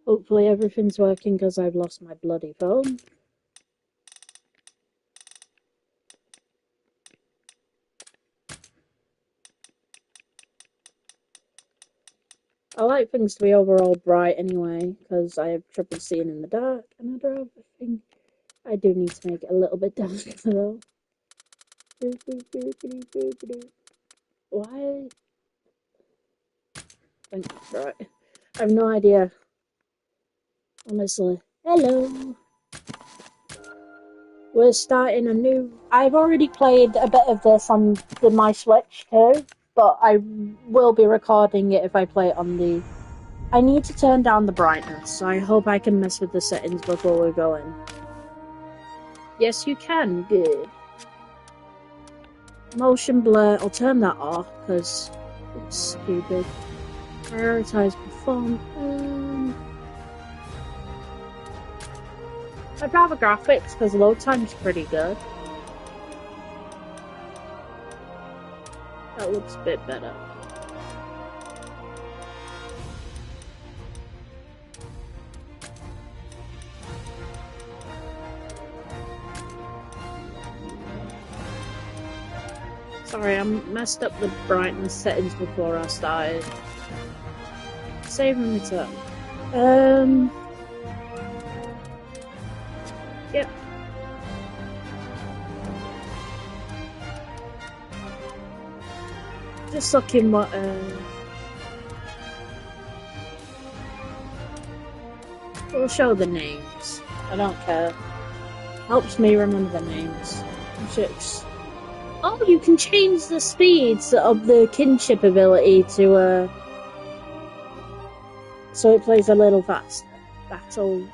Hopefully everything's working because I've lost my bloody phone. I like things to be overall bright anyway, because I have trouble seeing in the dark, and I think I do need to make it a little bit darker though. Why? Right. I have no idea. Honestly. Hello. We're starting a new... I've already played a bit of this on my Switch too, but I will be recording it if I play it on the... I need to turn down the brightness, so I hope I can mess with the settings before we go in. Yes, you can. Good. Motion blur. I'll turn that off, because it's stupid. Prioritize performance. I'd rather graphics, because load time's pretty good. That looks a bit better. Sorry, I messed up the brightness settings before I started. Save and return. Yep. Just looking what, we'll show the names. I don't care. Helps me remember the names. Ships. Oh, you can change the speeds of the kinship ability to, so it plays a little faster. Battle.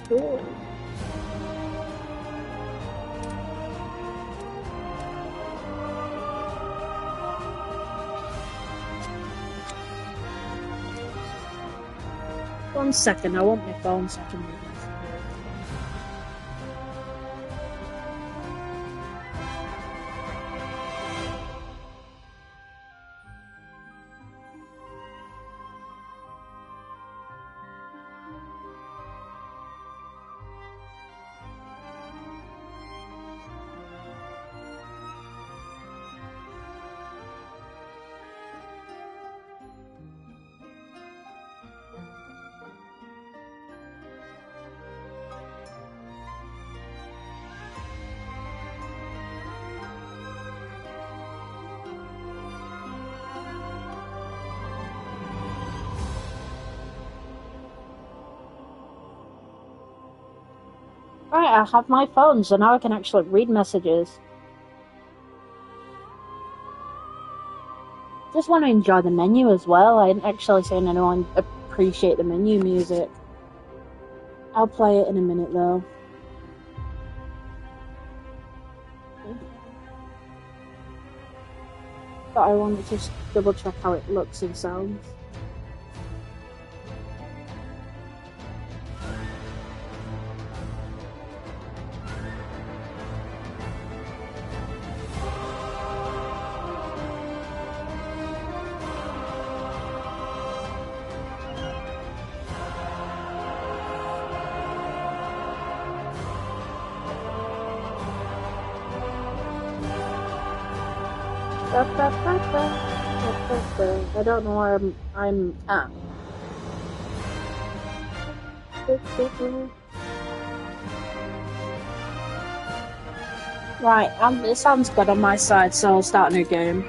Cool. One second, I want my phone so I can read it. Right, I have my phone, so now I can actually read messages. Just want to enjoy the menu as well. I ain't actually seen anyone appreciate the menu music. I'll play it in a minute though. But I want to just double check how it looks and sounds. I don't know where I'm at. Right, it sounds good on my side, so I'll start a new game.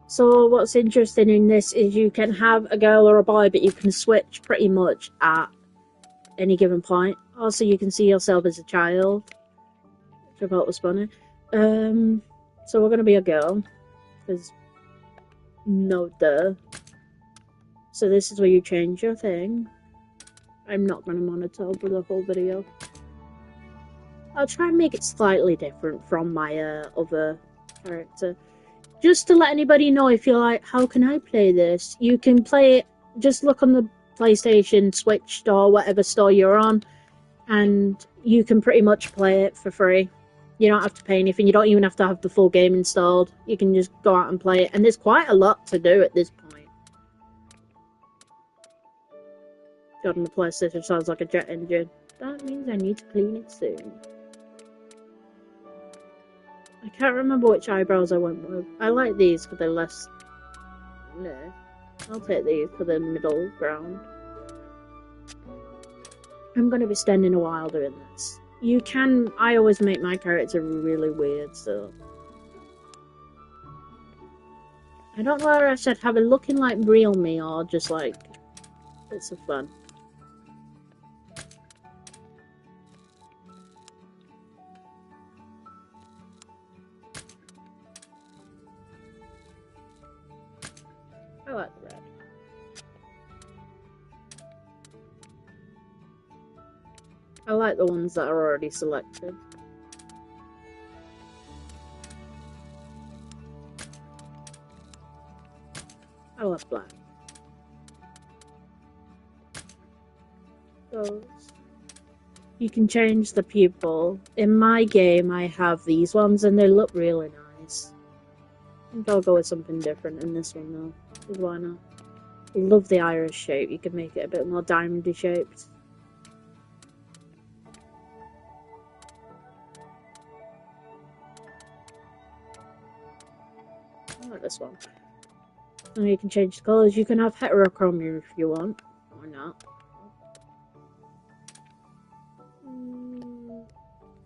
So what's interesting in this is you can have a girl or a boy, but you can switch pretty much at any given point. Also, you can see yourself as a child, which I thought was funny. So we're gonna be a girl, because no duh. So this is where you change your thing. I'm not gonna monitor for the whole video. I'll try and make it slightly different from my other character. Just to let anybody know, if you're like, how can I play this? You can play it, just look on the PlayStation, Switch store, whatever store you're on, and you can pretty much play it for free. You don't have to pay anything. You don't even have to have the full game installed. You can just go out and play it. And there's quite a lot to do at this point. God, the PlayStation sounds like a jet engine. That means I need to clean it soon. I can't remember which eyebrows I went with. I like these because they're less... Nah. I'll take these for the middle ground. I'm going to be spending a while doing this. You can... I always make my character really weird, so... I don't know whether I should have it looking like real me or just like... It's for fun. I like the red. I like the ones that are already selected. I love black. Those. You can change the pupil. In my game, I have these ones and they look really nice. I think I'll go with something different in this one though. Because why not? I love the iris shape. You can make it a bit more diamondy shaped. I like this one. And you can change the colours. You can have heterochromia if you want. Or not.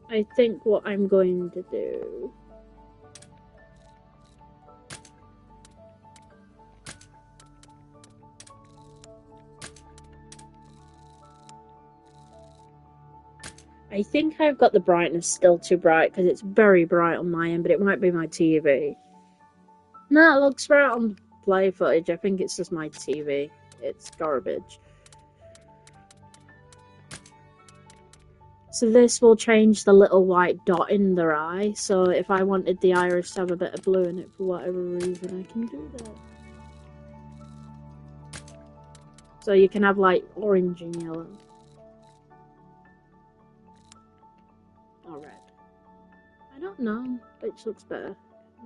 I think what I'm going to do... I think I've got the brightness still too bright because it's very bright on my end, but it might be my TV. No, it looks right on play footage. I think it's just my TV. It's garbage. So this will change the little white dot in their eye. So if I wanted the iris to have a bit of blue in it for whatever reason, I can do that. So you can have like orange and yellow. Or red. I don't know which looks better.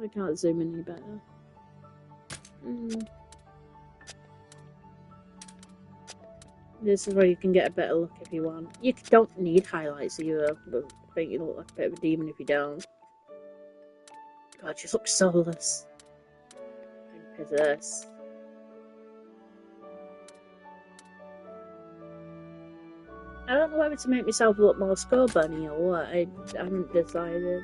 I can't zoom in any better. This is where you can get a better look if you want. You don't need highlights either, but I think you look like a bit of a demon if you don't. God, you look soulless. I'm possessed. I don't know whether to make myself look more Scorbunny or what. I haven't decided.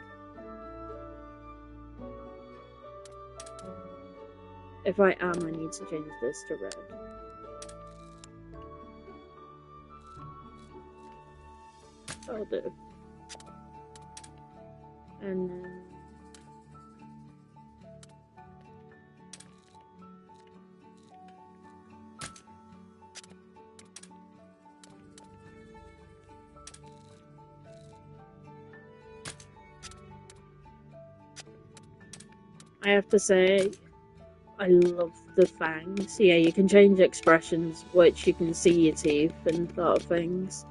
If I am, I need to change this to red. I'll do. And then... I have to say, I love the fangs. Yeah, you can change expressions, which you can see your teeth and sort of things.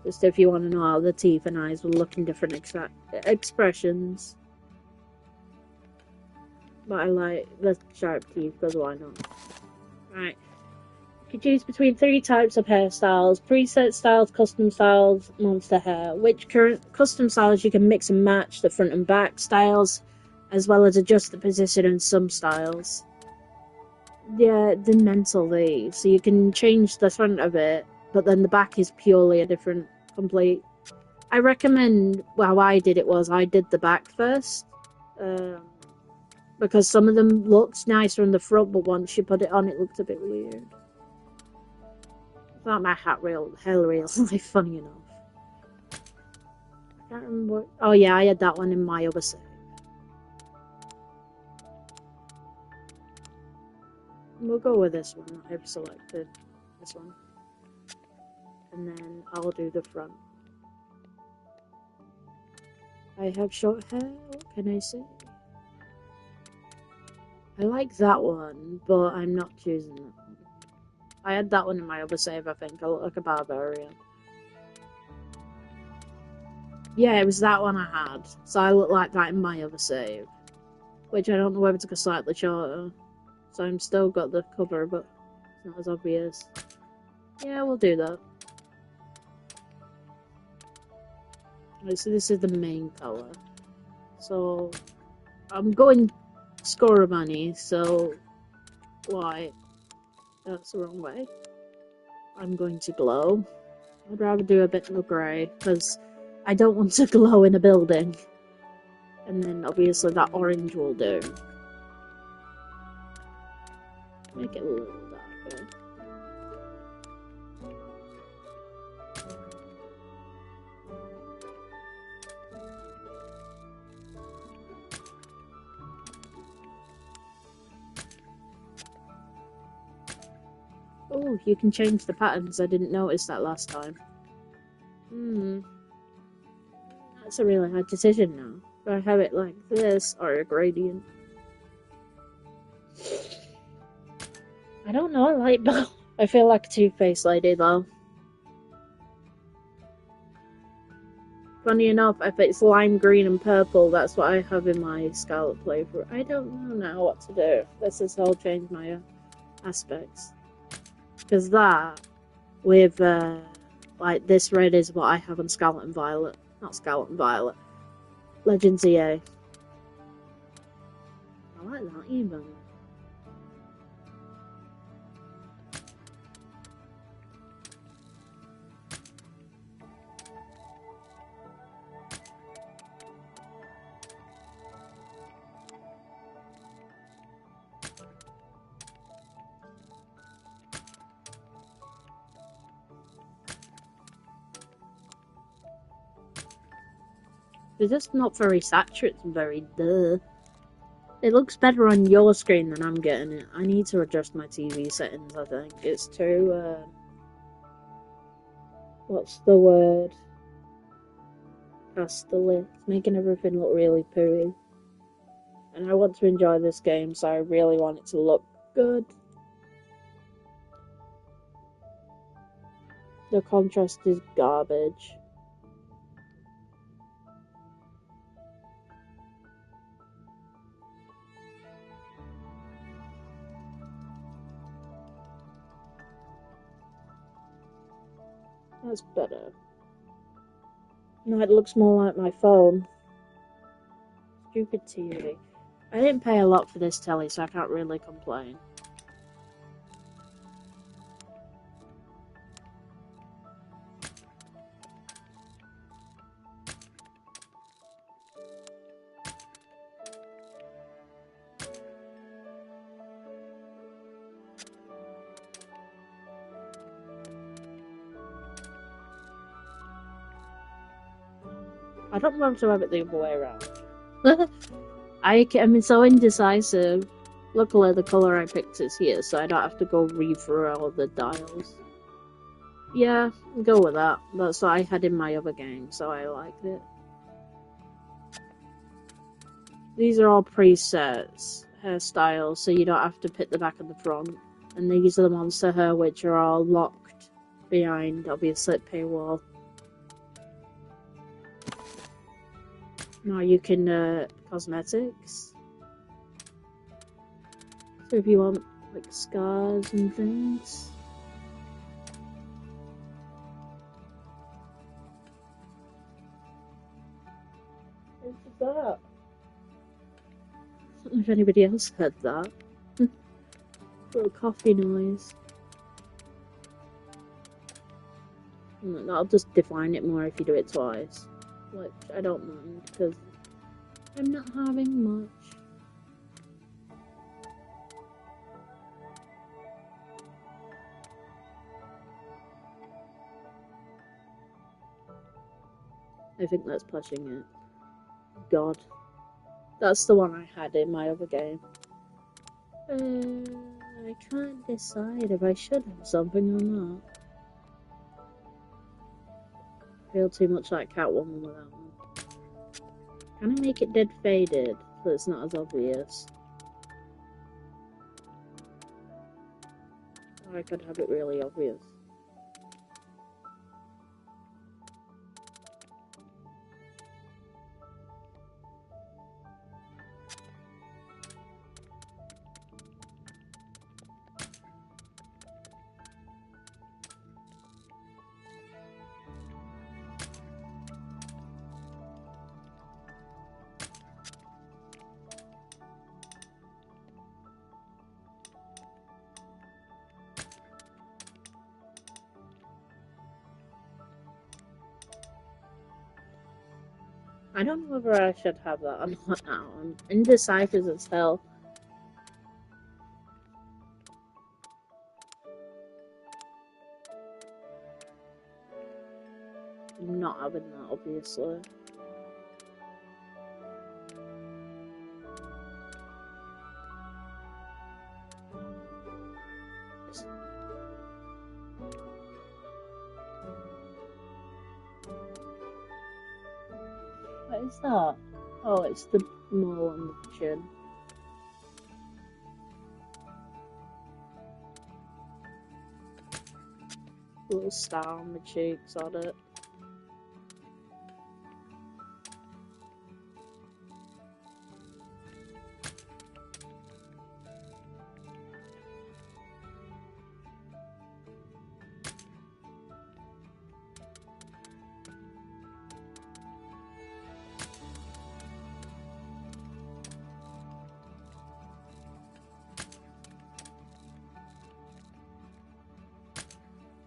Just if you want to know how the teeth and eyes will look in different expressions. But I like the sharp teeth, because why not? Right. You can choose between 3 types of hairstyles: preset styles, custom styles, monster hair. Which current custom styles you can mix and match the front and back styles, as well as adjust the position in some styles. Yeah, the mental these. So you can change the front of it, but then the back is purely a different complete. I recommend, well, how I did it was I did the back first, because some of them looked nicer in the front, but once you put it on, it looked a bit weird. I thought my hair real like funny enough. I can't remember what... Oh yeah, I had that one in my other save. We'll go with this one. I've selected this one. And then I'll do the front. I have short hair, what can I say? I like that one, but I'm not choosing that one. I had that one in my other save, I think. I look like a barbarian. Yeah, it was that one I had. So I look like that in my other save. Which I don't know whether to go slightly shorter. So I'm still got the cover, but it's not as obvious. Yeah, we'll do that. Right, so this is the main colour. So I'm going Scorbunny, so why? That's the wrong way. I'm going to glow. I'd rather do a bit of grey, because I don't want to glow in a building. And then obviously that orange will do. Make it a little darker. Oh, you can change the patterns. I didn't notice that last time. That's a really hard decision now. Do I have it like this or a gradient? I don't know, I like both. I feel like a two-faced lady though. Funny enough, if it's lime green and purple, that's what I have in my Scarlet playthrough. I don't know now what to do. This has all changed my aspects. Because that, with like this red is what I have on Scarlet and Violet. Not Scarlet and Violet. Legends EA. I like that even. It's just not very saturated and very duh. It looks better on your screen than I'm getting it. I need to adjust my TV settings, I think. It's too, what's the word? Pastel. It's making everything look really pooey. And I want to enjoy this game, so I really want it to look good. The contrast is garbage. That's better. No, it looks more like my phone. Stupid TV. I didn't pay a lot for this telly, so I can't really complain. I don't want to have it the other way around. I'm so indecisive. Luckily, the colour I picked is here, so I don't have to go read through all the dials. Yeah, go with that. That's what I had in my other game, so I liked it. These are all presets, hairstyles, so you don't have to pick the back and the front. And these are the monster hair, which are all locked behind, obviously, paywall. Now you can, cosmetics. So if you want, like, scars and things. What's that? I don't know if anybody else heard that. Little coffee noise. That'll just define it more if you do it twice. Which I don't mind, because I'm not having much. I think that's pushing it. God. That's the one I had in my other game. I can't decide if I should have something or not. I feel too much like Catwoman with that one. Can I make it dead faded so it's not as obvious? Or I could have it really obvious. I don't know whether I should have that or not now. I'm indecisive as hell. I'm not having that, obviously. What is that? Oh, it's the mole on the chin. Little star on the cheeks on it.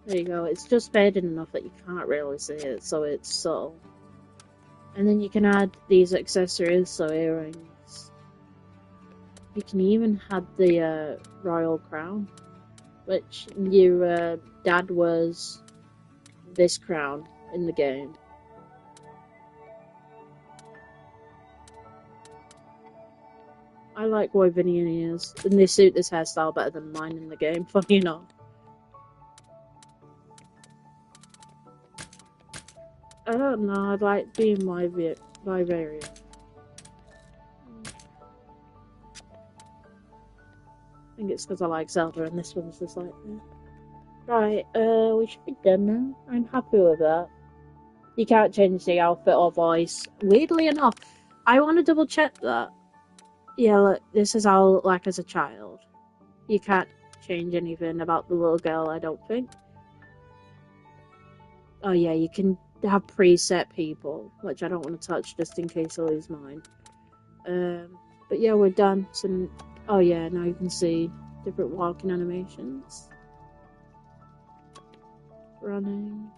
There you go, it's just faded enough that you can't really see it, so it's subtle. And then you can add these accessories, so earrings. You can even have the royal crown, which your dad wears this crown in the game. I like Wyverian ears, and they suit this hairstyle better than mine in the game, funny enough. I don't know, I like being Wyverian. I think it's because I like Zelda, and this one's just like, Right, we should be done now. I'm happy with that. You can't change the outfit or voice. Weirdly enough, I want to double check that. Yeah, look, this is how I look like as a child. You can't change anything about the little girl, I don't think. Oh yeah, you can have preset people, which I don't want to touch just in case I lose mine. But yeah, we're done. So, oh yeah, now you can see different walking animations. Running.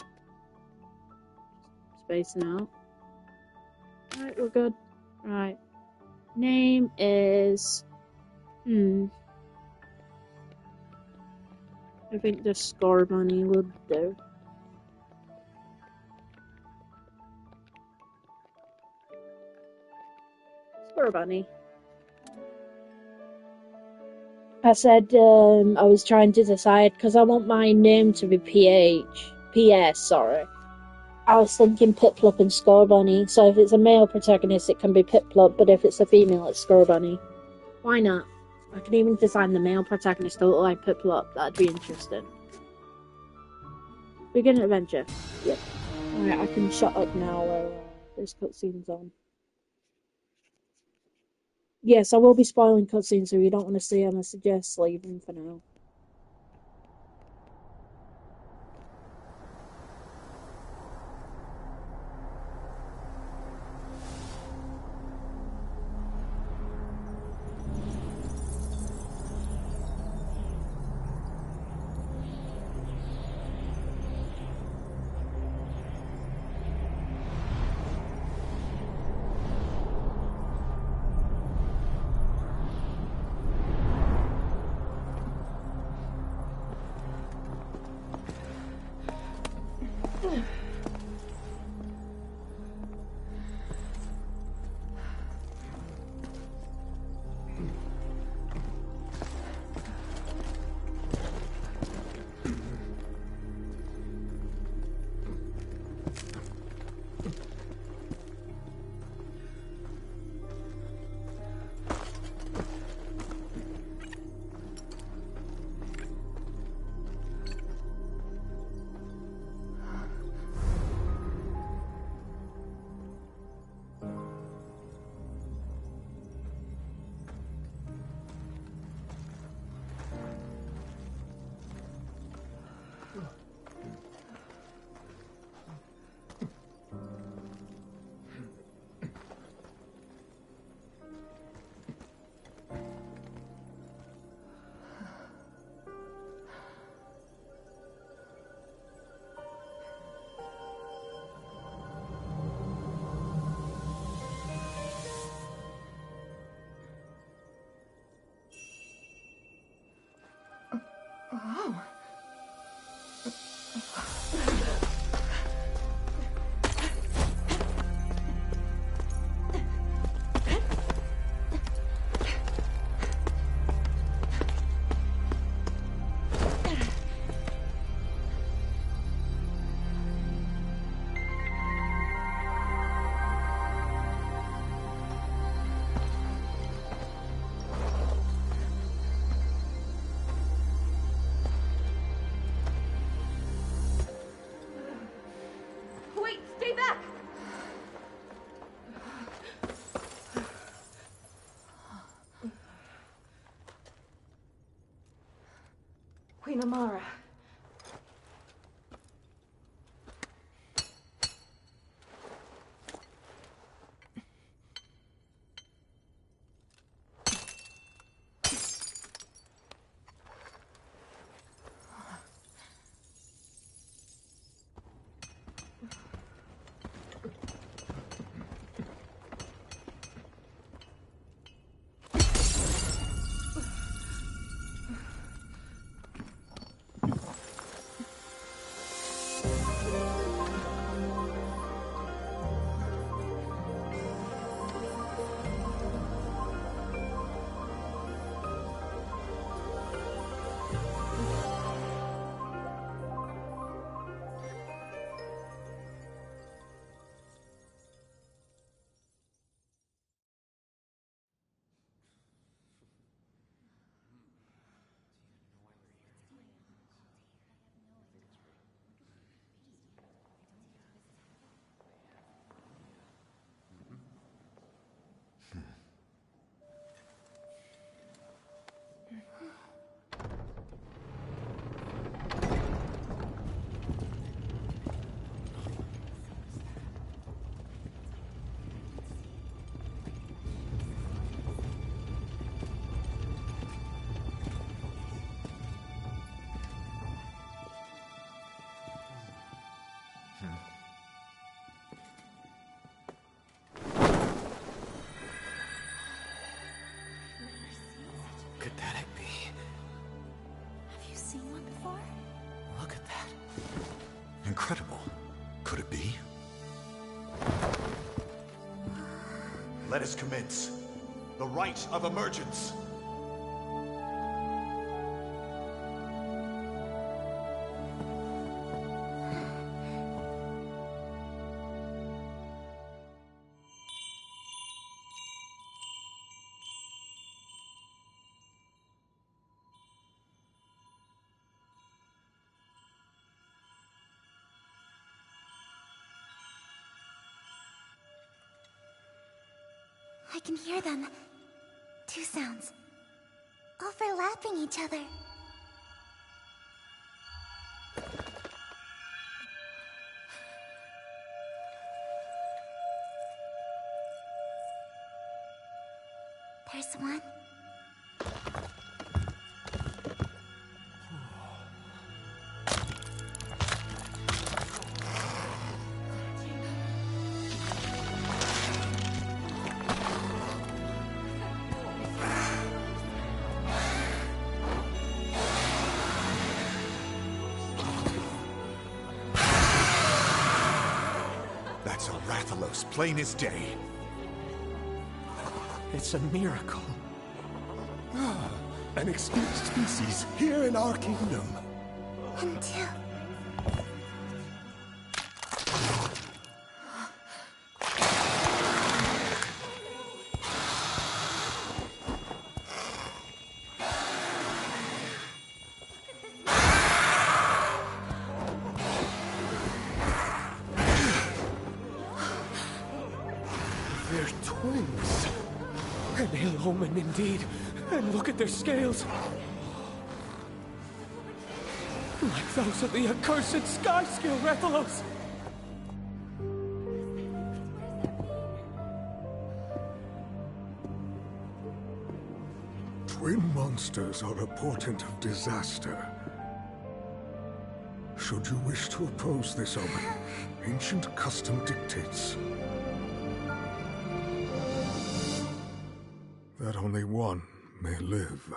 Spacing out. Alright, we're good. Right. Name is... I think the Scorbunny would do. Scorbunny. I said I was trying to decide because I want my name to be PS, sorry. I was thinking Piplup and Scorbunny, so if it's a male protagonist it can be Piplup, but if it's a female it's Scorbunny. Why not? I can even design the male protagonist to look like Piplup, that'd be interesting. Begin an adventure. Yep. Alright, I can shut up now while this cutscene's on. Yes, I will be spoiling cutscenes, so if you don't want to see them, I suggest leaving for now. in Amara. Could that it be? Have you seen one before? Look at that. Incredible. Could it be? Let us commence. The rite of emergence. I can hear them. Two sounds. Overlapping each other. There's one. That's a Rathalos, plain as day. It's a miracle. An extinct species here in our kingdom. And two. They're twins. An ill omen indeed. And look at their scales. Like those of the accursed sky scale Rathalos. Twin monsters are a portent of disaster. Should you wish to oppose this omen, ancient custom dictates that only one may live.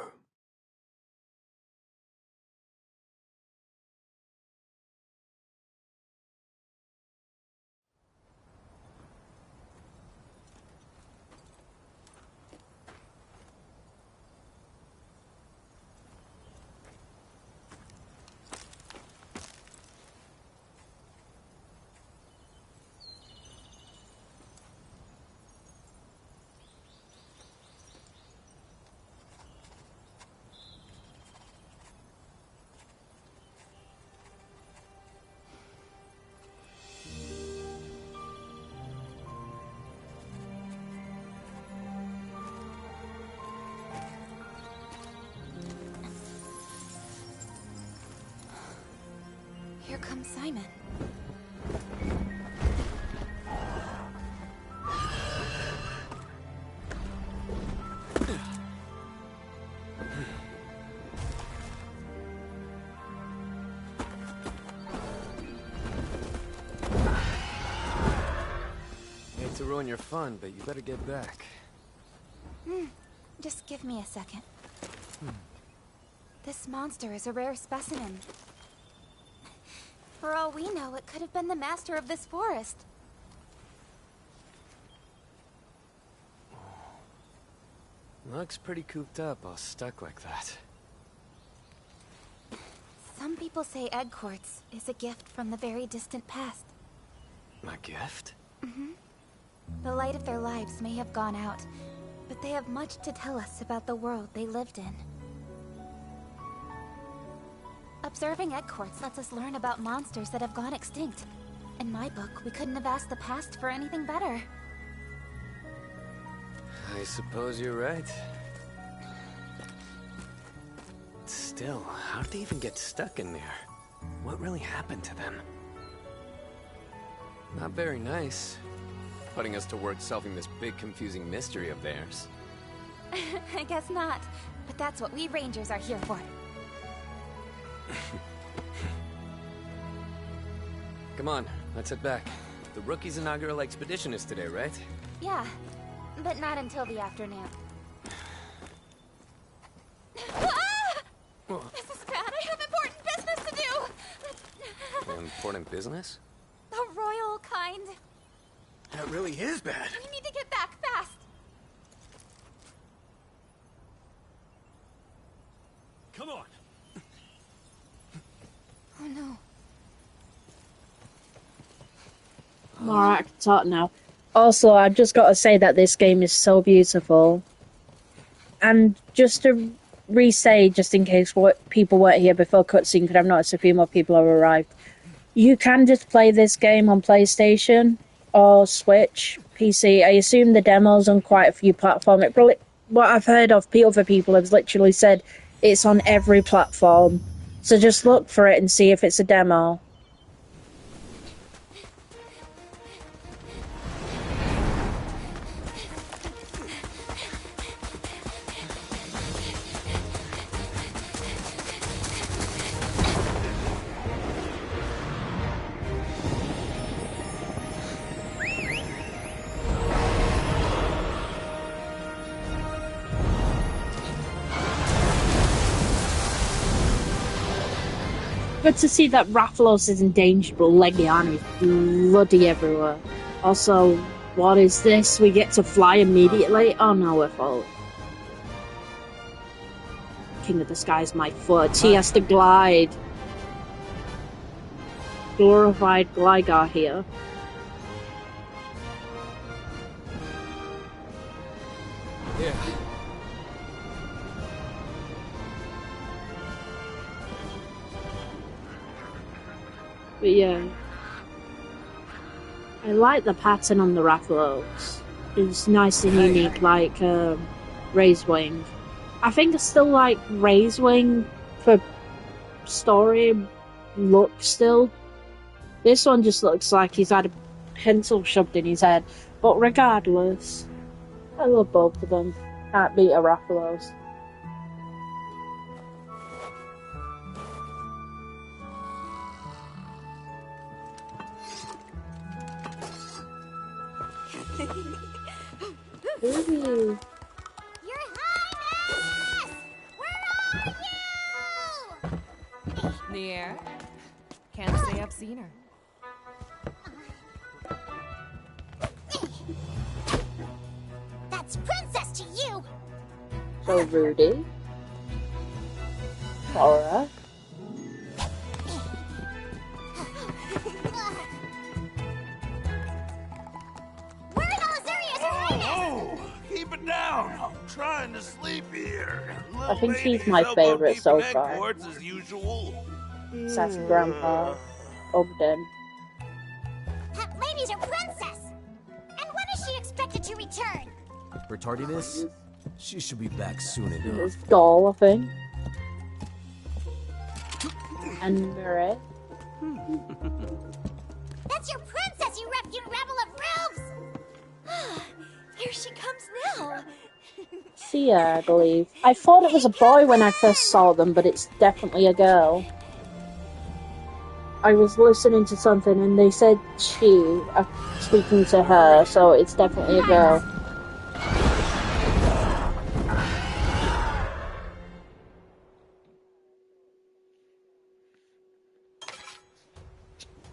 Here comes Simon. Hate to ruin your fun, but you better get back. Just give me a second. This monster is a rare specimen. For all we know, it could have been the master of this forest. Looks pretty cooped up, all stuck like that. Some people say egg quartz is a gift from the very distant past. A gift? The light of their lives may have gone out, but they have much to tell us about the world they lived in. Observing egg quartz lets us learn about monsters that have gone extinct. In my book, we couldn't have asked the past for anything better. I suppose you're right. Still, how did they even get stuck in there? What really happened to them? Not very nice. Putting us to work solving this big confusing mystery of theirs. I guess not, but that's what we Rangers are here for. Come on, let's head back. The rookie's inaugural expedition is today, right? Yeah, but not until the afternoon. This is bad. I have important business to do. Important business? The royal kind. That really is bad. We need to get back fast. Come on. Oh no. Alright, I can talk now. Also, I've just got to say that this game is so beautiful. And just to re-say, just in case what people weren't here before cutscene, because I've noticed a few more people have arrived. You can just play this game on PlayStation or Switch, PC. I assume the demo's on quite a few platforms. What I've heard of other people have literally said it's on every platform. So just look for it and see if it's a demo. Good to see that Rathalos is in danger, but Legiana is bloody everywhere. Also, what is this? We get to fly immediately? Oh no, we're falling. King of the Sky's my foot. He has to glide. Glorified Gligar here. Yeah. But yeah, I like the pattern on the Rathalos. It's nice and unique, like Ray's Wing. I think I still like Ray's Wing for story look still. This one just looks like he's had a pencil shoved in his head. But regardless, I love both of them. Can't beat a Rathalos. Ooh. Your Highness! Where are you? In the air? Can't say I've seen her. That's Princess to you! So Rudy. Laura. We're in Alizuria's Highness! Oh, keep it down. I'm trying to sleep here. I think she's my favourite so far. Quartz as usual. Sassy Grandpa. Ogden. That lady's a princess! And when is she expected to return? For tardiness, she should be back soon enough. It's Doll, I think. And Murray. That's your princess, you ruffian rebel of roofs! Here she comes now. Sia, I believe. I thought it was a boy when I first saw them, but it's definitely a girl. I was listening to something and they said she, speaking to her, so it's definitely a girl.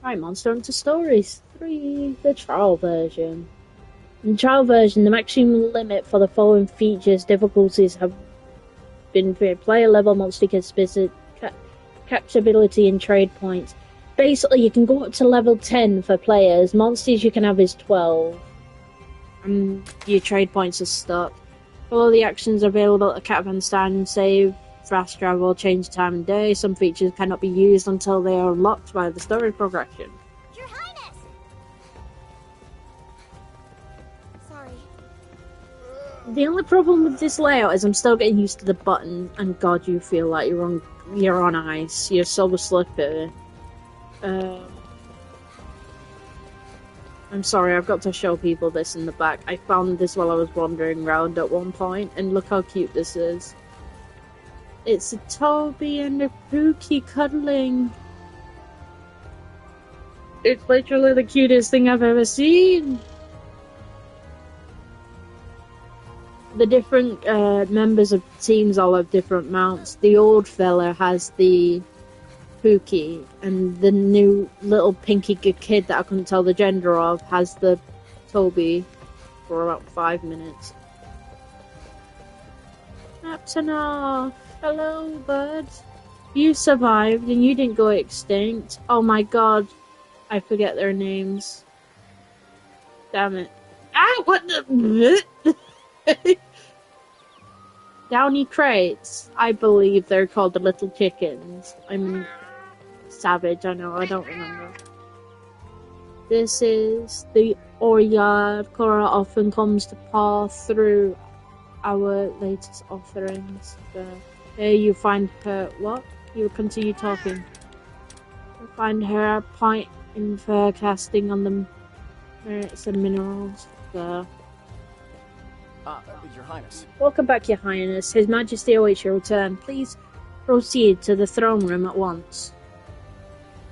Right, Monster Hunter Stories 3, the trial version. In the trial version, the maximum limit for the following features difficulties have been for player level monster specific capability and trade points. Basically, you can go up to level 10 for players. Monsters you can have is 12. And your trade points are stuck. All the actions available at Caravan Stand, save, fast travel, change time and day. Some features cannot be used until they are unlocked by the story progression. Your Highness! Sorry. The only problem with this layout is I'm still getting used to the button, and God, you feel like you're on ice. You're so slippery. I'm sorry, I've got to show people this in the back. I found this while I was wandering around at one point, and look how cute this is. It's a Toby and a Pookie cuddling. It's literally the cutest thing I've ever seen. The different members of teams all have different mounts. The old fella has the Pookie, and the new little pinky kid that I couldn't tell the gender of has the Toby for about 5 minutes. Aptonoff, hello, bud. You survived and you didn't go extinct. Oh my god, I forget their names. Damn it. Ah, what the... Downy crates. I believe they're called the little chickens. I'm savage, I know, I don't remember. This is the Oryard. Cora often comes to paw through our latest offerings. Here you find her. What? You continue talking. You find her point in fur casting on the merits and minerals. Your Highness. Welcome back, Your Highness. His Majesty awaits your return. Please proceed to the throne room at once.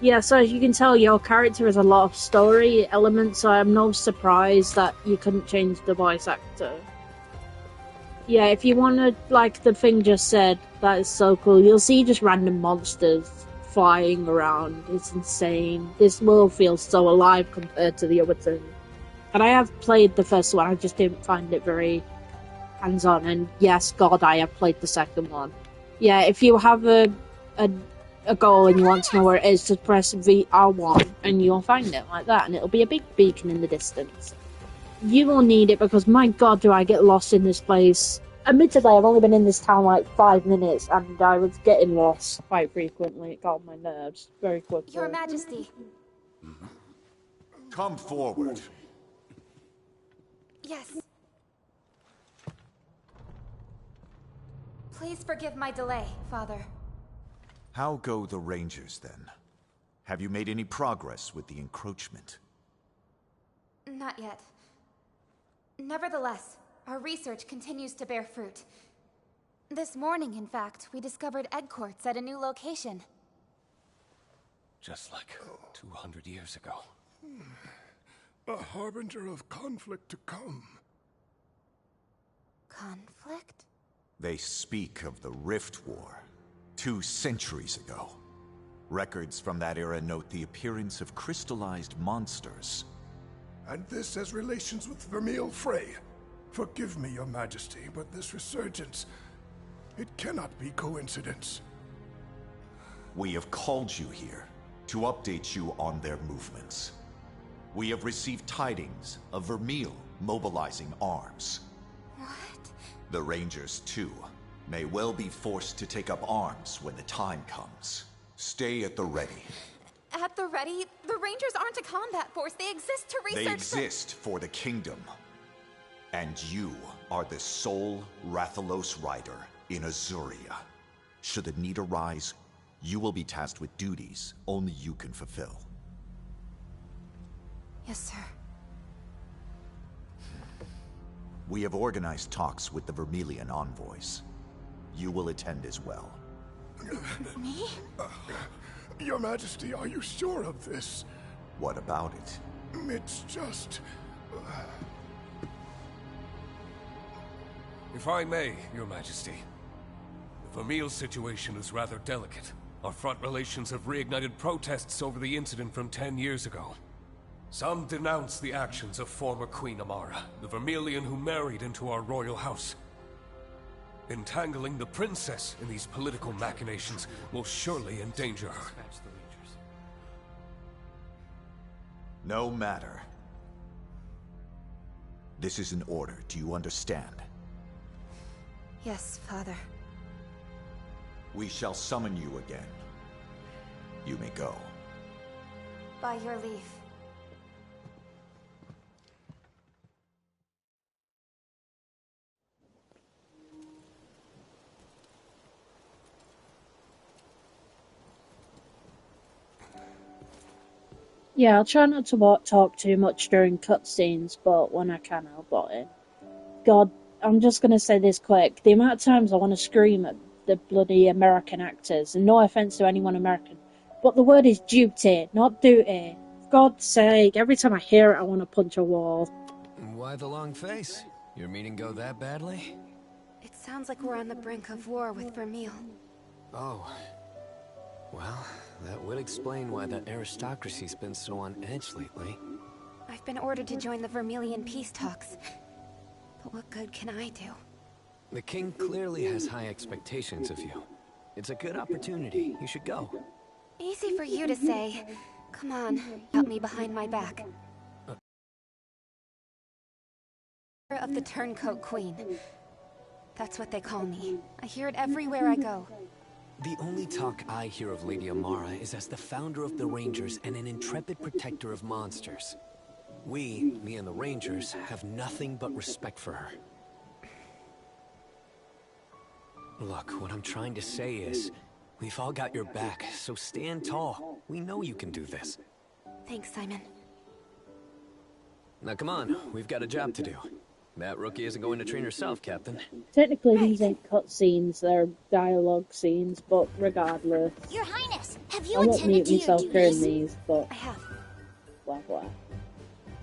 Yeah, so as you can tell, your character has a lot of story elements, so I'm no surprise that you couldn't change the voice actor. Yeah, if you want to, like the thing just said, that is so cool. You'll see just random monsters flying around. It's insane. This world feels so alive compared to the other two. And I have played the first one, I just didn't find it very hands-on. And yes, God, I have played the second one. Yeah, if you have a goal and you want to know where it is, just press VR1 and you'll find it like that, and it'll be a big beacon in the distance. You will need it because, my God, do I get lost in this place. Admittedly, I've only been in this town like 5 minutes, and I was getting lost quite frequently. It got on my nerves very quickly. Your Majesty. Come forward. Yes. Please forgive my delay, Father. How go the Rangers, then? Have you made any progress with the encroachment? Not yet. Nevertheless, our research continues to bear fruit. This morning, in fact, we discovered egg quartz at a new location. Just like 200 years ago. A harbinger of conflict to come. Conflict? They speak of the Rift War, 2 centuries ago. Records from that era note the appearance of crystallized monsters. And this has relations with Vermeil Frey. Forgive me, Your Majesty, but this resurgence, it cannot be coincidence. We have called you here to update you on their movements. We have received tidings of Vermeil mobilizing arms. What? The Rangers, too, may well be forced to take up arms when the time comes. Stay at the ready. At the ready? The Rangers aren't a combat force. They exist to research. They exist for the kingdom. And you are the sole Rathalos rider in Azuria. Should the need arise, You will be tasked with duties only you can fulfill. Yes, sir. We have organized talks with the Vermilion envoys. You will attend as well. Me? Your Majesty, are you sure of this? What about it? It's just... If I may, Your Majesty. The Vermeil situation is rather delicate. Our front relations have reignited protests over the incident from 10 years ago. Some denounce the actions of former Queen Amara, the Vermilion who married into our royal house. Entangling the princess in these political machinations will surely endanger her. No matter. This is an order, do you understand? Yes, Father. We shall summon you again. You may go. By your leave. Yeah, I'll try not to talk too much during cutscenes, but when I can, I'll butt in. God, I'm just gonna say this quick. The amount of times I want to scream at the bloody American actors, and no offense to anyone American, but the word is duty, not duty. For God's sake, every time I hear it, I want to punch a wall. Why the long face? Your meeting go that badly? It sounds like we're on the brink of war with Vermeil. Oh. Well, that would explain why the aristocracy's been so on edge lately. I've been ordered to join the Vermilion peace talks. But what good can I do? The king clearly has high expectations of you. It's a good opportunity. You should go. Easy for you to say. Come on, help me behind my back. Of the Turncoat Queen. That's what they call me. I hear it everywhere I go. The only talk I hear of Lady Amara is as the founder of the Rangers and an intrepid protector of monsters. We, me and the Rangers, have nothing but respect for her. Look, what I'm trying to say is, we've all got your back, so stand tall. We know you can do this. Thanks, Simon. Now come on, we've got a job to do. That rookie isn't going to train herself, Captain. Technically, these ain't cutscenes, they're dialogue scenes, but regardless. Your Highness, have I you won't attended mute to your myself during duties? these, but I have. blah blah.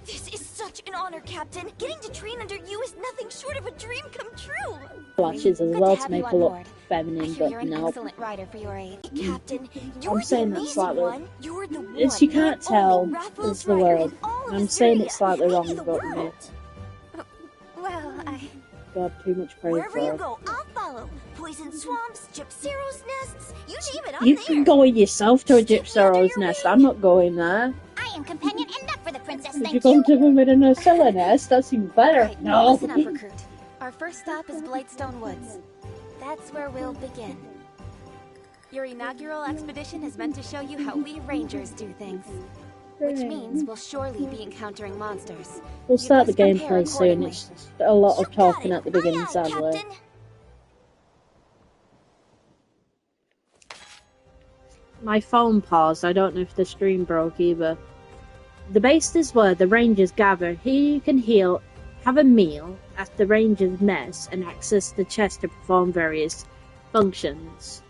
This is such an honor, Captain. Getting to train under you is nothing short of a dream come true. Flashes as Good well to to have make you her on look board. I feminine, hear you're but an no. excellent rider for your age. Captain, you're the saying that amazing slightly. one. You're the one. It's you can't and only tell Raffles is the rider word. in all of I'm saying it Assyria, slightly maybe wrong, the but world. Well, God, too much praise Wherever for you her. go, I'll follow. Poison swamps, gypseros nests, you name it, I'm You there. can go in yourself to a Just take me under gypsero's your nest. wing. I'm not going there. I am companion enough for the princess, If thank you come you. to them in a cellar nest, that's even better. right, No. listen up, recruit. Our first stop is Blightstone Woods. That's where we'll begin. Your inaugural expedition is meant to show you how we Rangers do things. Which means we'll surely be encountering monsters. We'll You start the best prepare gameplay soon. accordingly. It's just a lot You of talking got at the it. beginning, Aye, aye, sadly. Captain. My phone paused. I don't know if the stream broke either. The base is where the Rangers gather. Here you can heal, have a meal at the Rangers' mess, and access the chest to perform various functions.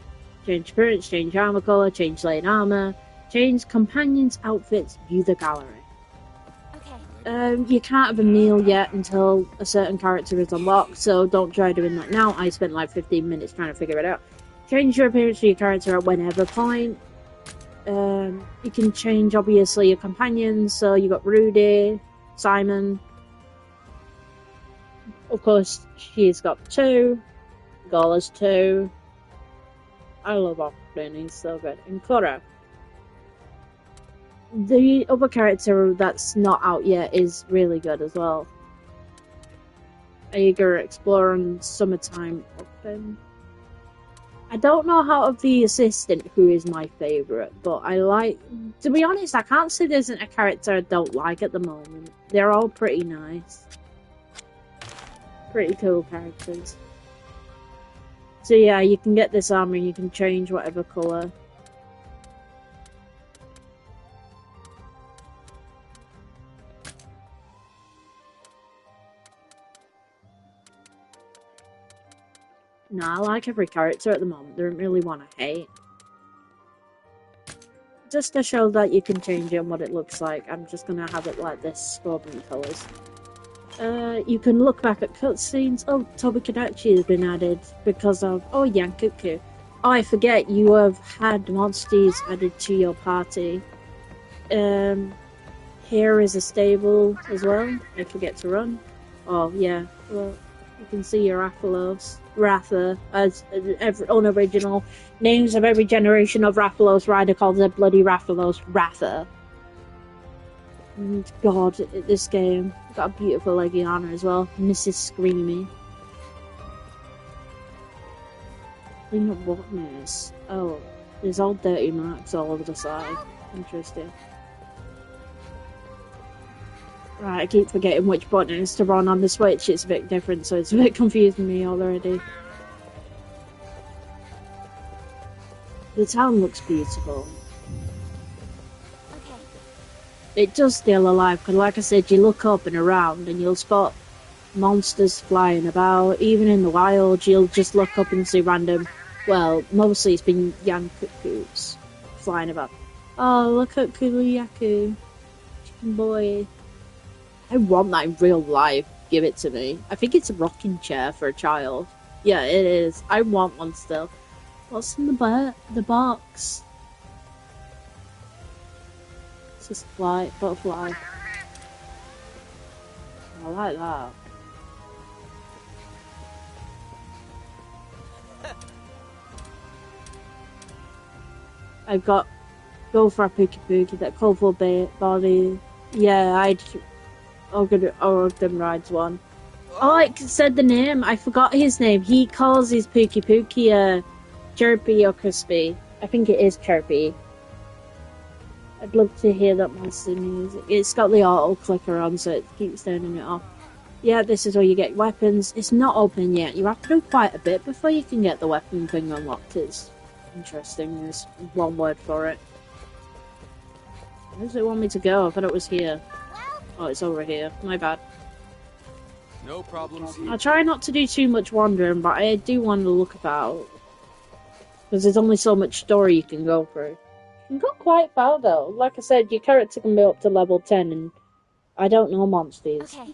Change appearance, change armor color, change lane armor, change companions' outfits, view the gallery. Okay. You can't have a meal yet until a certain character is unlocked, so don't try doing that now. I spent like 15 minutes trying to figure it out. Change your appearance for your character at whenever point. You can change, obviously, your companions, so you got Rudy, Simon. Of course, she's got 2. Gala's 2. I love Octane, he's so good. And Cora. The other character that's not out yet is really good as well. Aegir, Explorer, and Summertime Octane. I don't know how of the assistant who is my favourite, but I like... To be honest, I can't say there isn't a character I don't like at the moment. They're all pretty nice. Pretty cool characters. So yeah, you can get this armor and you can change whatever colour. No, I like every character at the moment. Don't really want to hate. Just to show that you can change it and what it looks like, I'm just gonna have it like this, Scorbunny colours. You can look back at cutscenes. Oh, Tomodachi has been added because of... Oh, Yankuku. Oh, I forget, you have had monsters added to your party. Here is a stable as well. I forget to run. Oh, yeah. Well, you can see your Rathalos. Ratha, as every unoriginal names of every generation of Rathalos rider calls their bloody Rathalos Ratha. And God, this game got a beautiful Legiana as well. Mrs. Screamy. Clean up what mess? Oh, there's all dirty marks all over the side. Interesting. Right, I keep forgetting which button is to run on the Switch. It's a bit different, so it's a bit confusing me already. The town looks beautiful. Okay. It does feel alive, because like I said, you look up and around and you'll spot monsters flying about. Even in the wild, you'll just look up and see random... Well, mostly it's been young cuckoos flying about. Oh, look at Kuluyaku. Chicken boy. I want that in real life. Give it to me. I think it's a rocking chair for a child. Yeah, it is. I want one still. What's in the box? It's just a butterfly. I like that. I've got go for a Pookie, that colourful body. Yeah, Ogden rides one. Oh, I said the name. I forgot his name. He calls his Pookie Chirpy or Crispy. I think it is Chirpy. I'd love to hear that monster music. It's got the auto clicker on, so it keeps turning it off. Yeah, this is where you get weapons. It's not open yet. You have to do quite a bit before you can get the weapon thing unlocked. It's interesting. There's one word for it. Where does it want me to go? I thought it was here. Oh, it's over here. My bad. No problems here. I try not to do too much wandering, but I do want to look about. Because there's only so much story you can go through. You can go quite far, though. Like I said, your character can be up to level 10, and I don't know monsters. Okay.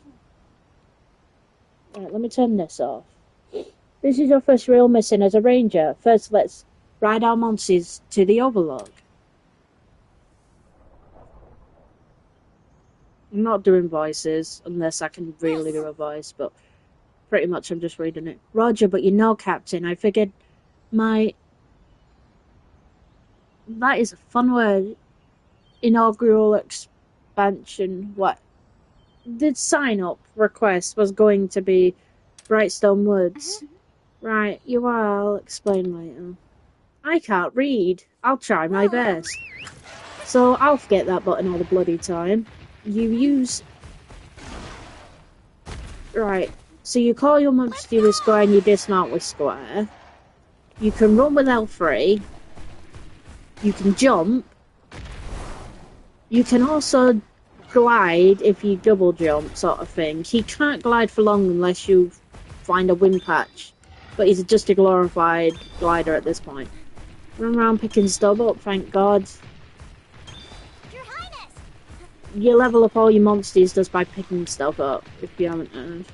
Right, let me turn this off. This is your first real mission as a ranger. First, let's ride our monsters to the Overlook. I'm not doing voices, unless I can really do a voice, but pretty much I'm just reading it. Roger, but you know, Captain, I figured my... That is a fun word. Inaugural expansion, what? The sign-up request was going to be Brightstone Woods. Right, you are, I'll explain later. I can't read. I'll try my best. So I'll forget that button all the bloody time. You use... Right, so you call your monster with square and you dismount with square. You can run with L3. You can jump. You can also glide if you double jump, sort of thing. He can't glide for long unless you find a wind patch. But he's just a glorified glider at this point. Run around picking stuff up, thank God. You level up all your monsters just by picking stuff up, if you haven't heard.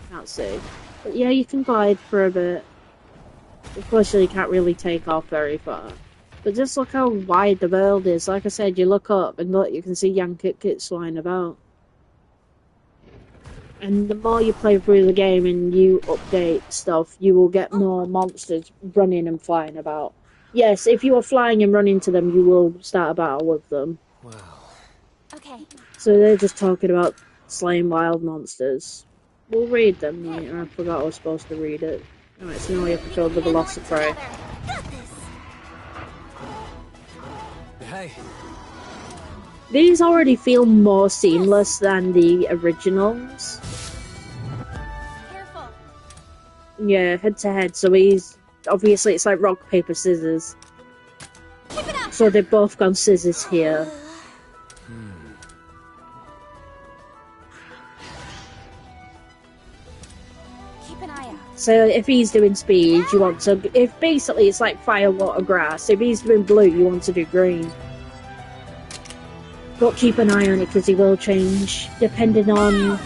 Can't see. But yeah, you can glide for a bit. Unfortunately, you can't really take off very far. But just look how wide the world is. Like I said, you look up and look, you can see Yankit flying about. And the more you play through the game and you update stuff, you will get more monsters running and flying about. Yes, if you are flying and running to them, you will start a battle with them. Wow. Okay. So they're just talking about slaying wild monsters. We'll read them later. I forgot I was supposed to read it. Alright, so now we have to kill the Velocipray. Hey. These already feel more seamless than the originals. Careful. Yeah, head to head. So he's obviously it's like rock, paper, scissors. Keep it up. So they've both gone scissors here. keep an eye out. So if he's doing speed, you want to... If basically it's like fire, water, grass. If he's doing blue, you want to do green. But keep an eye on it because he will change depending on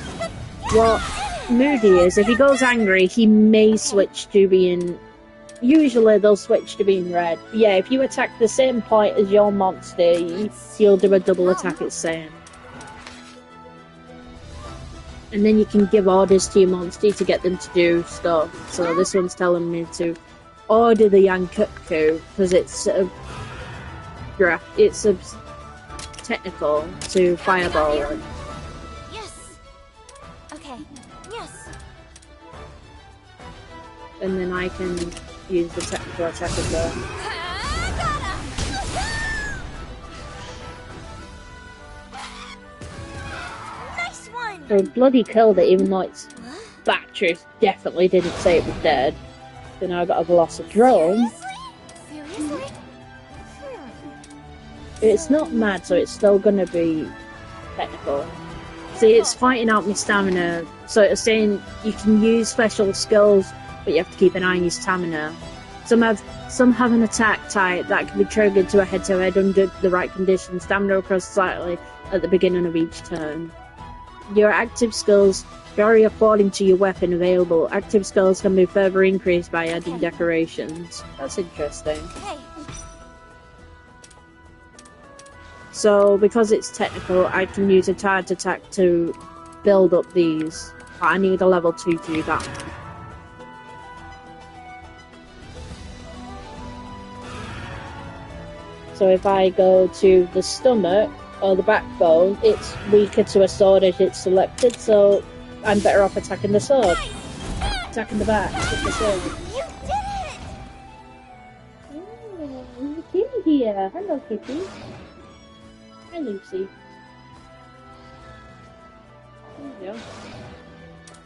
what mood he is. If he goes angry, he may switch to being... Usually they'll switch to being red. Yeah, if you attack the same point as your monster, you'll do a double attack at same. And then you can give orders to your monster to get them to do stuff. So this one's telling me to order the Yankutku because it's a technical to fireball it. Yes. Okay. Yes. And then I can use the technical attack as well. Nice one. So bloody killed it, even though its battery definitely didn't say it was dead. So now I got a Velocitron. Seriously? It's not mad, so it's still gonna be technical. See, it's fighting out my stamina. So it's saying you can use special skills, but you have to keep an eye on your stamina. Some have an attack type that can be triggered to a head-to-head under the right conditions. Stamina across slightly at the beginning of each turn. Your active skills vary according to your weapon available. Active skills can be further increased by adding decorations. That's interesting. Okay. So, because it's technical, I can use a charge attack to build up these. But I need a level 2 to do that. So if I go to the stomach, or the backbone, it's weaker to a sword as it's selected, so I'm better off attacking the sword. Attacking the back with the sword. You did it! Oh, there's a kitty here. Hello, kitty. Hi, Lucy. There you go.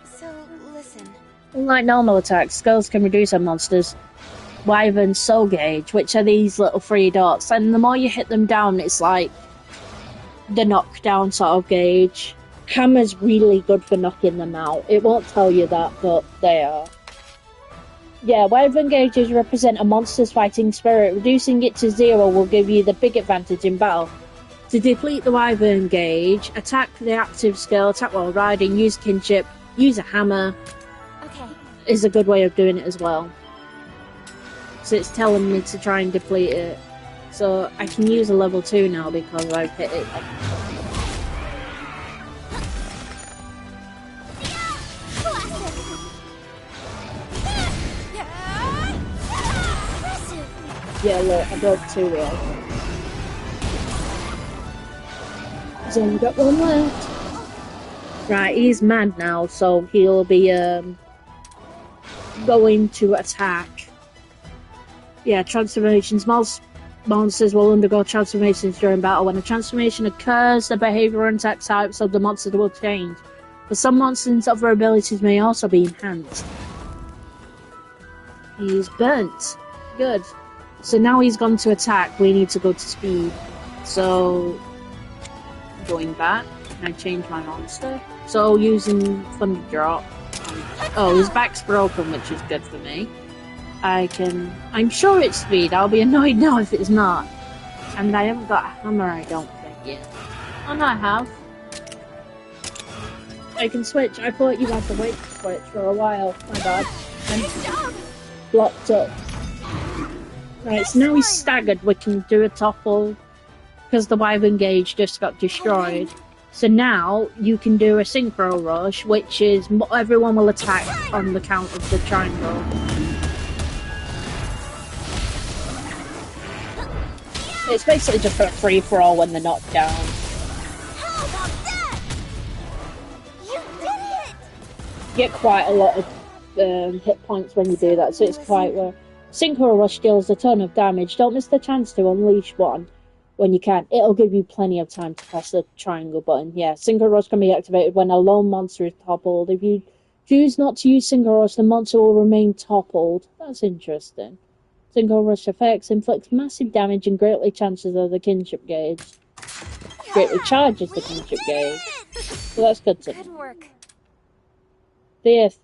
So, listen. Unlike normal attacks, skills can reduce on monsters. Wyvern soul gauge, which are these little 3 dots, and the more you hit them down, it's like the knockdown sort of gauge. Hammer's really good for knocking them out. It won't tell you that, but they are. Yeah, Wyvern gauges represent a monster's fighting spirit. Reducing it to 0 will give you the big advantage in battle. To deplete the Wyvern gauge, attack the active skill, attack while riding, use kinship, use a hammer. Okay. Is a good way of doing it as well. So it's telling me to try and deplete it. So I can use a level 2 now because I've hit it. Yeah, look, I broke 2 here. He's only got 1 left. Right, he's mad now, so he'll be going to attack. Yeah, transformations. Most monsters will undergo transformations during battle. When a transformation occurs, the behavior and attack types of the monster will change. For some monsters, other abilities may also be enhanced. He's burnt. Good. So now he's gone to attack, we need to go to speed. So, going back, can I change my monster? So, using Thunder Drop. Oh, his back's broken, which is good for me. I'm sure it's speed, I'll be annoyed now if it's not. And I haven't got a hammer, I don't think, yet. Oh no, I have. I can switch, I thought you had to wait to switch for a while, my bad. I'm blocked up. Right, so now he's staggered, we can do a topple, because the Wyvern gauge just got destroyed. So now, you can do a synchro rush, which is everyone will attack on the count of the triangle. It's basically just a free-for-all when they're knocked down. How about that? You did it! You get quite a lot of hit points when you do that, so it's quite well. Synchro Rush deals a ton of damage. Don't miss the chance to unleash one when you can. It'll give you plenty of time to press the triangle button. Yeah, Synchro Rush can be activated when a lone monster is toppled. If you choose not to use Synchro Rush, the monster will remain toppled. That's interesting. Synchro Rush effects inflicts massive damage and greatly chances of the kinship gauge. Greatly charges the kinship gauge. So that's good to know. Good work. Fifth.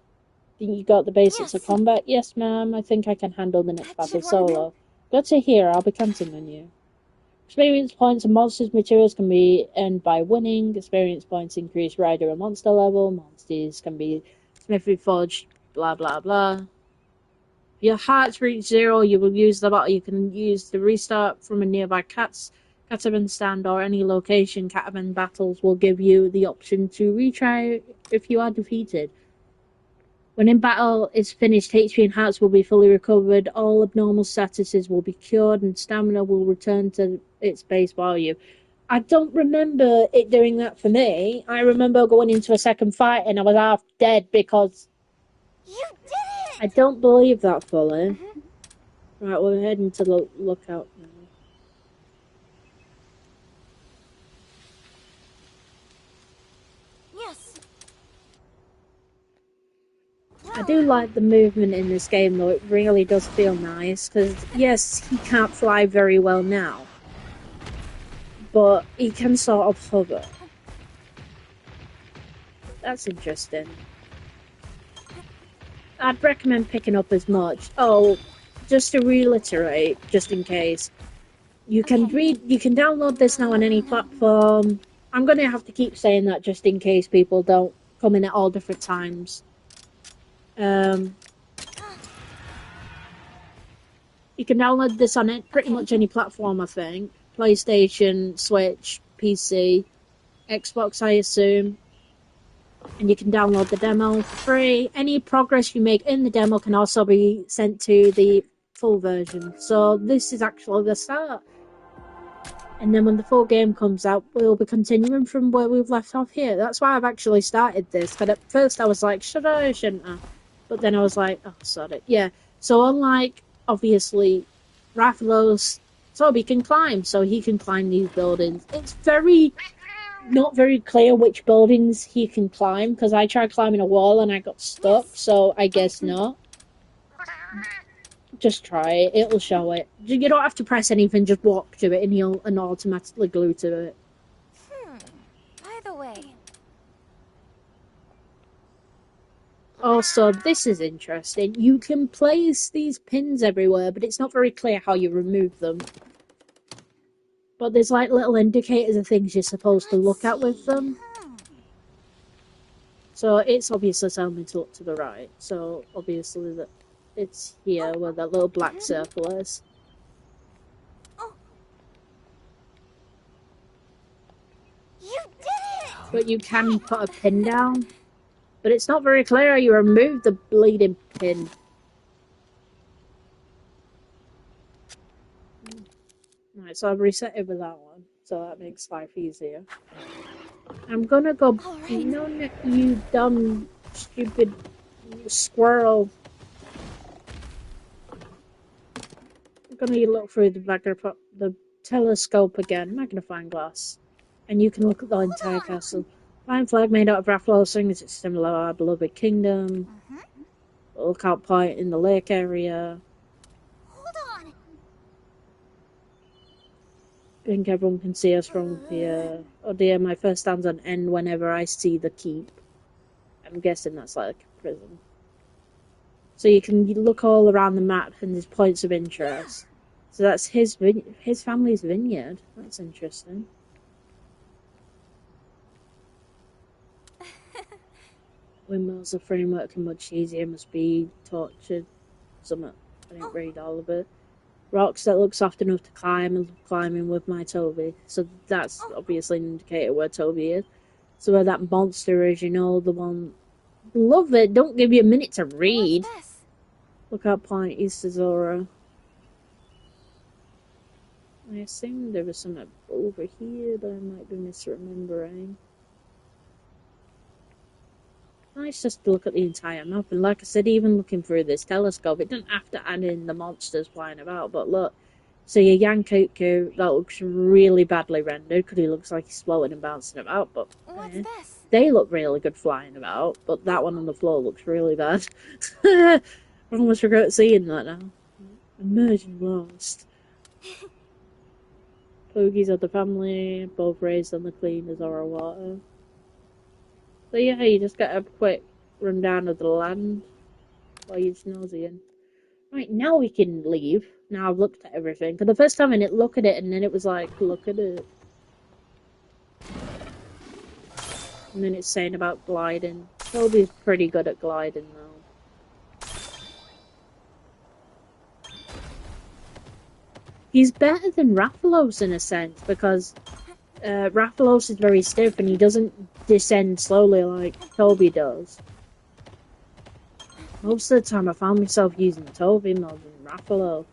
Think you got the basics of Yes. combat? Yes, ma'am. I think I can handle the next That battle should work. solo. Good to hear. I'll be counting on you. Experience points and monsters materials can be earned by winning. Experience points increase rider and monster level. Monsters can be smithy forged, blah blah blah. If your hearts reach 0, you will use the battle. You can use the restart from a nearby Cataman stand or any location. Cataman battles will give you the option to retry if you are defeated. When in battle is finished, HP and hearts will be fully recovered, all abnormal statuses will be cured, and stamina will return to its base value. I don't remember it doing that for me. I remember going into a second fight and I was half dead because You did I it! don't believe that fully. Right, we're heading to the lookout now. Yes. I do like the movement in this game though, it really does feel nice, because yes, he can't fly very well now, but he can sort of hover. That's interesting. I'd recommend picking up as much. Oh, just to reiterate, just in case, you can download this now on any platform. I'm gonna have to keep saying that just in case people don't come in at all different times. You can download this on pretty much any platform, I think. PlayStation, Switch, PC, Xbox, I assume. And you can download the demo for free. Any progress you make in the demo can also be sent to the full version. So this is actually the start. And then when the full game comes out, we'll be continuing from where we've left off here. That's why I've actually started this. But at first I was like, should I or shouldn't I? But then I was like, oh, sorry. Yeah. So unlike, obviously, Rathalos, Toby can climb. So he can climb these buildings. It's not very clear which buildings he can climb, because I tried climbing a wall and I got stuck. So I guess not. Just try it. It'll show it. You don't have to press anything. Just walk to it, and he'll automatically glue to it. By the way, Also, this is interesting. You can place these pins everywhere, but it's not very clear how you remove them. But there's like little indicators of things you're supposed to look at with them. So it's obviously telling me to look to the right. So obviously that it's here where that little black circle is. You did it! But you can put a pin down. But it's not very clear how you remove the bleeding pin. Right, so I've reset it with that one. So that makes life easier. I'm gonna go... Right. No, you dumb, stupid squirrel. I'm gonna look through the telescope again, magnifying glass. And you can look at the entire castle. Fine flag made out of Rathlow sings it's similar to our beloved kingdom. Lookout point in the lake area. Hold on. I think everyone can see us from here. Oh dear, my first stands on end whenever I see the keep. I'm guessing that's like a prison. So you can look all around the map and there's points of interest. So that's his family's vineyard. That's interesting. Windmills are framework and much easier, must be tortured. Something, I didn't read all of it. Rocks that look soft enough to climb and climbing with my Toby. So that's obviously an indicator where Toby is. So where that monster is, you know, the one... Love it, don't give you a minute to read. what's this? Lookout point, East Azora. I assume there was something over here, but I might be misremembering. Nice just to look at the entire map, and like I said, even looking through this telescope, it doesn't have to add in the monsters flying about, but look. So your Yankoku, that looks really badly rendered, because he looks like he's floating and bouncing about, but What's this? they look really good flying about, but that one on the floor looks really bad. I almost regret seeing that now. Immersion lost. Pogies of the family, both raised on the clean Azora water. So yeah, you just get a quick rundown of the land. while you're nosing. Right, now we can leave. Now I've looked at everything. For the first time, I didn't look at it, and then it was like, look at it. And then it's saying about gliding. Toby's pretty good at gliding, though. He's better than Rathalos in a sense, because Rathalos is very stiff, and he doesn't descend slowly like Toby does. Most of the time, I found myself using Toby more than Rathalos.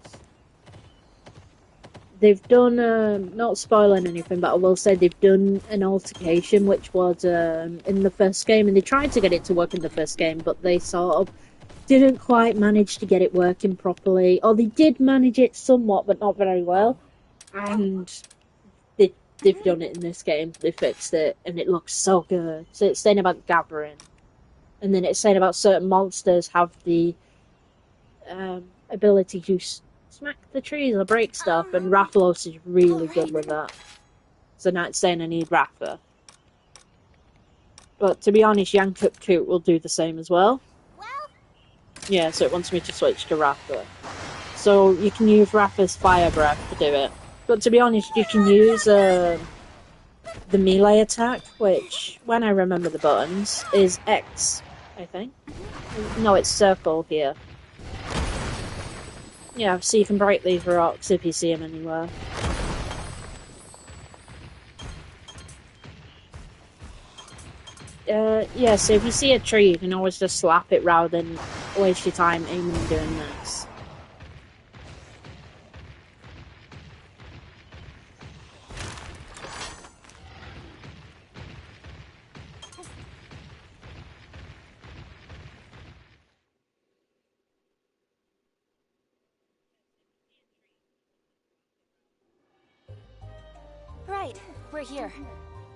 They've done, not spoiling anything, but I will say they've done an altercation, which was in the first game, and they tried to get it to work in the first game, but they sort of didn't quite manage to get it working properly. Or they did manage it somewhat, but not very well. And they've done it in this game. They fixed it, and it looks so good. So it's saying about gathering. And then it's saying about certain monsters have the ability to smack the trees or break stuff, and Rathalos is really good with that. So now it's saying I need Ratha. But to be honest, Yankuk Coot will do the same as well. Yeah, so it wants me to switch to Ratha. So you can use Ratha's Fire Breath to do it. But to be honest, you can use the melee attack, which, when I remember the buttons, is X, I think. No, it's circle here. Yeah, so you can break these rocks if you see them anywhere. Yeah, so if you see a tree, you can always just slap it rather than waste your time aiming and doing this. Right, we're here.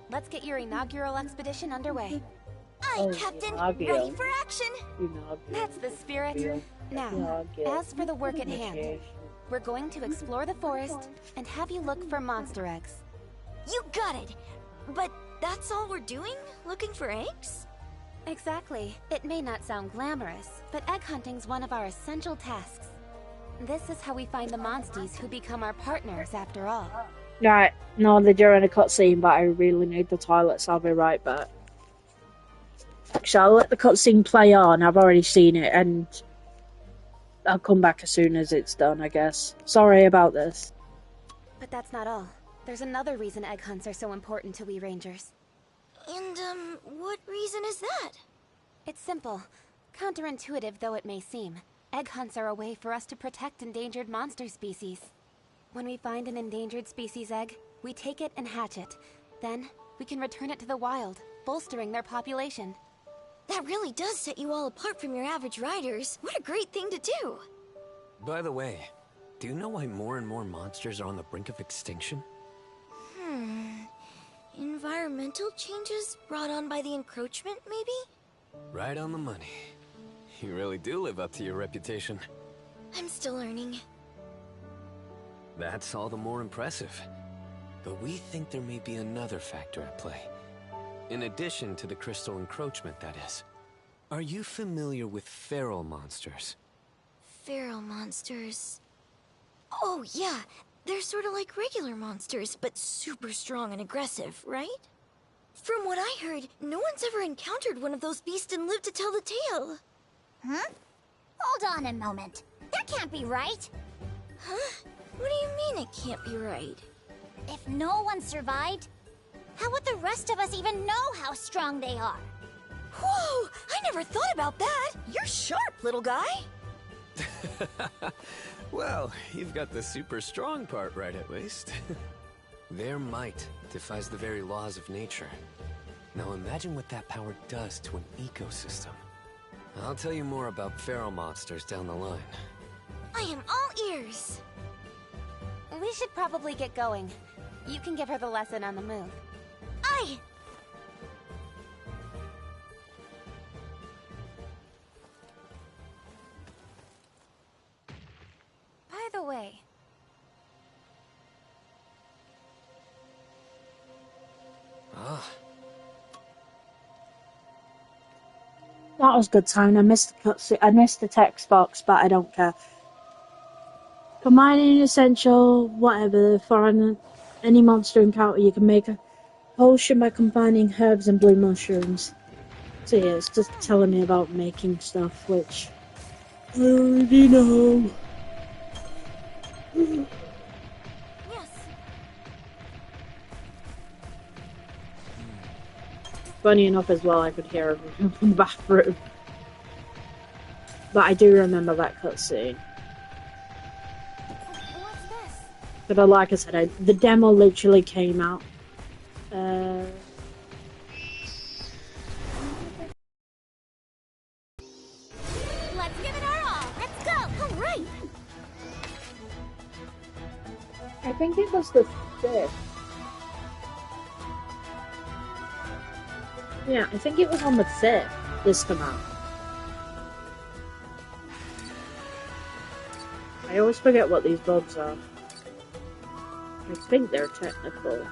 Let's get your inaugural expedition underway. Aye, Captain. Ready for action. That's the spirit. Now, as for the work at hand, we're going to explore the forest and have you look for monster eggs. You got it. But that's all we're doing? Looking for eggs? Exactly. It may not sound glamorous, but egg hunting's one of our essential tasks. This is how we find the monsties who become our partners after all. Right, no, they're during a cutscene, but I really need the toilet, so I'll be right back. Actually, I'll let the cutscene play on. I've already seen it, and I'll come back as soon as it's done, I guess. Sorry about this. But that's not all. There's another reason egg hunts are so important to we rangers. And, what reason is that? It's simple. Counterintuitive though it may seem, egg hunts are a way for us to protect endangered monster species. When we find an endangered species egg, we take it and hatch it. Then, we can return it to the wild, bolstering their population. That really does set you all apart from your average riders. What a great thing to do! By the way, do you know why more and more monsters are on the brink of extinction? Environmental changes brought on by the encroachment, maybe? Right on the money. You really do live up to your reputation. I'm still learning. That's all the more impressive. But we think there may be another factor at play. In addition to the crystal encroachment, that is. Are you familiar with feral monsters? Feral monsters... Oh, yeah. They're sort of like regular monsters, but super strong and aggressive, right? From what I heard, no one's ever encountered one of those beasts and lived to tell the tale. Huh? Hold on a moment. That can't be right. Huh? What do you mean it can't be right? If no one survived, how would the rest of us even know how strong they are? Whoa! I never thought about that! You're sharp, little guy! Well, you've got the super strong part right, at least. Their might defies the very laws of nature. Now imagine what that power does to an ecosystem. I'll tell you more about feral monsters down the line. I am all ears! We should probably get going. You can give her the lesson on the move. Aye! By the way... That was a good time. I missed the cutscene. I missed the text box, but I don't care. Combining essential whatever for any monster encounter, you can make a potion by combining herbs and blue mushrooms. So yeah, it's just telling me about making stuff, which I already know. Yes. Funny enough as well, I could hear everything from the bathroom. But I do remember that cutscene. What's this? But like I said, the demo literally came out. Let's give it our all. Let's go. All right. I think it was the 5th. Yeah, I think it was on the 5th this came out. I always forget what these bugs are. I think they're technical.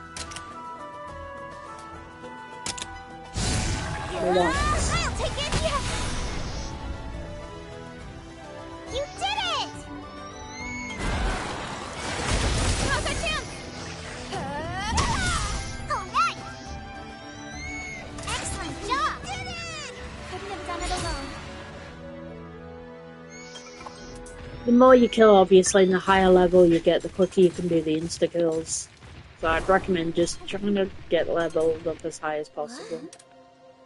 I'll take it! Yeah. You did it! Now's our chance. All right! Excellent job! Did it! Couldn't have done it alone. The more you kill, obviously, and the higher level you get, the quicker you can do the insta-kills. So I'd recommend just trying to get leveled up as high as possible.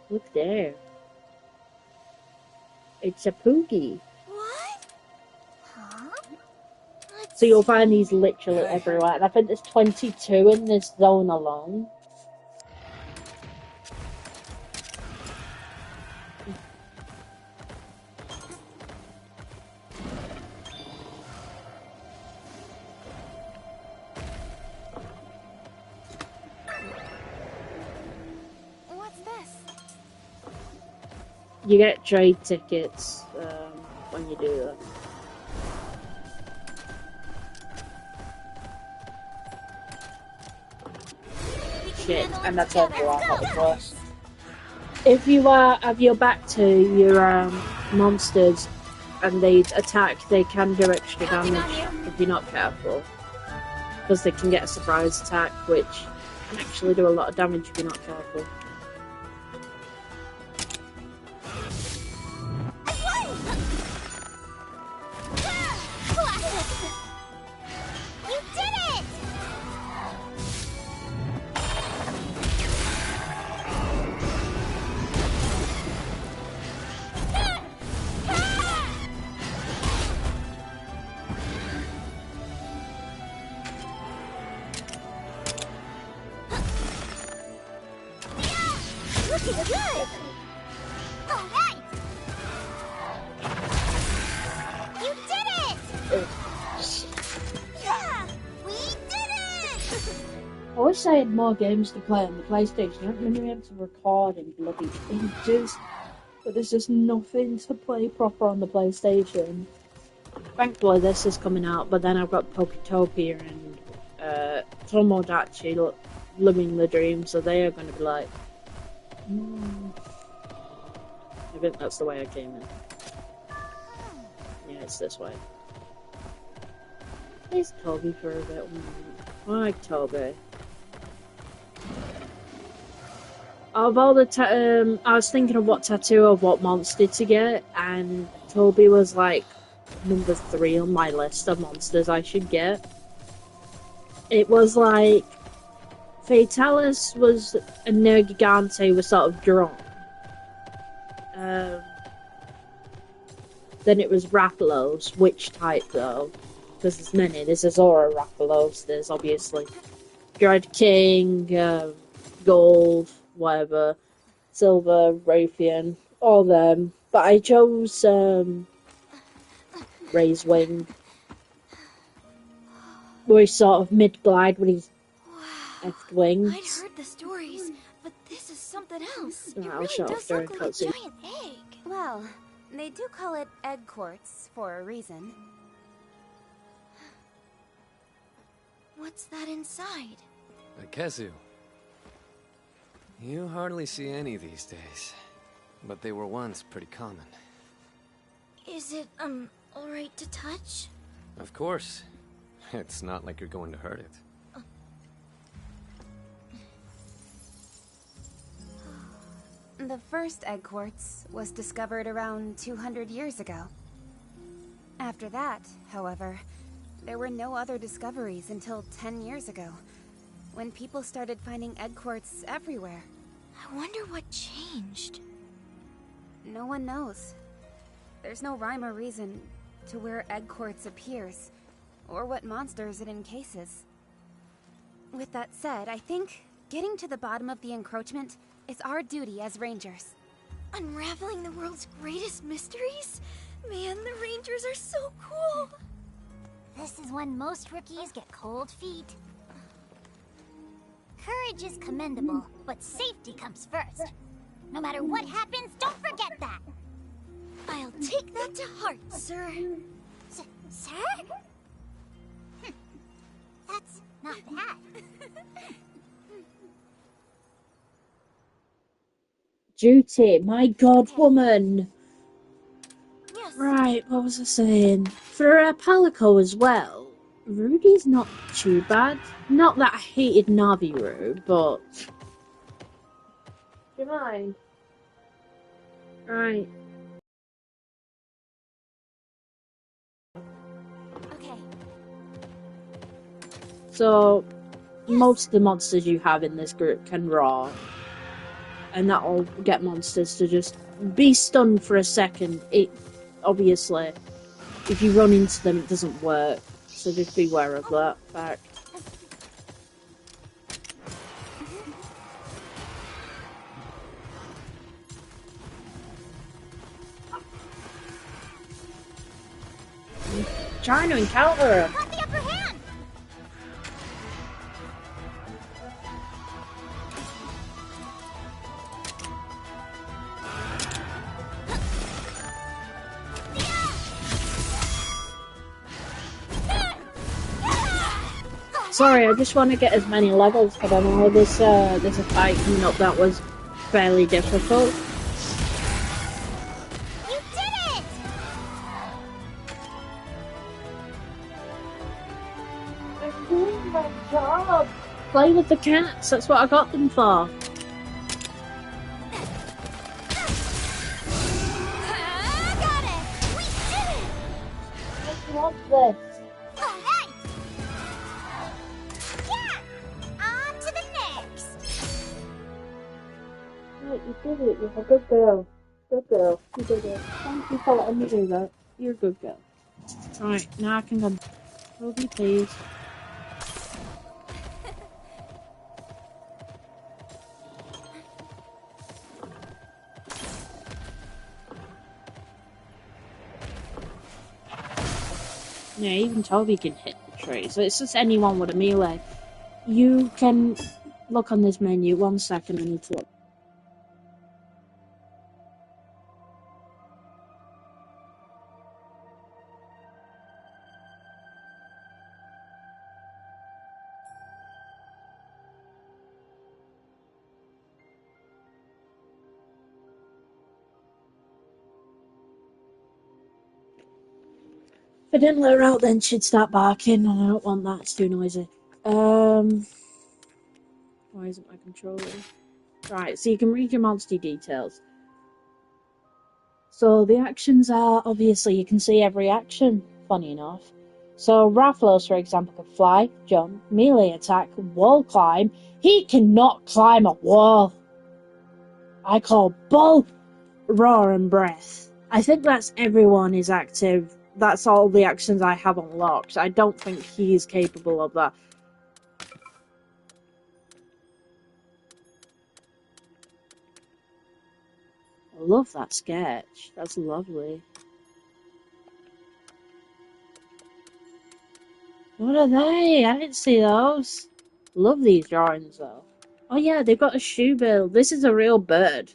Look there. It's a Poogie. What? Huh? So you'll find these literally everywhere. And I think there's 22 in this zone alone. What's this? You get trade tickets when you do that. Shit, and that's everyone, not the first. If you have your back to your monsters and they attack, they can do extra damage if you're not careful. Because they can get a surprise attack, which can actually do a lot of damage if you're not careful. You did it! Looking good. All right! You did it! Yeah! We did it! I wish I had more games to play on the PlayStation. I haven't been able to record in bloody ages. But there's just nothing to play proper on the PlayStation. Thankfully this is coming out, but then I've got Poketopia and Tomodachi Living the Dream, so they are going to be like... I think that's the way I came in. Yeah, it's this way. There's Toby for a bit. I like Toby. Of all the I was thinking of what tattoo of what monster to get, and Toby was like number 3 on my list of monsters I should get. It was like Fatalis was a Nergigante was sort of drawn. Then it was Rathalos, which type though? Because there's many. There's Azora Rathalos, there's obviously Dread King, Gold, whatever, Silver, Raytheon, all them. But I chose Ray's Wing. Where he's sort of mid-glide when he's effed wings. I'd heard the stories, but this is something else. Right, It I'll really show does during look like a cutscene. giant egg. Well, they do call it egg quartz for a reason. What's that inside? Akezu. You hardly see any these days. but they were once pretty common. Is it, alright to touch? Of course. It's not like you're going to hurt it. The first egg quartz was discovered around 200 years ago. After that, however, there were no other discoveries until 10 years ago, when people started finding egg quartz everywhere. I wonder what changed. No one knows. There's no rhyme or reason to where egg quartz appears, or what monsters it encases. With that said, I think getting to the bottom of the encroachment is our duty as rangers. Unraveling the world's greatest mysteries? Man, the rangers are so cool! This is when most rookies get cold feet. Courage is commendable, but safety comes first. No matter what happens, don't forget that! I'll take that to heart, sir. Sir? That's not bad. Duty, my god, woman! Yes. Right, what was I saying? For a Palico as well, Rudy's not too bad. Not that I hated Naviru, but... Do you mind? Right. Okay. So, most of the monsters you have in this group can roar. And that'll get monsters to just be stunned for a second. It, obviously, if you run into them, it doesn't work. So just beware of that fact. Trying to encounter him. Got the upper hand! Sorry, I just want to get as many levels because I know there's a fight coming up that was fairly difficult. You did it! I'm doing my job. Play with the cats. That's what I got them for. Got it! We did it! What's this? Alright! Yeah! On to the next! Right, you did it. You're a good girl. Good girl. You did it. Thank you for letting me do that. You're a good girl. Right, now I can go. Ruby, please. Yeah, even Toby can hit the tree, so it's just anyone with a melee. You can look on this menu. 1 second, I need to look. If I didn't let her out, then she'd start barking, and I don't want that. It's too noisy. Why isn't my controller? Right, so you can read your monster details. So the actions are, obviously, you can see every action, funny enough. So Rathlos, for example, can fly, jump, melee attack, wall climb. He cannot climb a wall. I call bull, roar, and breath. I think that's everyone is active. That's all the actions I have unlocked. I don't think he is capable of that. I love that sketch. That's lovely. What are they? I didn't see those. Love these drawings though. Oh yeah, they've got a shoe bill. This is a real bird.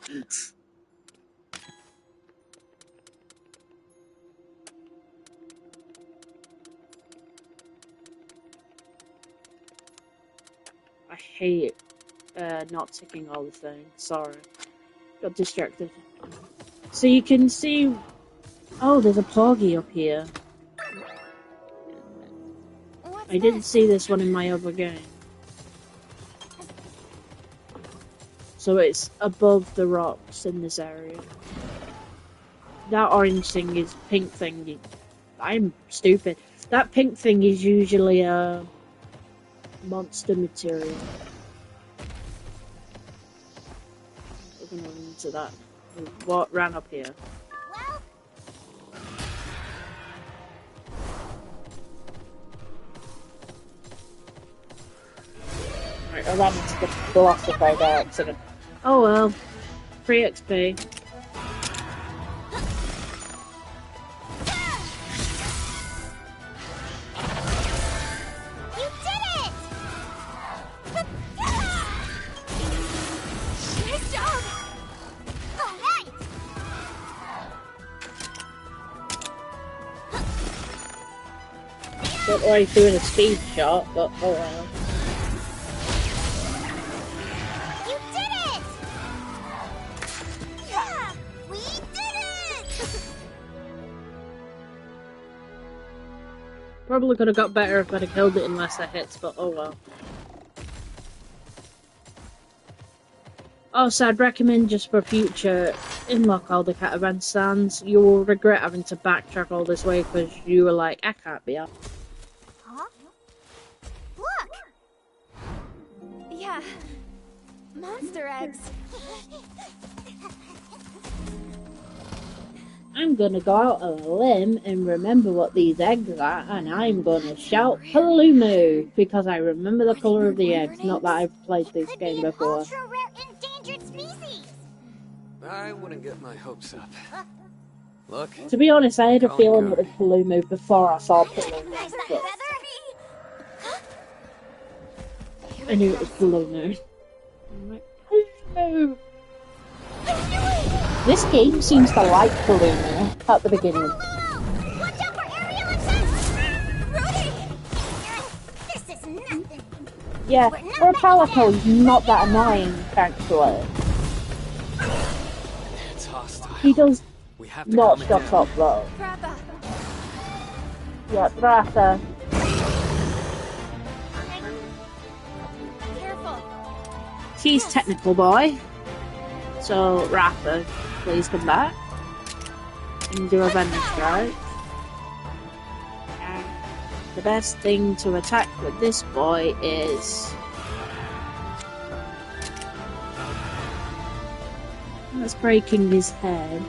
I hate not ticking all the things. Sorry. Got distracted. So you can see... Oh, there's a Porgy up here. I didn't see this one in my other game. So it's above the rocks in this area. That orange thing is pink thing. I'm stupid. That pink thing is usually a monster material. We're gonna run into that. What ran up here? Right, I ran into the philosopher by accident. Oh well. Free XP. You did it! Nice job! All right! Don't know why he's doing a speed shot, but oh well. You did it! Yeah! We did it! Probably could have got better if I'd have killed it in lesser hits, but oh well. Also, I'd recommend just for future, unlock all the caravan stands. You will regret having to backtrack all this way because you were like, I can't be up. Huh? Look! Yeah. Monster eggs. I'm gonna go out on a limb and remember what these eggs are, and I'm gonna shout Palumu because I remember the color of the eggs. Not that I've played this game before. Ultra rare endangered species! I wouldn't get my hopes up. Look. To be honest, I had a Calling feeling her. it was Palumu before I saw Palumu. Nice that But feather! I knew it was Palumu. I'm like, Palumu! This game seems to like Palumu at the beginning. Watch out for aerial attacks! Rudy! This is nothing! Yeah, for a Palico, he's not that annoying, thankfully. It's hostile. He does We have to not calm it stop down. up though. Grappa. Yeah, Ratha. Careful. He's technical boy. So, Ratha, please come back. And do a vendor strike. And the best thing to attack with this boy is... That's breaking his head.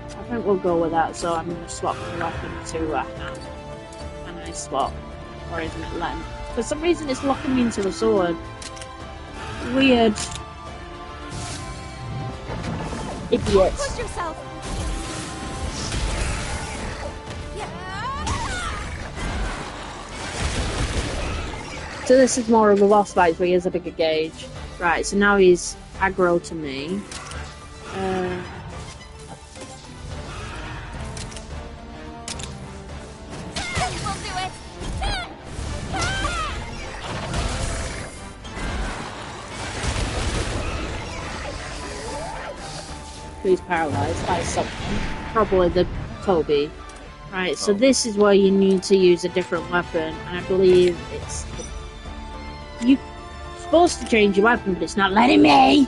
I think we'll go with that, so I'm going to swap the weapon to Ratha. And I swap. Or isn't it Len? For some reason it's locking me into a sword. Weird. Idiots. Push yourself. So this is more of a boss fight where he has a bigger gauge. Right, so now he's aggro to me. We'll do it! He's paralyzed by something. Probably the Toby. Right, so this is where you need to use a different weapon, and I believe it's... You're supposed to change your weapon, but it's not letting me!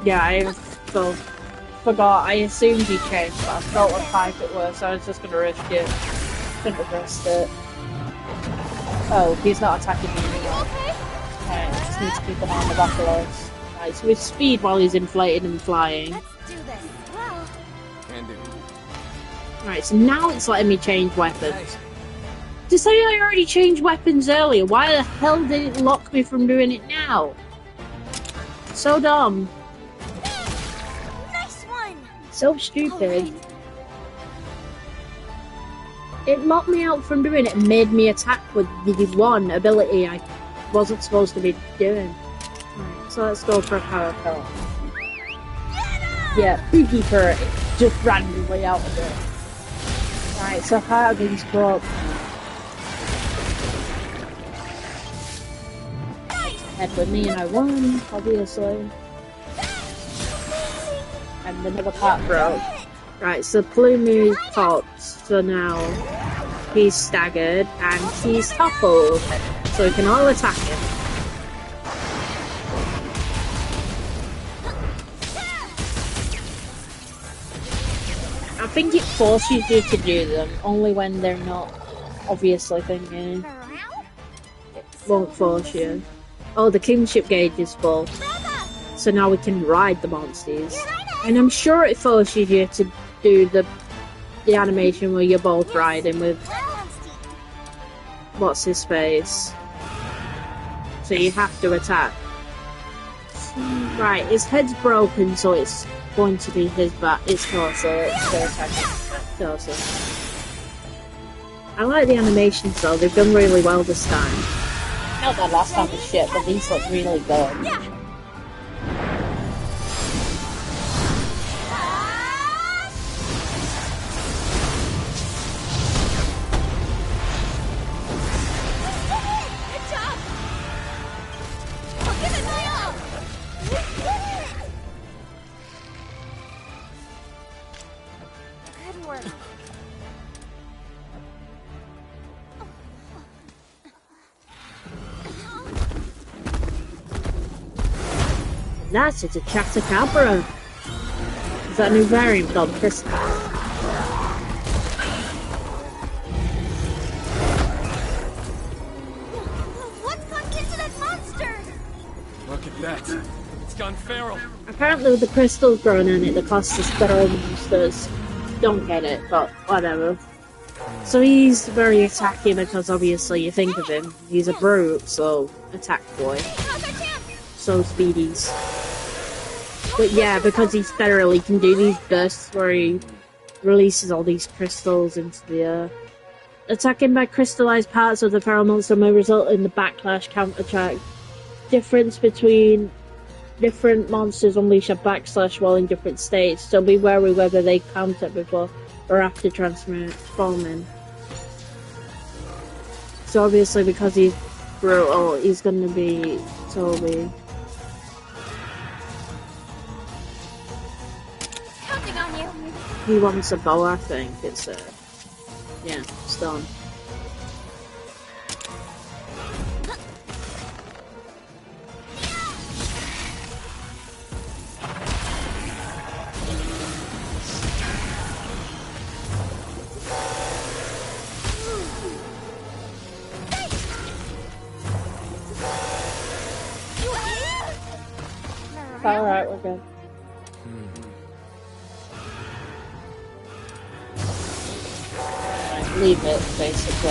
Yeah, I forgot. I assumed he changed, but I felt what type it was, so I was just gonna risk it. Couldn't have risked it. Oh, he's not attacking me anymore. Okay, just need to keep an eye on the buffaloes. Right, so with speed while he's inflated and flying. Let's do this. Well, Can do. Right, so now it's letting me change weapons. To say I already changed weapons earlier, why the hell did it lock me from doing it now? So dumb. Nice one! So stupid. It locked me out from doing it and made me attack with the one ability I wasn't supposed to be doing. Right, so let's go for a power kill. Yeah, Boogie for it just randomly out of it. Right, so Hardigan's broke. Head with me and I won, obviously. And another part broke. Right, so Plumie popped, so now he's staggered and he's toppled. So we can all attack him. I think it forces you to do them, only when they're not obviously thinking. It won't force you. Oh, the kingship gauge is full. So now we can ride the monsters. And I'm sure it forces you to do the animation where you're both riding with what's his face. So you have to attack. Right, his head's broken, so it's going to be his back, his torso. It's going to attack his torso. I like the animations though, they've done really well this time. Not that last time was shit, but these look really good. That's it's a Chatacabra. Is that a new variant called Crystal? What's gone into that monster? Look at that. It's gone feral. Apparently with the crystals growing in it, the cost is feral monsters. Don't get it, but whatever. So he's very attacky because obviously you think of him. He's a brute, so attack boy. So speedies. But yeah, because he's feral, he can do these bursts where he releases all these crystals into the air. Attacking by crystallized parts of the feral monster may result in the backlash counterattack. Difference between different monsters unleash a backslash while in different states, so be wary whether they counter before or after transforming. So obviously because he's brutal, he's gonna be Toby. He wants a bow, I think. It's yeah, stone. Alright, we're good. Leave it, basically.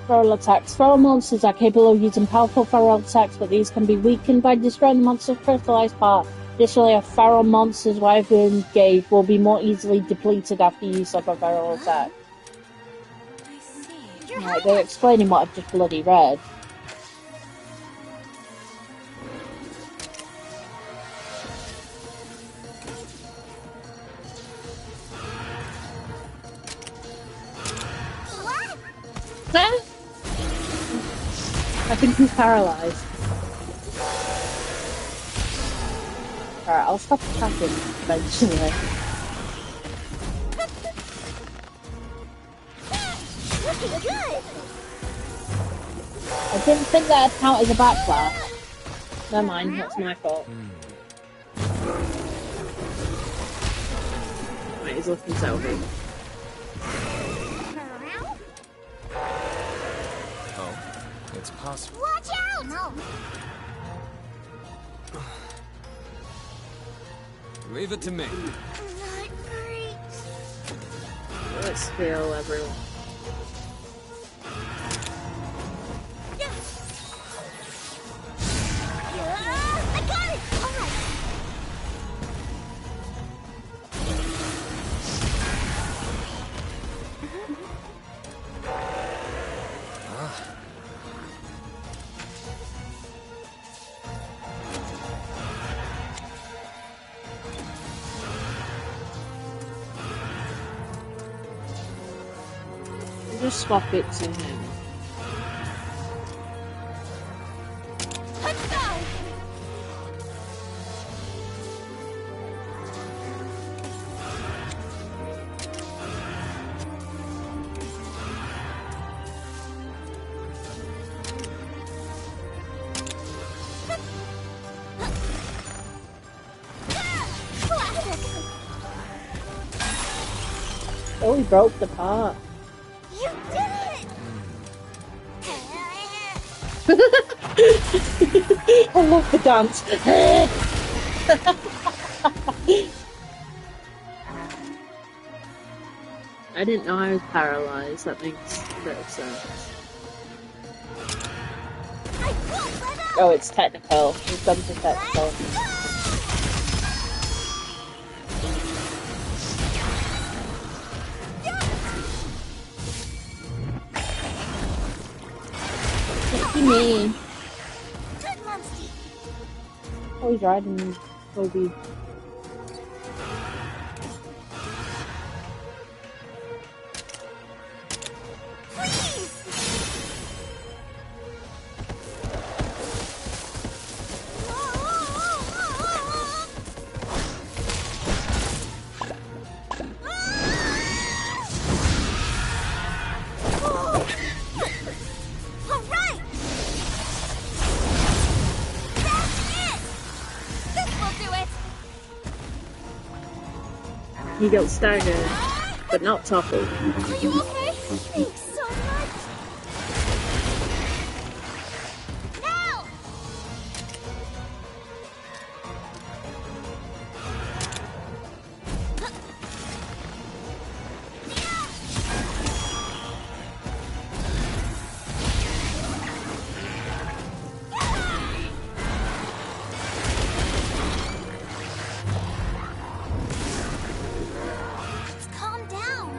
Feral attacks. Feral monsters are capable of using powerful feral attacks, but these can be weakened by destroying the monster's crystallized part. Additionally, a feral monster's weapon gauge will be more easily depleted after use of a feral attack. Right, they're explaining what I've just bloody read. I think he's paralyzed. Alright, I'll stop attacking eventually. I didn't think that would count as a backlash. Never mind, that's my fault. Right, he's looking Toby. It's possible. Watch out! No. Leave it to me. Not great. Let's heal everyone. I got it! Alright. just swap it to him. Let's go! Oh, he broke the part. You did it! I love the dance. I didn't know I was paralyzed. That makes a bit of sense. Oh, it's technical. We've gone to technical. Me. Oh, he's riding Kobe. He got staggered, but not toppled. Are you okay? Thanks so much. Now! Calm down.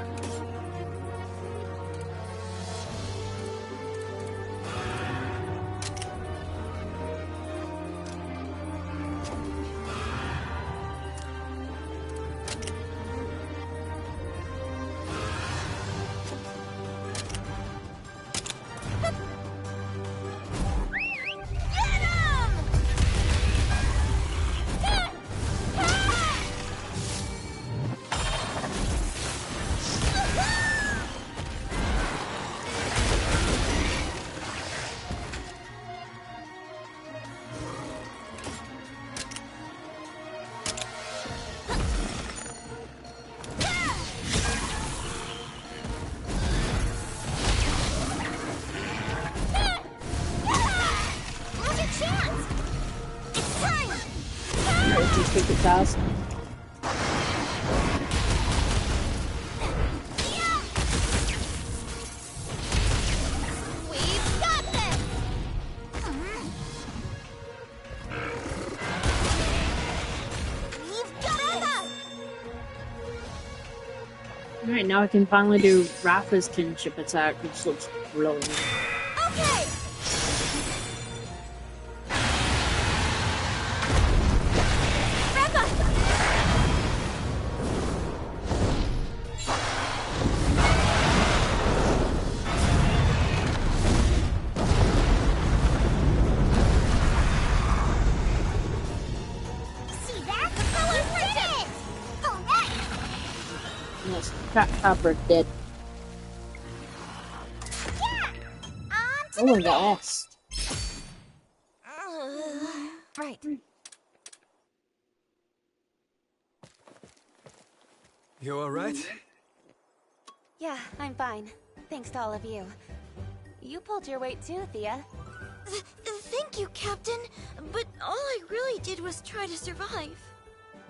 Take the task. We've got this! We've got it! Alright, now I can finally do Rafa's kinship attack, which looks brilliant. Okay! Yes, Trap Fabric did. Oh, yes. Right. You alright? Yeah, I'm fine. Thanks to all of you. You pulled your weight too, Thea. Thank you, Captain. But all I really did was try to survive.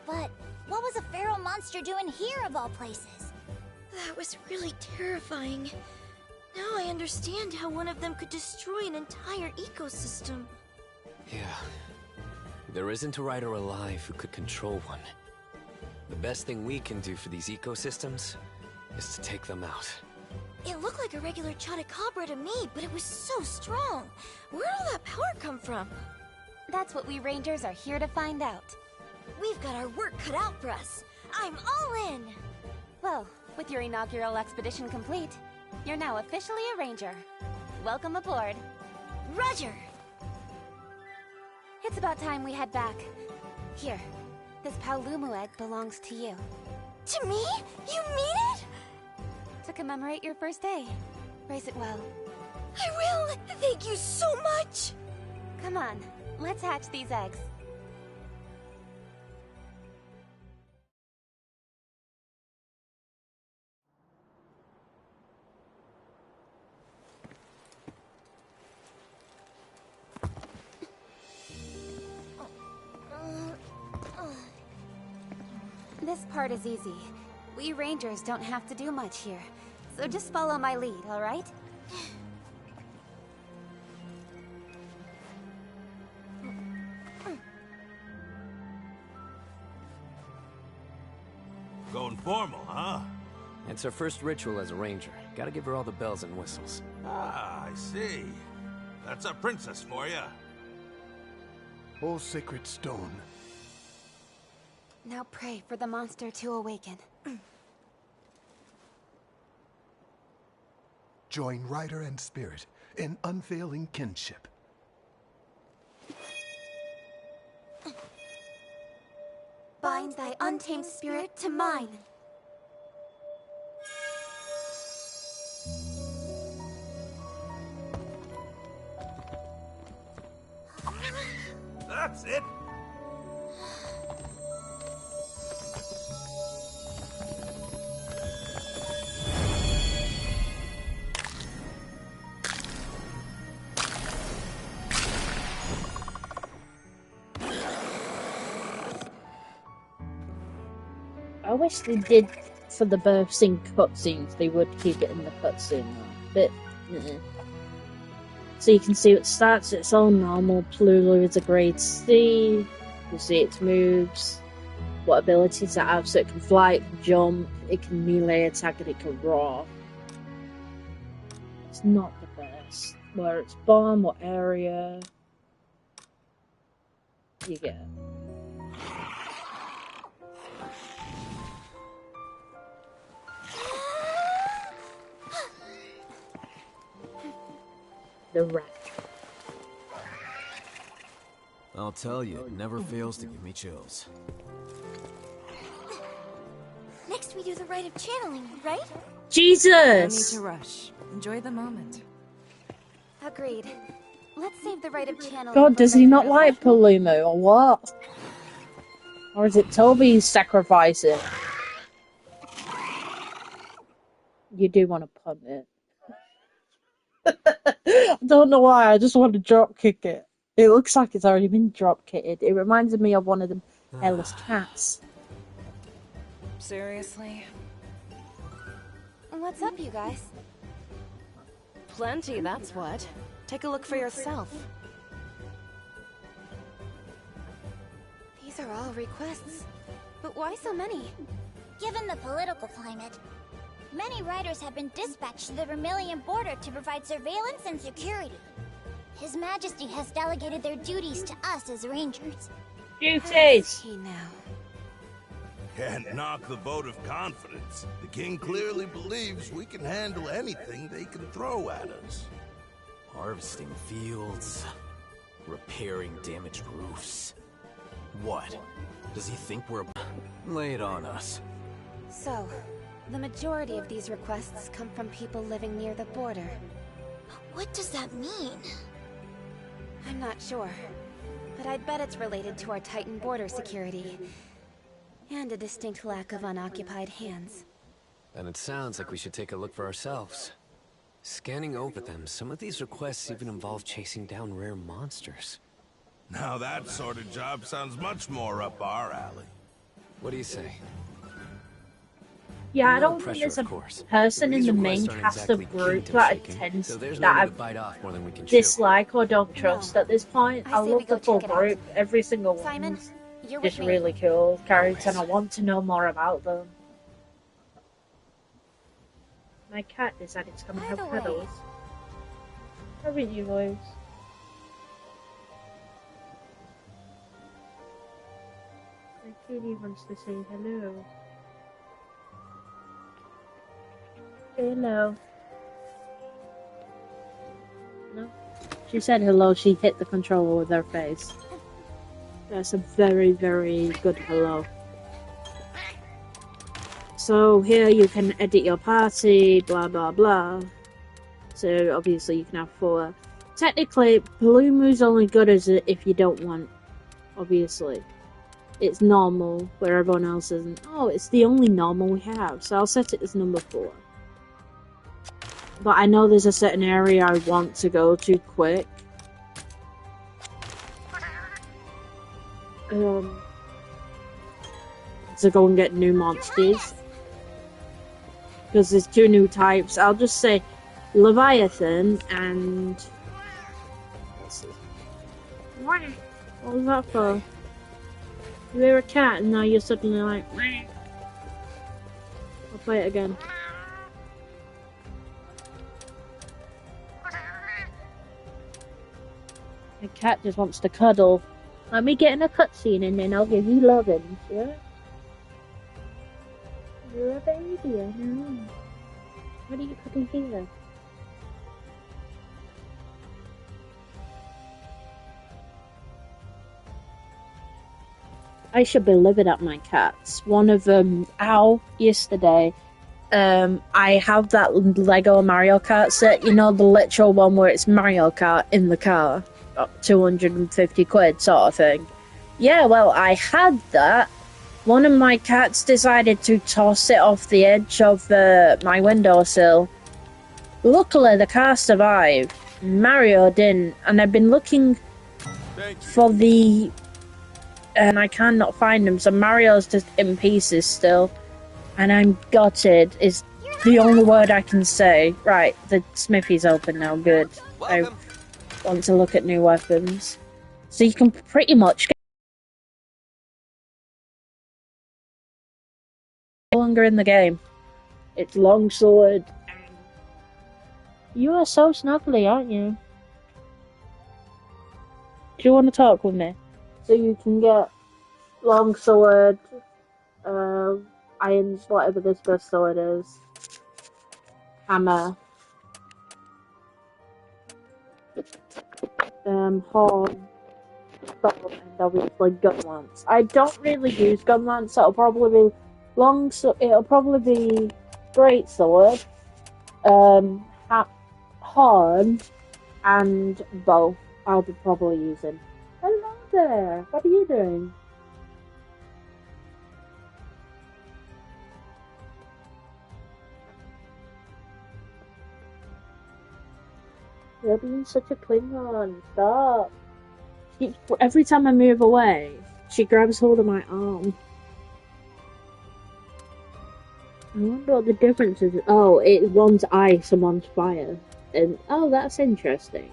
But what was a feral monster doing here of all places? That was really terrifying. Now I understand how one of them could destroy an entire ecosystem. Yeah. There isn't a rider alive who could control one. The best thing we can do for these ecosystems is to take them out. It looked like a regular Chotacabra to me, but it was so strong. Where'd all that power come from? That's what we Rangers are here to find out. We've got our work cut out for us. I'm all in! Well, with your inaugural expedition complete, You're now officially a ranger. Welcome aboard. Roger! It's about time we head back. Here, this Paolumu egg belongs to you. To me? You mean it? To commemorate your first day. Raise it well. I will! Thank you so much! Come on, let's hatch these eggs. This part is easy. We rangers don't have to do much here. So just follow my lead, alright? Going formal, huh? It's her first ritual as a ranger. Gotta give her all the bells and whistles. Ah, I see. That's a princess for you. O sacred stone. Now pray for the monster to awaken. Join Rider and Spirit in unfailing kinship. Bind thy untamed spirit to mine. That's it. I wish they did for the birth scene cutscenes. They would keep it in the cutscene, but so you can see it starts its own normal. Paolumu is a grade C. You see its moves, what abilities it have. So it can fly, it can jump, it can melee attack, and it can roar. It's not the best. Where it's bomb, what area you get. The rat. I'll tell you, it never fails to give me chills. Next we do the rite of channeling, right? Jesus! No need to rush. Enjoy the moment. Agreed. Let's save the rite of channeling. God, for does he later, not okay? like Paolumu, or what? Or is it Toby he's sacrificing? You do want to punt it. I don't know why, I just want to drop kick it. It looks like it's already been drop kicked. It reminds me of one of them hairless cats. Seriously? What's up, you guys? Plenty, that's what. Take a look for yourself. These are all requests. But why so many? Given the political climate, many riders have been dispatched to the Vermilion border to provide surveillance and security. His Majesty has delegated their duties to us as rangers. Duties! He now. Can't knock the vote of confidence. The king clearly believes we can handle anything they can throw at us. Harvesting fields, repairing damaged roofs. What? Does he think we're... Lay it on us. So, the majority of these requests come from people living near the border. What does that mean? I'm not sure, but I'd bet it's related to our Titan border security. And a distinct lack of unoccupied hands. Then it sounds like we should take a look for ourselves. Scanning over them, some of these requests even involve chasing down rare monsters. Now that sort of job sounds much more up our alley. What do you say? Yeah, I No don't think pressure, there's a of course. person in These the requests main aren't cast of exactly group that I kingdom-shaking, tend so there's that no need I to bite off more than we can chew. dislike or don't trust at this point. I I say love we go the full check it out. group. Every single Simon, one's you're just with me. really cool character, and I Always. want to know more about them. My cat decided to come and By have the way- cuddles. Haven't you, boys? My kitty wants to say hello. Hello. No. She said hello, she hit the controller with her face. That's a very, very good hello. So here you can edit your party, blah blah blah. So obviously you can have 4. Technically, Blue Moo's only good as if you don't want, obviously. It's normal, where everyone else isn't. Oh, it's the only normal we have, so I'll set it as number 4. But I know there's a certain area I want to go to quick. To go and get new monsters. Because there's 2 new types. I'll just say Leviathan and... What was that for? You were a cat and now you're suddenly like... I'll play it again. The cat just wants to cuddle. Let me get in a cutscene and then I'll give you lovins, yeah? You're a baby, I know. What are you cooking here? I should be living at my cats. One of them, yesterday. I have that Lego Mario Kart set, you know, the literal one where it's Mario Kart in the car. 250 quid sort of thing. Yeah, well, I had that. One of my cats decided to toss it off the edge of my windowsill. Luckily, the car survived. Mario didn't, and I've been looking for the... and I cannot find him, so Mario's just in pieces still. And I'm gutted, is the only word I can say. Right, the smithy's open now, good. I want to look at new weapons. So you can pretty much get no longer in the game. It's longsword. You are so snuggly, aren't you? Do you want to talk with me? So you can get longsword, irons, whatever this best sword is, hammer, horn, bow, and obviously gun lance. I don't really use gun lance, so it'll probably be it'll probably be great sword, horn, and bow. I'll be probably using. Hello there. What are you doing? You're being such a Klingon. Stop. Every time I move away, she grabs hold of my arm. I wonder what the difference is. Oh, one's ice and one's fire. And oh, that's interesting.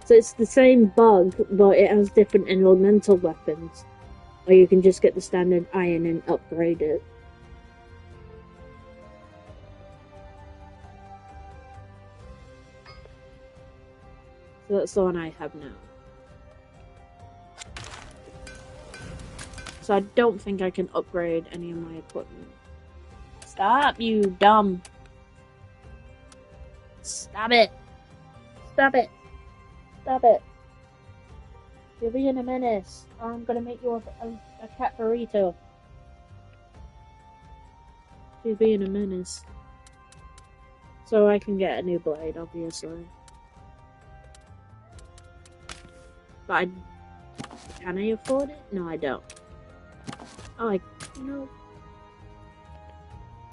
So it's the same bug, but it has different elemental weapons. Or you can just get the standard iron and upgrade it. So that's the one I have now. So I don't think I can upgrade any of my equipment. Stop, you dumb. Stop it. Stop it. Stop it. You're being a menace. Or I'm gonna make you a cat burrito. She's being a menace. So I can get a new blade, obviously. But can I afford it? No, I don't. Oh,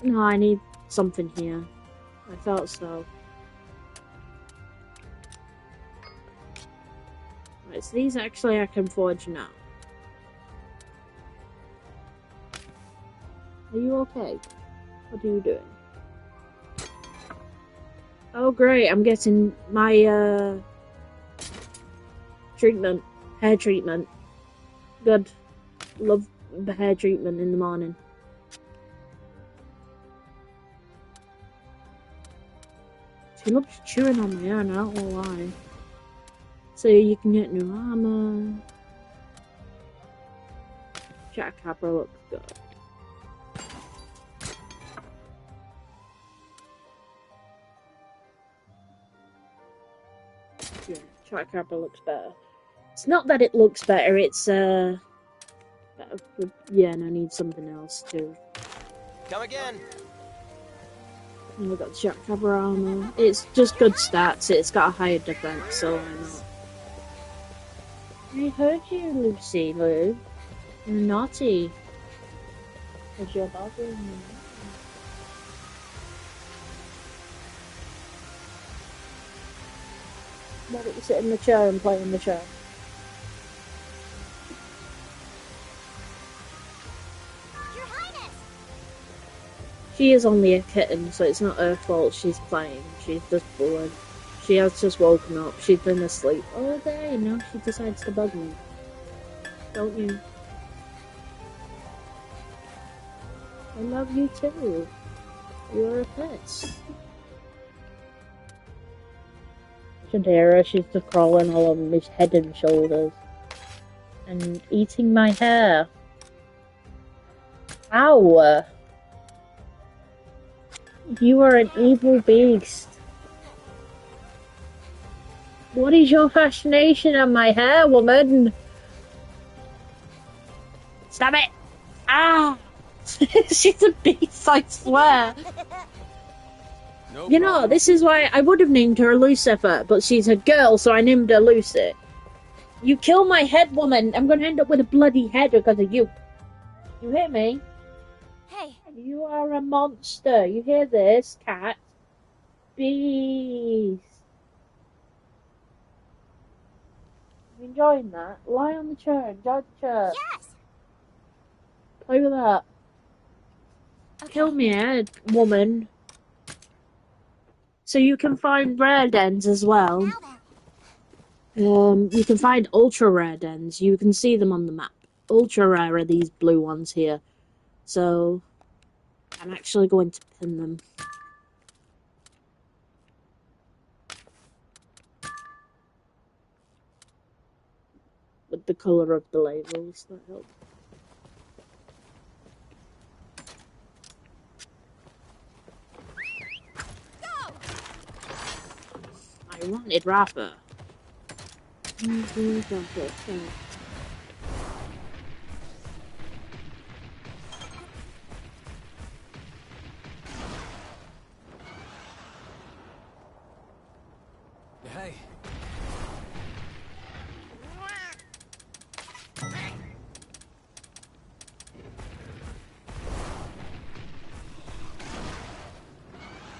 no, I need something here. I thought so. Right, so these actually I can forge now. Are you okay? What are you doing? Oh great, I'm getting my treatment. Hair treatment. Good. Love the hair treatment in the morning. She loves chewing on my hair, and I don't know why. So you can get new armor. Jack Capra looks good. Yeah. Chupacabra looks better. It's not that it looks better, it's yeah, and I need something else too. Come again. And we've got the Chupacabra armor. It's just good stats, it's got a higher defense, so why not? I heard you, Lucy, Lou. You're naughty. Because you're bothering me. Why don't you sit in the chair and play in the chair? Your Highness! She is only a kitten, so it's not her fault she's playing. She's just bored. She has just woken up. She's been asleep all day, and now she decides to bug me. Don't you? I love you too. You're a pet. Shadera, she's just crawling all on my head and shoulders. And eating my hair. Ow! You are an evil beast. What is your fascination on my hair, woman? Stop it! Ah! She's a beast, I swear. No You know, problem. this is why I would have named her Lucifer, but she's a girl, so I named her Lucy. You kill my head, woman, I'm gonna end up with a bloody head because of you. You hear me? Hey, You are a monster. You hear this, cat? Beast. You enjoying that? Lie on the chair. Enjoy the chair. yes! Play with that. Okay. Kill me head, woman. So you can find rare dens as well. Now then. You can find ultra rare dens. You can see them on the map. Ultra rare are these blue ones here. So I'm actually going to pin them. With the colour of the labels, that helps. I wanted Rafa. Hey.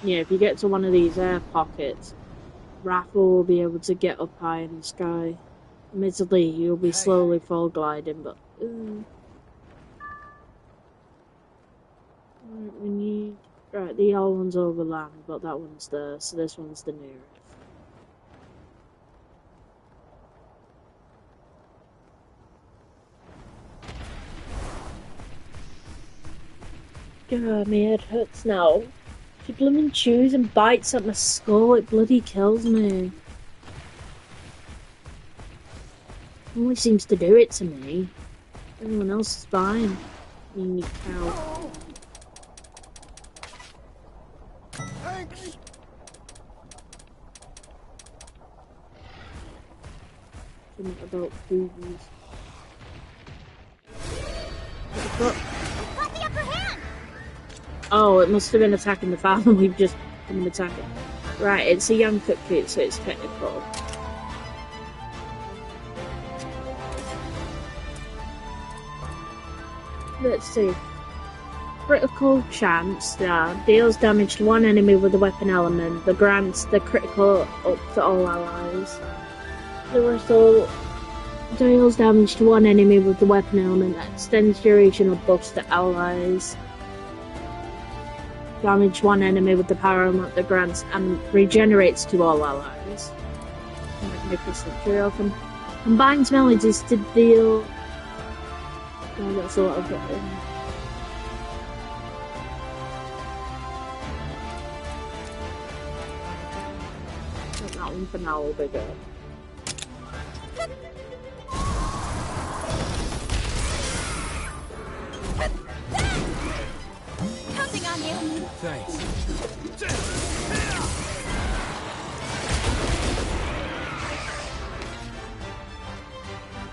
Yeah, if you get to one of these air pockets, Rafa will be able to get up high in the sky. Admittedly, you'll be slowly fall gliding, but... Right, we need... Right, the yellow one's over land, but that one's there, so this one's the nearest. God, my head hurts now. She blooming chews and bites at my skull, it bloody kills me. Only seems to do it to me. Everyone else is fine. You cow. Thanks! Something about boobies. What the fuck? Got the upper hand! Oh, it must have been attacking the farm. We've just been attacking. Right, it's a young cookie, so it's technical. Let's see. Critical chance deals damage to one enemy with the weapon element, but grants the critical up to all allies. The result deals damage to one enemy with the weapon element, extends duration of buffs to allies. Damage one enemy with the power element that grants and regenerates to all allies. Magnificent trio combines melodies to deal. Oh, that's a lot of it. That one for now will be good. Counting on you! Thanks.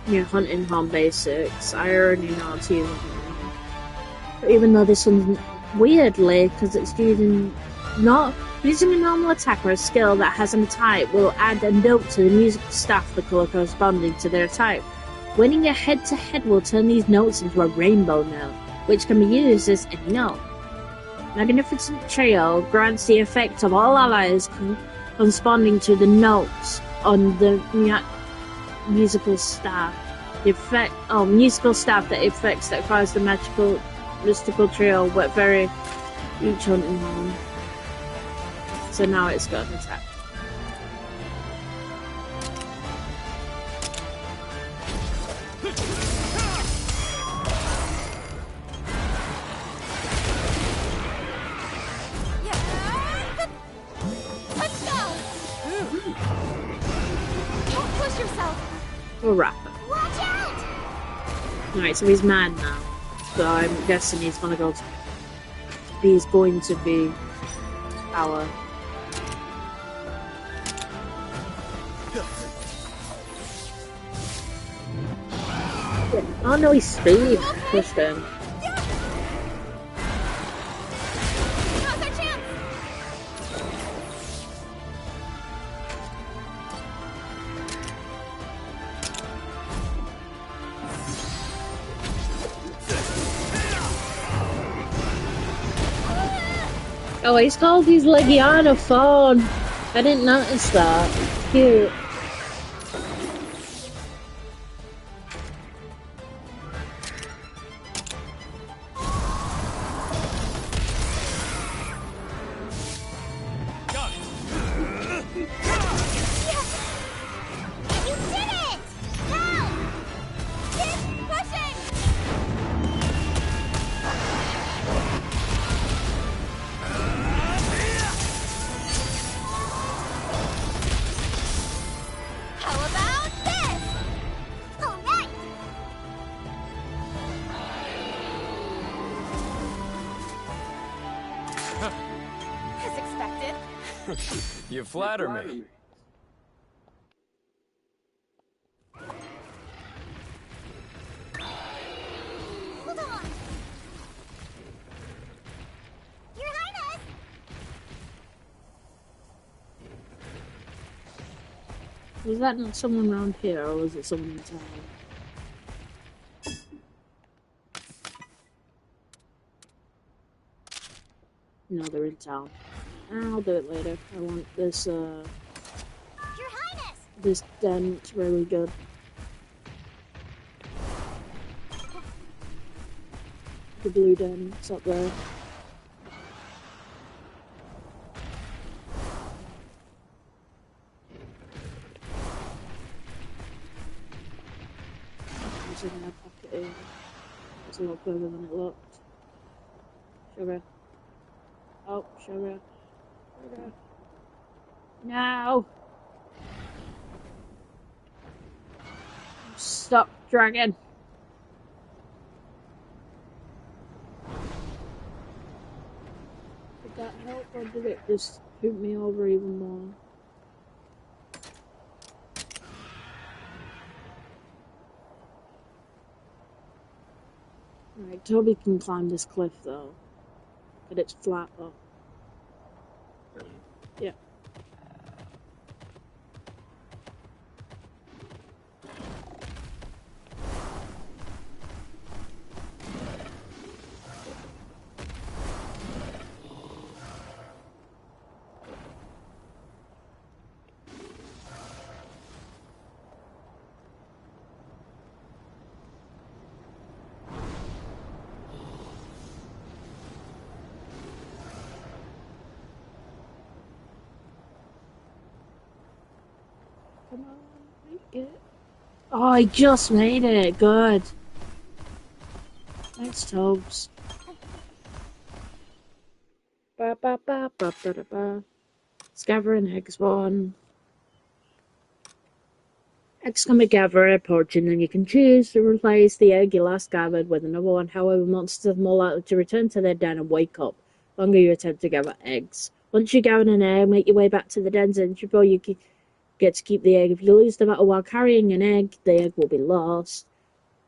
your hunting home basics. I already know how to use hunting home. But even though this one's weirdly, because it's not using a normal attack or a skill that has a type will add a note to the musical staff, the color corresponding to their type. Winning a head-to-head will turn these notes into a rainbow note, which can be used as any note. Magnificent Trio grants the effect of all allies corresponding to the notes on the musical staff. The effect, musical staff that effects that cause the mystical trio but vary each hunting home. So now it's got an attack. We'll wrap it. Watch out! Alright, so he's mad now. So I'm guessing he's gonna go to... He's going to be our... Oh no, he's speed. Pushed him. Oh, he's called his Legiana phone. I didn't notice that. Cute. You flatter me. Hold on! Your Highness! Was that not someone around here, or was it someone in town? No, they're in town. I'll do it later. I want this, Your Highness! this den. It's really good. The blue den. It's up there. It's in my pocket here. It's a lot further than it looked. Sugar. Oh, sugar. Sugar. No! Stop dragging. Did that help, or did it just hoop me over even more? Alright, Toby can climb this cliff though. But it's flat though. Yeah. Come on, make it. Oh, I just made it. Good. Thanks, Tobes. Ba ba ba ba ba ba ba. Scaver and egg spawn. Eggs come a gather a portion, and you can choose to replace the egg you last gathered with another one. However, monsters are more likely to return to their den and wake up the longer you attempt to gather eggs. Once you gather an egg, make your way back to the den's entry before you get to keep the egg. If you lose the battle while carrying an egg, the egg will be lost.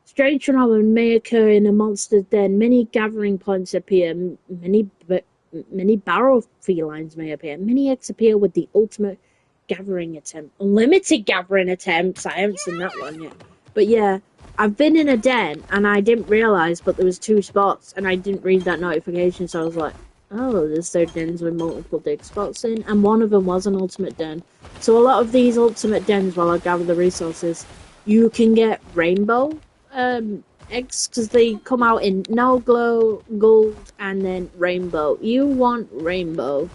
Strange phenomena may occur in a monster's den. Many gathering points appear. Many barrow felines may appear. Many eggs appear with the ultimate gathering attempt. Unlimited gathering attempts. I haven't seen that one yet. But yeah, I've been in a den and I didn't realise, but there was 2 spots and I didn't read that notification, so I was like, oh, there's 3 dens with multiple dig spots in, and one of them was an ultimate den. So a lot of these ultimate dens, while I gather the resources, you can get rainbow eggs, because they come out in no glow, gold, and then rainbow. You want rainbow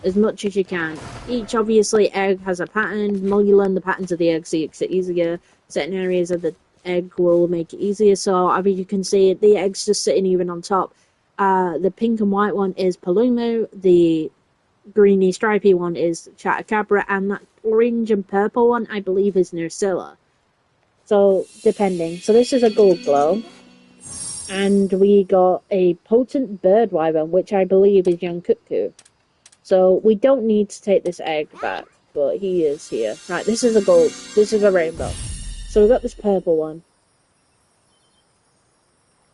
as much as you can. Each, obviously, egg has a pattern. The more you learn the patterns of the egg, so it easier. Certain areas of the egg will make it easier. So, I mean, you can see the egg's just sitting even on top. The pink and white one is Palumo. The greeny stripy one is Chatacabra. And that orange and purple one, I believe, is Nursilla. So, depending. So, this is a gold glow. And we got a potent bird wyvern, which I believe is young cuckoo. So, we don't need to take this egg back, but he is here. Right, this is a gold. This is a rainbow. So, we got this purple one.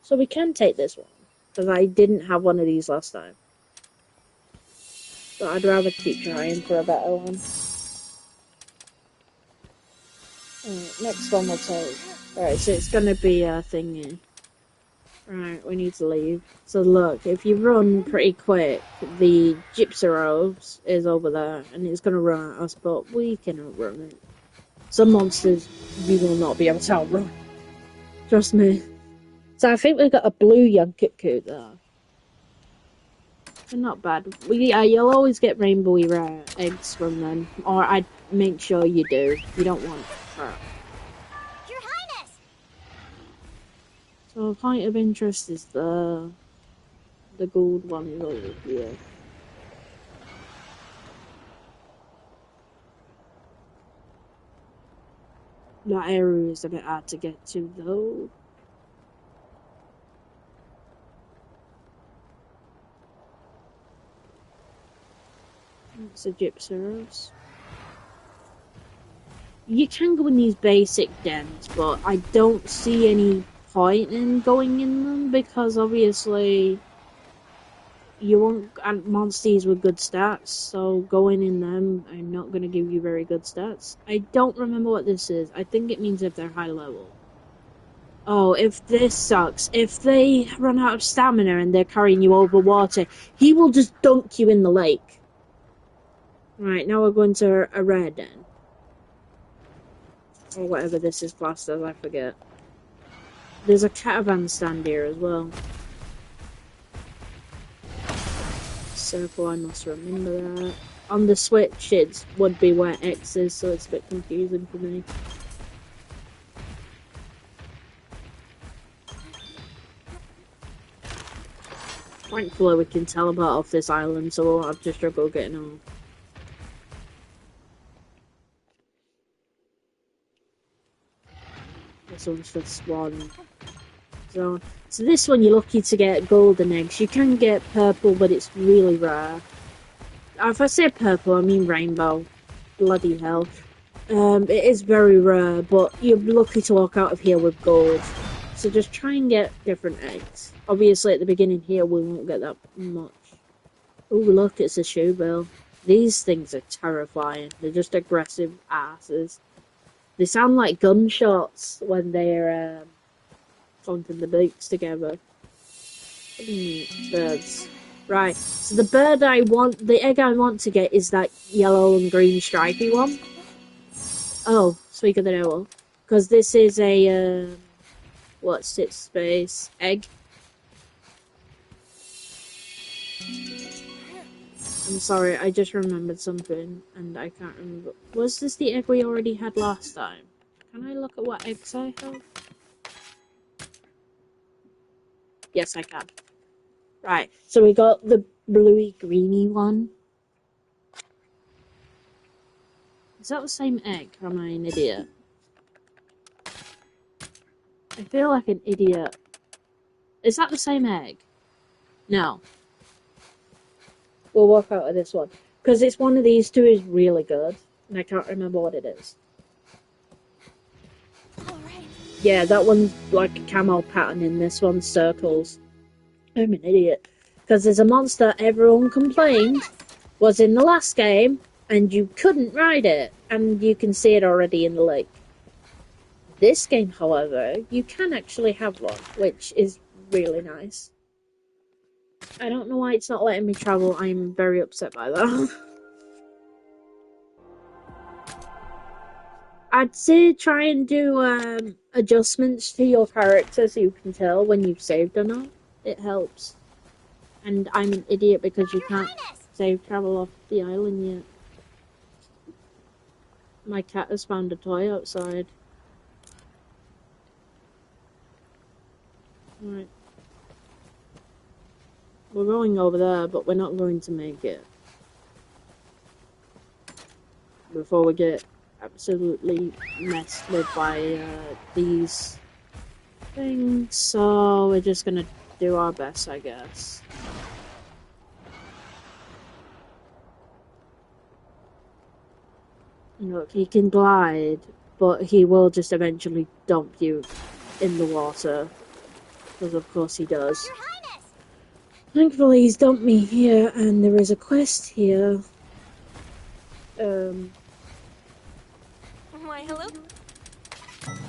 So, we can take this one, because I didn't have one of these last time. But I'd rather keep trying for a better one. Alright, next one we'll take. Alright, so it's gonna be a thingy. Right, we need to leave. So look, if you run pretty quick, the Gypsyros is over there, and it's gonna run at us, but we can outrun it. Some monsters you will not be able to outrun. Trust me. So I think we've got a blue young cuckoo there. They're not bad. Yeah, you'll always get rainbowy rare eggs from them, or I'd make sure you do. You don't want crap. Your Highness! So a point of interest is the gold one is over here. That area is a bit hard to get to though. It's a Gypsyros. You can go in these basic dens, but I don't see any point in going in them, because obviously you want monsters with good stats, so going in them are not going to give you very good stats. I don't remember what this is. I think it means if they're high level. Oh, if this sucks. If they run out of stamina and they're carrying you over water, he will just dunk you in the lake. Right, now we're going to a rare den. Or whatever this is classed as, I forget. There's a caravan stand here as well. Circle, I must remember that. On the Switch, it would be where X is, so it's a bit confusing for me. Thankfully, we can teleport off this island, so we'll have to struggle getting on. This one's for Swan. So this one you're lucky to get golden eggs. You can get purple, but it's really rare. If I say purple, I mean rainbow. Bloody hell. It is very rare, but you're lucky to walk out of here with gold. So just try and get different eggs. Obviously, at the beginning here, we won't get that much. Oh, look, it's a shoebill. These things are terrifying. They're just aggressive asses. They sound like gunshots when they're clunking the beaks together. Birds. Right, so the bird I want, the egg I want to get is that yellow and green stripy one. Oh, speak of the devil. Because this is a, what's its space? Egg. I'm sorry, I just remembered something, and I can't remember. Was this the egg we already had last time? Can I look at what eggs I have? Yes, I can. Right, so we got the bluey-greeny one. Is that the same egg, or am I an idiot? I feel like an idiot. Is that the same egg? No. We'll walk out of this one. Because it's one of these two is really good. And I can't remember what it is. All right. Yeah, that one's like a camo pattern in this one's circles. I'm an idiot. Because there's a monster everyone complained was in the last game, and you couldn't ride it, and you can see it already in the lake. This game, however, you can actually have one, which is really nice. I don't know why it's not letting me travel. I'm very upset by that. I'd say try and do adjustments to your character so you can tell when you've saved or not. It helps. And I'm an idiot because you can't save travel off the island yet. My cat has found a toy outside. Alright. We're going over there, but we're not going to make it. Before we get absolutely messed with by these things. So we're just gonna do our best, I guess. Look, he can glide, but he will just eventually dump you in the water. Because of course he does. Thankfully he's dumped me here, and there is a quest here. Why, hello?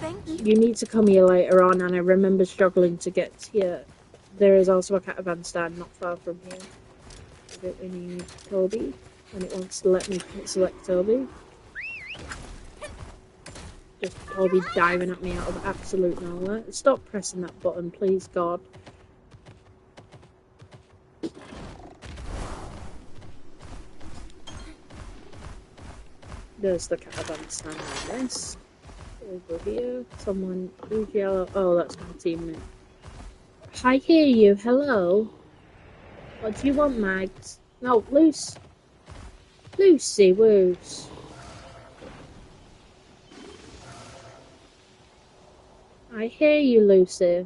Thank you. You need to come here later on, and I remember struggling to get here. There is also a caravan stand not far from here. But we need Toby, and it wants to let me select Toby. Just Toby diving at me out of absolute nowhere. Stop pressing that button, please, God. There's the caravan stand, I guess. Over here, someone who's yellow. Oh, that's my teammate. I hear you. Hello. What do you want, Mags? No, Lucy. Lucy Woos. I hear you, Lucy.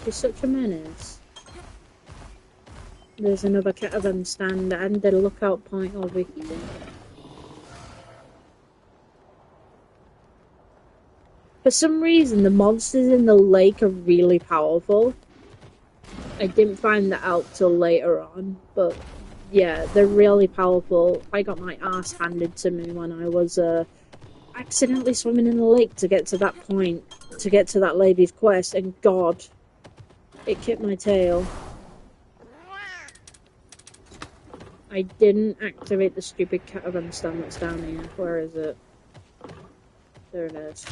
You're such a menace. There's another caravan stand and a lookout point over here. For some reason, the monsters in the lake are really powerful. I didn't find that out till later on, but yeah, they're really powerful. I got my ass handed to me when I was accidentally swimming in the lake to get to that point, to get to that lady's quest, and God, it kicked my tail. I didn't activate the stupid caravan stand that's down here. Where is it? There it is.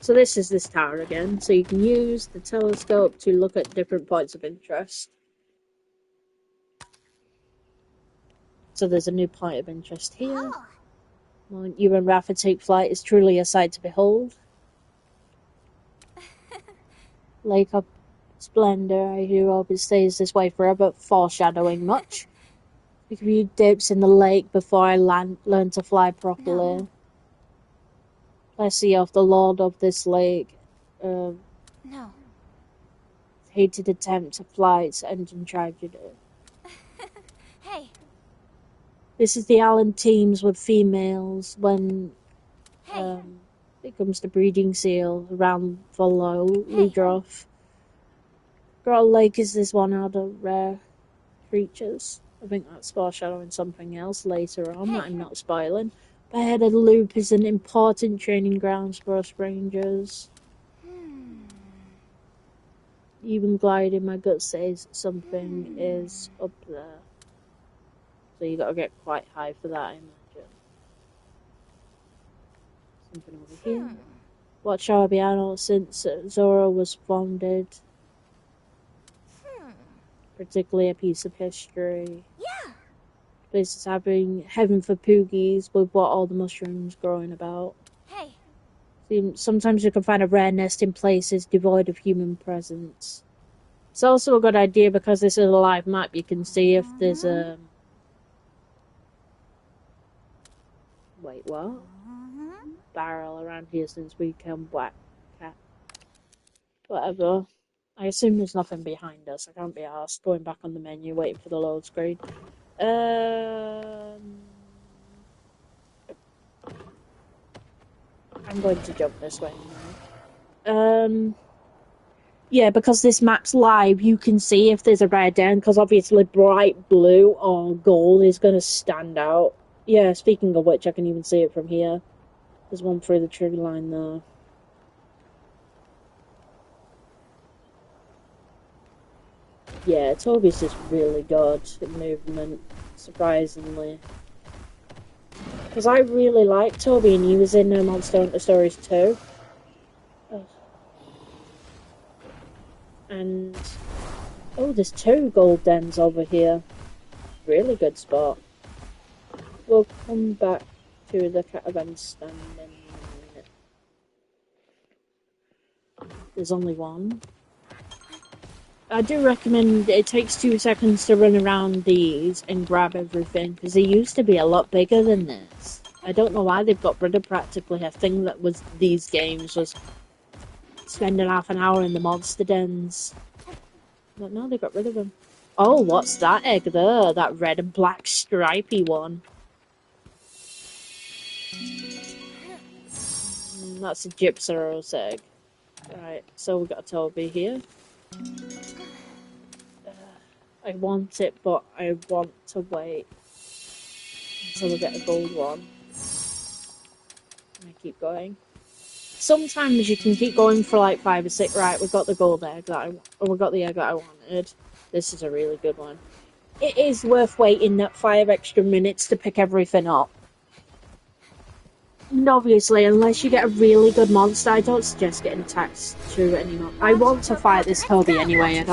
So this is this tower again, so you can use the telescope to look at different points of interest. So there's a new point of interest here. When you and Rafa take flight is truly a sight to behold. Lake of Splendor, I do hope it stays this way forever, foreshadowing much. A few dips in the lake before I learn to fly properly. No. Blessy of the Lord of this lake. No. Hated attempt to fly its engine tragedy. Hey. This is the Allen teams with females when it comes to breeding seal around Volodrov. Grawl Lake is this one out of rare creatures. I think that's foreshadowing something else later on that I'm not spoiling. Beheaded Loop is an important training grounds for us rangers. Even gliding, my gut says something is up there. So you gotta get quite high for that, I imagine. Something over here. Watch Arbiano since Zora was founded. Particularly a piece of history. Yeah. Places having heaven for poogies with what all the mushrooms growing about. Hey. Sometimes you can find a rare nest in places devoid of human presence. It's also a good idea because this is a live map. You can see if there's a... Wait, what? Barrel around here since we can whack cat. Whatever. I assume there's nothing behind us. I can't be asked going back on the menu, waiting for the load screen. I'm going to jump this way anyway. Yeah, because this map's live, you can see if there's a red end, because obviously bright blue or gold is going to stand out. Yeah, speaking of which, I can even see it from here. There's one through the tree line there. Yeah, Toby's just really good at movement, surprisingly. Because I really like Toby, and he was in Monster Hunter Stories 2. Ugh. And... oh, there's 2 gold dens over here. Really good spot. We'll come back to the caravan stand in a minute. There's only one. I do recommend it takes 2 seconds to run around these and grab everything, because they used to be a lot bigger than this. I don't know why they've got rid of practically a thing that was these games, was spending half an hour in the monster dens. But no, they got rid of them. Oh, what's that egg there? That red and black stripy one. That's a Gypsaros egg. Right, so we got a Toby here. I want it, but I want to wait until we get a gold one. And I keep going. Sometimes you can keep going for like 5 or 6. Right, we got the gold egg that we got the egg that I wanted. This is a really good one. It is worth waiting that 5 extra minutes to pick everything up. And obviously, unless you get a really good monster, I don't suggest getting attached to it anymore. I want to fight this Toby anyway,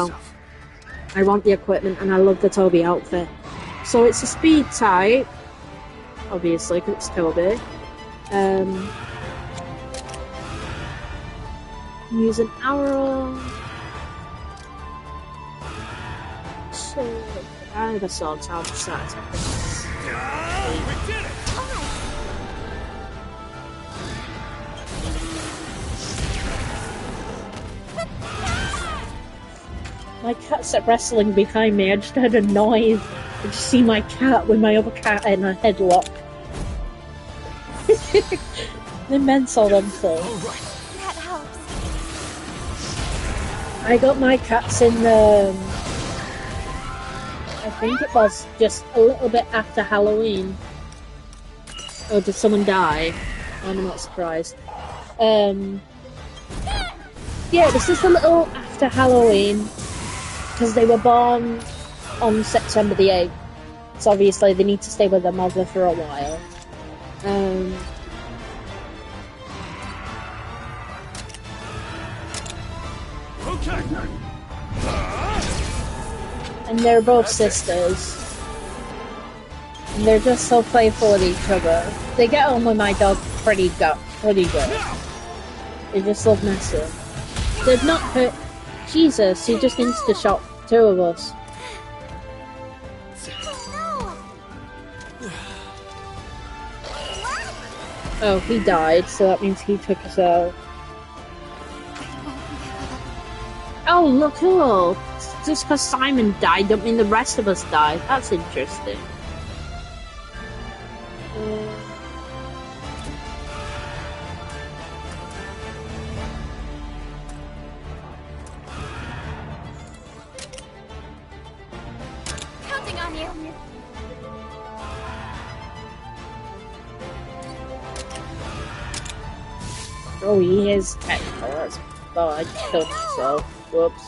I want the equipment, and I love the Toby outfit. So it's a speed type, obviously, because it's Toby. Use an arrow. So, I have a sword, so I'll just start attacking this. We did it! My cat's at wrestling behind me. I just heard a noise. I just see my cat with my other cat in a headlock. They're mental themselves. That helps. I got my cats in the... I think it was just a little bit after Halloween. Oh, did someone die? I'm not surprised. Yeah, it was just a little after Halloween. Because they were born on September the 8th. So obviously they need to stay with their mother for a while. Okay. And they're both sisters. And they're just so playful with each other. They get on with my dog pretty good. They just love messing. They've not hurt... Jesus, he just insta-shot 2 of us. Oh, he died, so that means he took us out. Oh, look, cool. Just because Simon died, don't mean the rest of us died. That's interesting. Counting on you. Oh, he is technical. That's... oh, I killed myself. Whoops.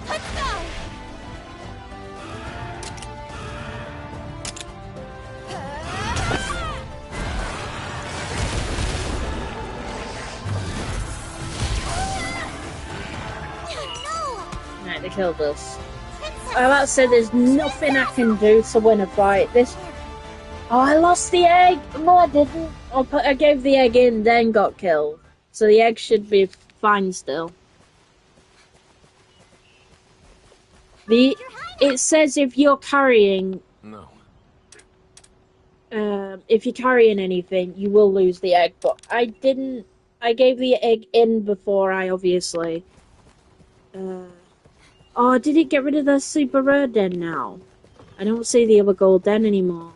Let's go. Right, they killed us. I'm about to say there's nothing I can do to win a fight. This... oh, I lost the egg! No, I didn't. I gave the egg in, then got killed. So the egg should be fine still. The... Your Highness. It says if you're carrying... No. If you're carrying anything, you will lose the egg, but I didn't... I gave the egg in before I obviously... Oh, did it get rid of the super rare den now? I don't see the other gold den anymore.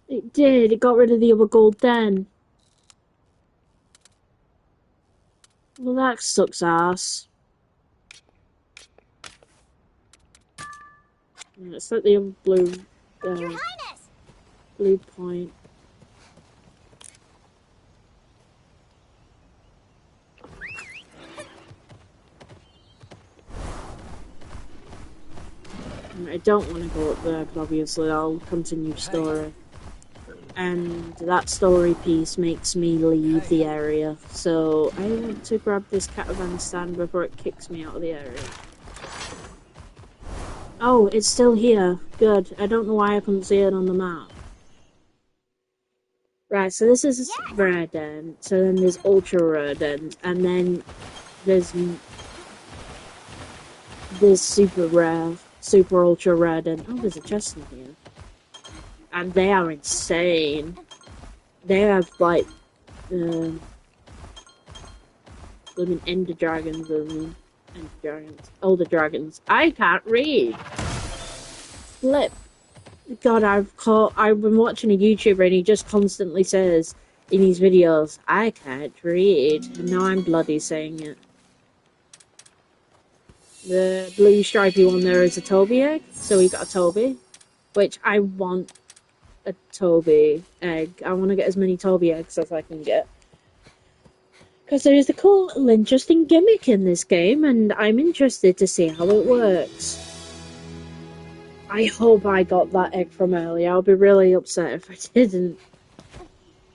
It did, it got rid of the other gold den. Well, that sucks ass. It's like the other blue... Your Highness! Blue point. I don't want to go up there, because obviously I'll continue story. And that story piece makes me leave the area. So I want to grab this caravan stand before it kicks me out of the area. Oh, it's still here. Good. I don't know why I couldn't see it on the map. Right, so this is rare den. So then there's ultra rare den. And then there's super rare, super ultra rare den. Oh, there's a chest in here. And they are insane. They have like living ender dragons and ender dragons, elder dragons. I can't read. Flip. God, I've been watching a YouTuber and he just constantly says in his videos, I can't read. And now I'm bloody saying it. The blue stripy one there is a Toby egg, so we got a Toby, which I want. A Toby egg. I want to get as many Toby eggs as I can get. Because there is a cool little interesting gimmick in this game, and I'm interested to see how it works. I hope I got that egg from earlier. I'll be really upset if I didn't.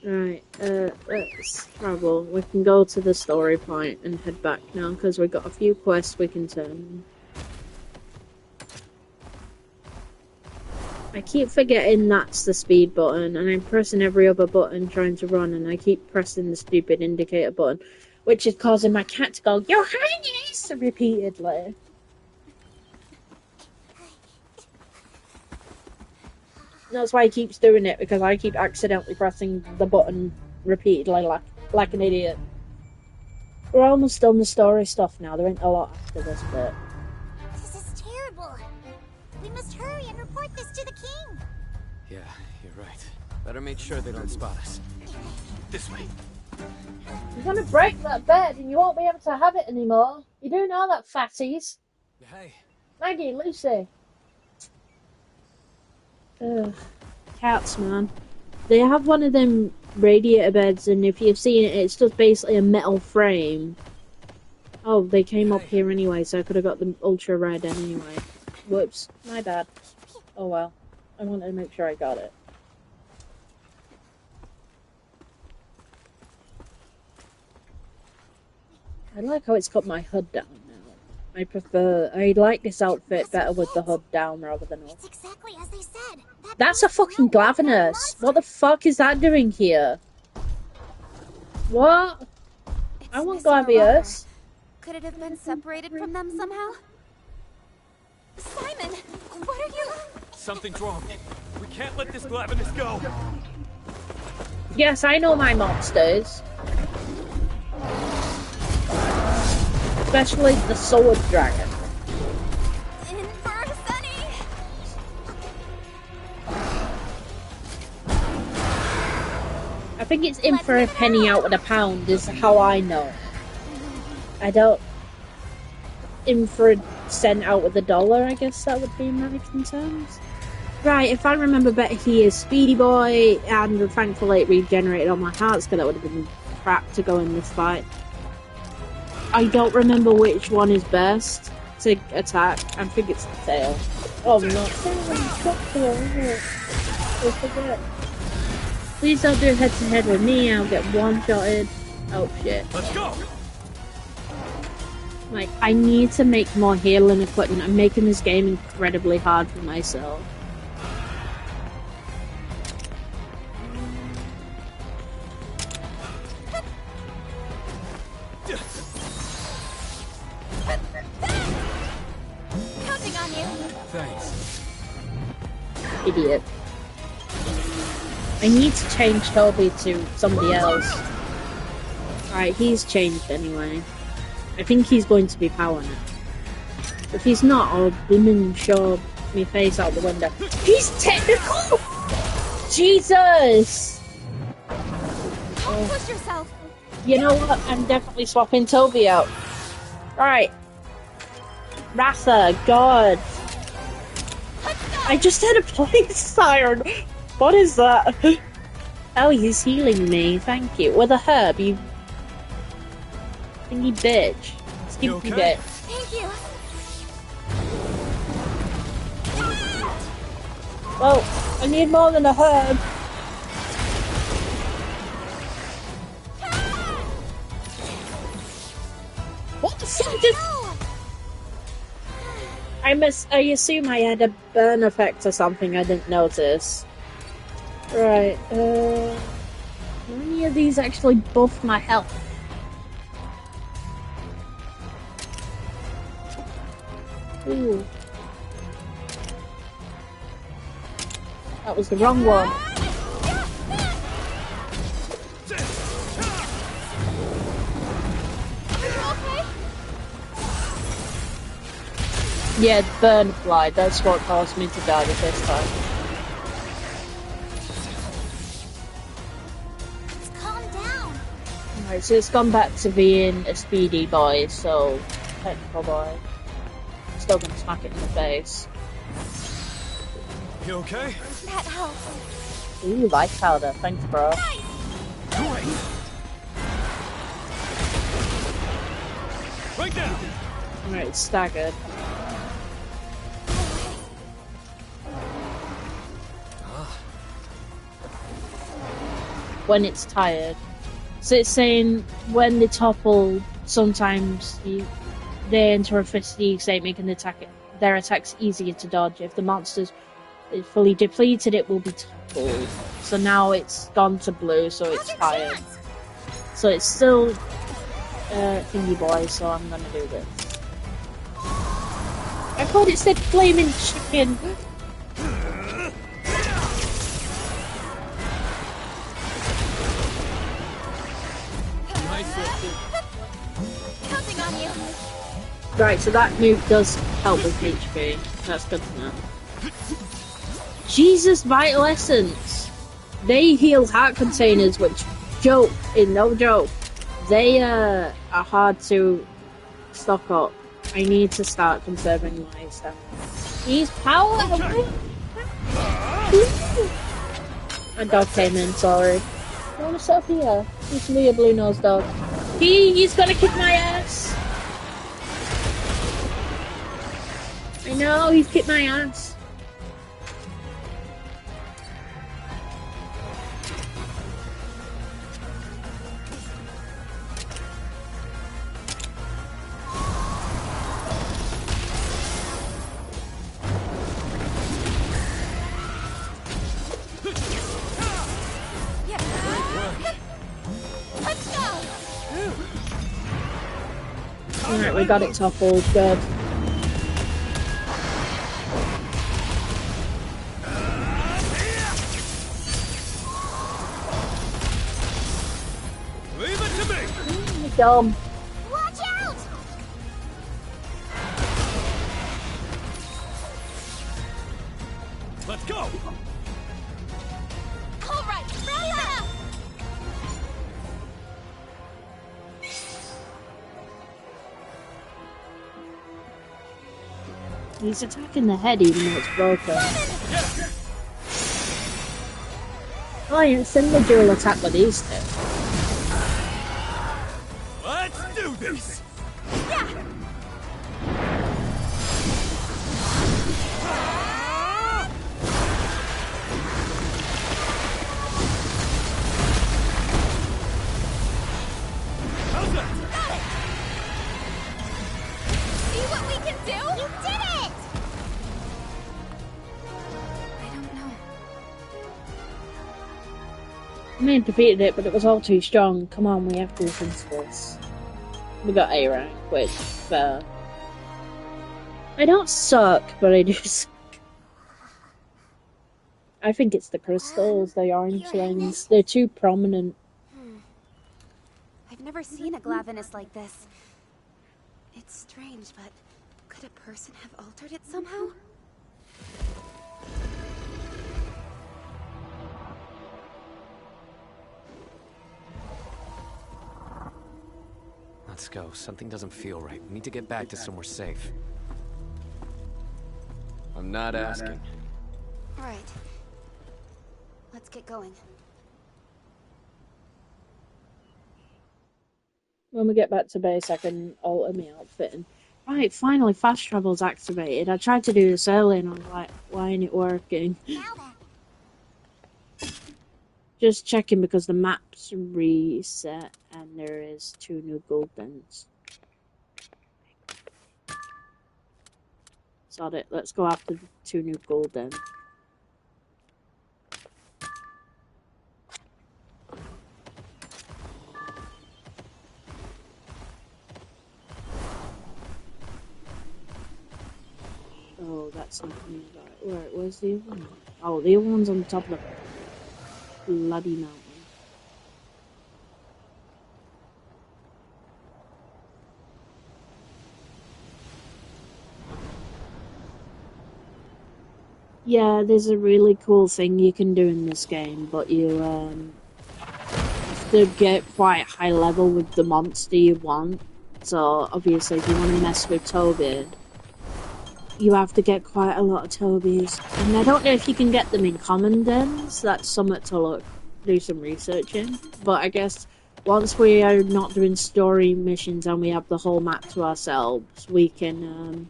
Right, let's travel. We can go to the story point and head back now, because we've got a few quests we can turn. I keep forgetting that's the speed button, and I'm pressing every other button trying to run, and I keep pressing the stupid indicator button, which is causing my cat to go, Your Highness! Repeatedly. That's why he keeps doing it, because I keep accidentally pressing the button repeatedly like an idiot. We're almost done the story stuff now, there ain't a lot after this bit. This is terrible. We must hurry and report this to the king. Yeah, you're right. Better make sure they don't spot us. This way. You're gonna break that bed and you won't be able to have it anymore. You do know that, fatties. Hey. Maggie, Lucy. Ugh. Cats, man. They have one of them radiator beds, and if you've seen it, it's just basically a metal frame. Oh, they came up here anyway, so I could have got the ultra rare den anyway. Whoops, my bad. Oh well. I wanted to make sure I got it. I like how it's got my hood down now. I like this outfit better with the hood down rather than up. It's exactly as they said. That's a fucking Glavenus! What the fuck is that doing here? What? I want Glavius. Could it have been separated from them somehow? Simon, what are you... Something's wrong. We can't let this Glavenus go. Yes, I know my monsters. Especially the sword dragon. I think it's in for a penny out of a pound is how I know. I don't... In for a cent out of the dollar, I guess that would be American terms. Right, if I remember better, he is Speedy Boy, and thankfully it regenerated all my hearts, because that would have been crap to go in this fight. I don't remember which one is best to attack. I think it's the tail. Oh no. I forget. Please don't do head to head with me, I'll get one-shotted. Oh shit. Let's go! Like, I need to make more healing equipment. I'm making this game incredibly hard for myself. Counting on you. Thanks. Idiot. I need to change Toby to somebody else. Alright, he's changed anyway. I think he's going to be power now. If he's not, I'll blooming shove me face out the window. He's technical! Jesus! Don't push yourself. You know what? I'm definitely swapping Toby out. Alright. Ratha, God. I just had a police siren. What is that? Oh, he's healing me. Thank you. With a herb, you thingy bitch. Stinky bitch. Thank you. Well, I need more than a herb. What the fuck did... I assume I had a burn effect or something I didn't notice. Right, do any of these actually buff my health? Ooh. That was the wrong one. Yeah, burn fly, that's what caused me to die the first time. Calm down. Alright, so it's gone back to being a speedy boy, so technical boy. Still gonna smack it in the face. You okay? That helps. Ooh, life powder, thanks bro. Right now. Alright, it's staggered. When it's tired. So it's saying when they topple, sometimes they enter a fatigue state, making their attacks easier to dodge. If the monster's is fully depleted, it will be toppled. So now it's gone to blue, so it's tired. So it's still thingy boy, so I'm gonna do this. I thought it said flaming chicken. Counting on you. Right, so that move does help with HP. That's good to know. Jesus, Vital Essence! They heal heart containers, which, joke, is no joke. They are hard to stock up. I need to start conserving my stuff. He's power! A dog came in, sorry. Oh, what's up here? It's me, a blue-nosed dog. He's gonna kick my ass! I know, he's kicked my ass. Alright, we got it toppled, good. Leave it to me. Dumb. Watch out! Let's go. All right, ready up! He's attacking the head even though it's broken. Oh, yeah, send the dual attack with these two. Let's do this. Yeah! How's that? Got it! See what we can do? You did it! I don't know. I may have defeated it, but it was all too strong. Come on, we have to look into this. We got A rank, which, I don't suck, but I do suck. I think it's the crystals, the orange ones. They're too prominent. I've never seen a Glavenus like this. It's strange, but could a person have altered it somehow? Let's go. Something doesn't feel right. We need to get back to somewhere safe. I'm not asking. All right. Let's get going. When we get back to base, I can alter my outfit. And right, finally, fast travel's activated. I tried to do this earlier, and I was like, why ain't it working? Just checking because the map's reset, and there is 2 new goldens. Sod it. Let's go after the 2 new golden. Oh, that's not me. Right, where's the other one? Oh, the other one's on the top of the bloody mountain. Yeah, there's a really cool thing you can do in this game, but you have to get quite high level with the monster you want. So obviously, if you want to mess with Toby, you have to get quite a lot of Tobies. And I don't know if you can get them in common dens. That's something to do some research in. But I guess once we are not doing story missions and we have the whole map to ourselves, we can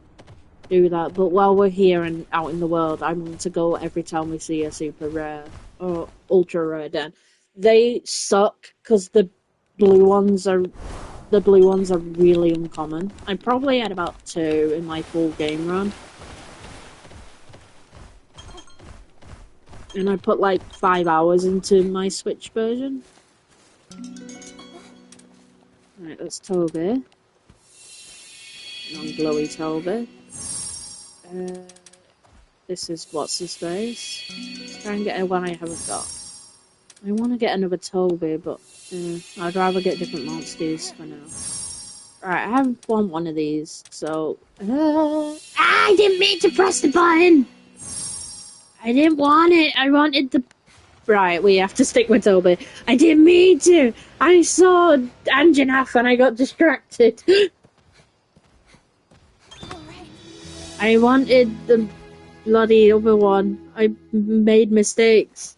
do that. But while we're here and out in the world, I want to go every time we see a super rare or ultra rare den. They suck because the blue ones are really uncommon. I probably had about 2 in my full game run. And I put like 5 hours into my Switch version. Right, that's Toby. Non-glowy Toby. This is what's his face. Let's try and get one I haven't got. I want to get another Toby, but I'd rather get different monsters for now. Alright, I want one of these, so... I didn't mean to press the button! I didn't want it, I wanted the... Right, we have to stick with Toby. I didn't mean to! I saw Anjanath and I got distracted. I wanted the bloody other one. I made mistakes.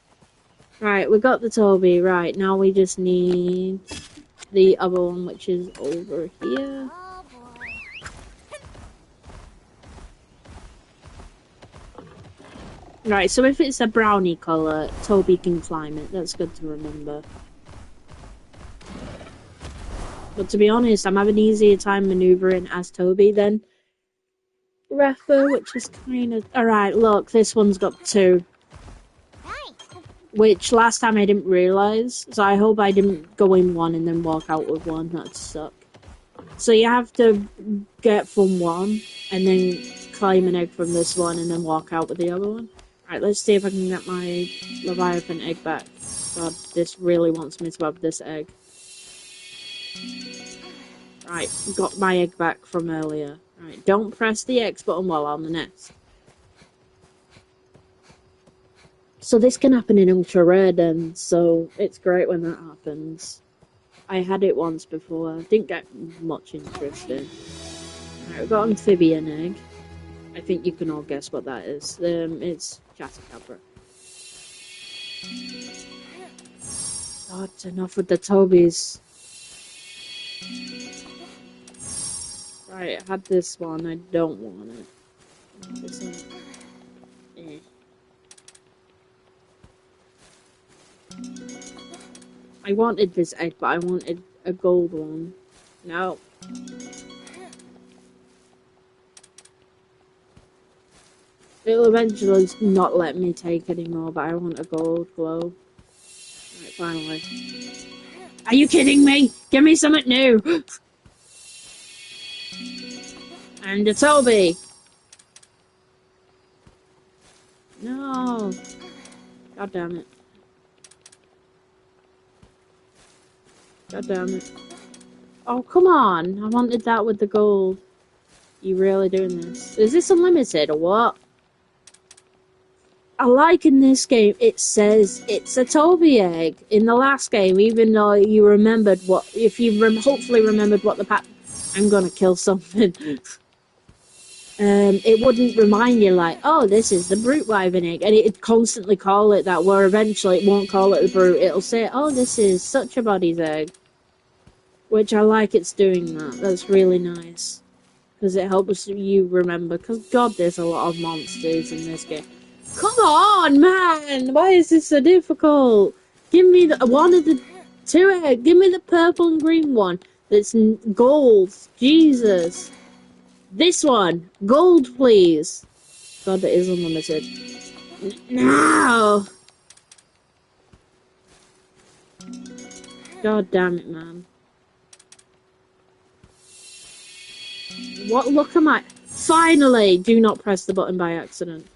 Right, we got the Toby. Right, now we just need the other one, which is over here. Right, so if it's a brownie colour, Toby can climb it. That's good to remember. But to be honest, I'm having an easier time manoeuvring as Toby than Rafa, which is kind of... Alright, look, this one's got 2. Which last time I didn't realise, so I hope I didn't go in one and then walk out with one. That'd suck. So you have to get from one, and then climb an egg from this one, and then walk out with the other one. Alright, let's see if I can get my Leviathan egg back. God, this really wants me to have this egg. Right, got my egg back from earlier. Right, don't press the X button while on the nest. So this can happen in ultra rare then, so it's great when that happens. I had it once before, didn't get much interest in. Right, we've got amphibian egg. I think you can all guess what that is. It's Chatacabra. God, enough with the Tobies. Right, I had this one, I don't want it. This one. Eh. I wanted this egg, but I wanted a gold one. No. It'll eventually not let me take anymore, but I want a gold glow. Right, finally. Are you kidding me? Give me something new! And a Toby. No. God damn it. God damn it. Oh, come on. I wanted that with the gold. You really doing this? Is this unlimited or what? I like in this game, it says it's a Toby egg. In the last game, even though you remembered what, if you hopefully remembered what the I'm gonna kill something. It wouldn't remind you like, oh, this is the brute wyvern egg, and it'd constantly call it that, where eventually it won't call it the brute, it'll say, oh, this is such a body's egg. Which I like it's doing that, that's really nice. Because it helps you remember, because god, there's a lot of monsters in this game. Come on, man! Why is this so difficult? Give me one of the two eggs. Give me the purple and green one that's gold. Jesus. This one. Gold, please. God, it is unlimited. No! God damn it, man. What? Look at my... Finally! Do not press the button by accident.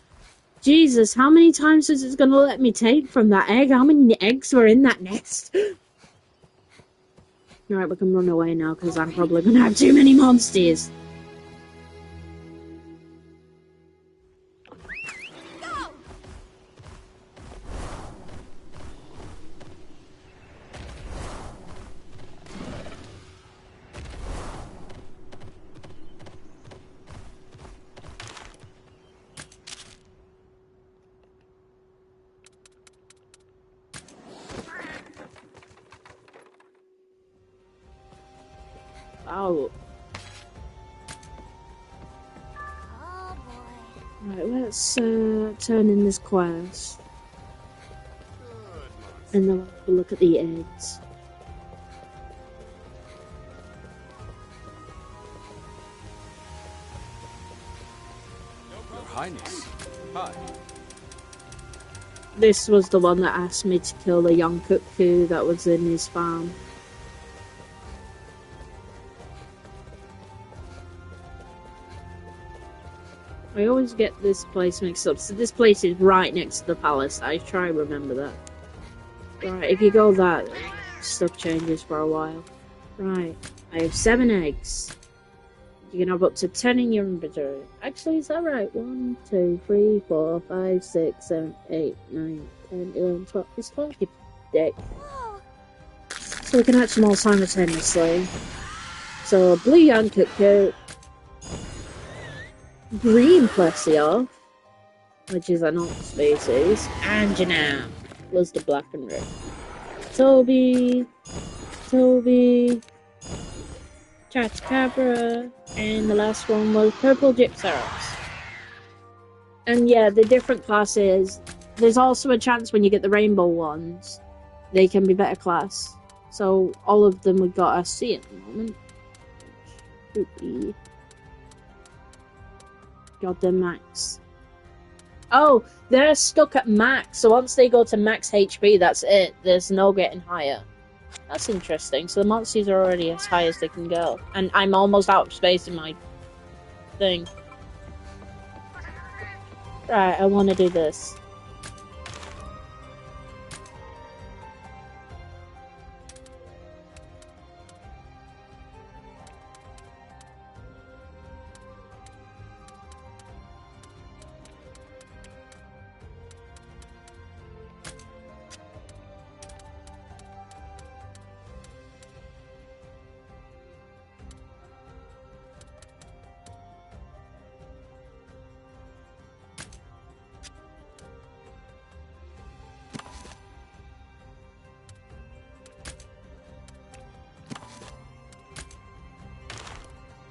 Jesus, how many times is it going to let me take from that egg? How many eggs were in that nest? Alright, we can run away now, because I'm probably going to have too many monsters. Oh. Oh boy. Right, let's turn in this quest. And then we'll look at the eggs. Your Highness. Hi. This was the one that asked me to kill the young cuckoo that was in his farm. I always get this place mixed up. So this place is right next to the palace. I try to remember that. Right, if you go that, stuff changes for a while. Right, I have 7 eggs. You can have up to 10 in your inventory. Actually, is that right? 1, 2, 3, 4, 5, 6, 7, 8, 9, 10, 11, 12. It's 12 eggs. So we can hatch them all simultaneously. So, blue young cuckoo. Green Plesio, which is an alt species, and Janelle was the black and red. Toby, Chatacabra, and the last one was Purple Gypsaros. And yeah, the different classes, there's also a chance when you get the rainbow ones, they can be better class. So all of them we got SC at the moment. Spoopy. God, they're max. Oh, they're stuck at max. So once they go to max HP, that's it. There's no getting higher. That's interesting. So the monsters are already as high as they can go. And I'm almost out of space in my thing. Right, I want to do this.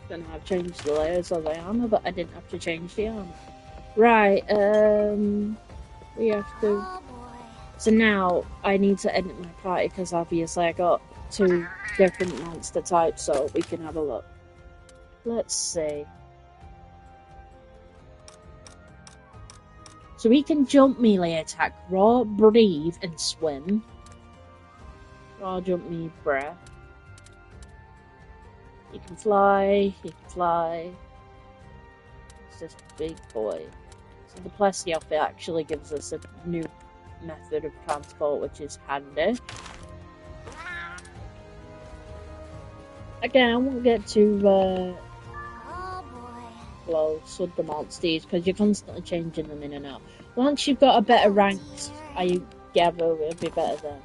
Gonna have changed the layers of the armor, but I didn't have to change the armor. Right, we have to... So now, I need to edit my party, because obviously I got 2 different monster types, so we can have a look. Let's see. So we can jump, melee attack, raw, breathe, and swim. Raw, jump, melee, breath. You can fly, use this big boy. So the Plessy outfit actually gives us a new method of transport, which is handy. Again, I won't get too Oh boy. close with the monsters because you're constantly changing them in and out. Once you've got a better rank, I gather it'll be better then.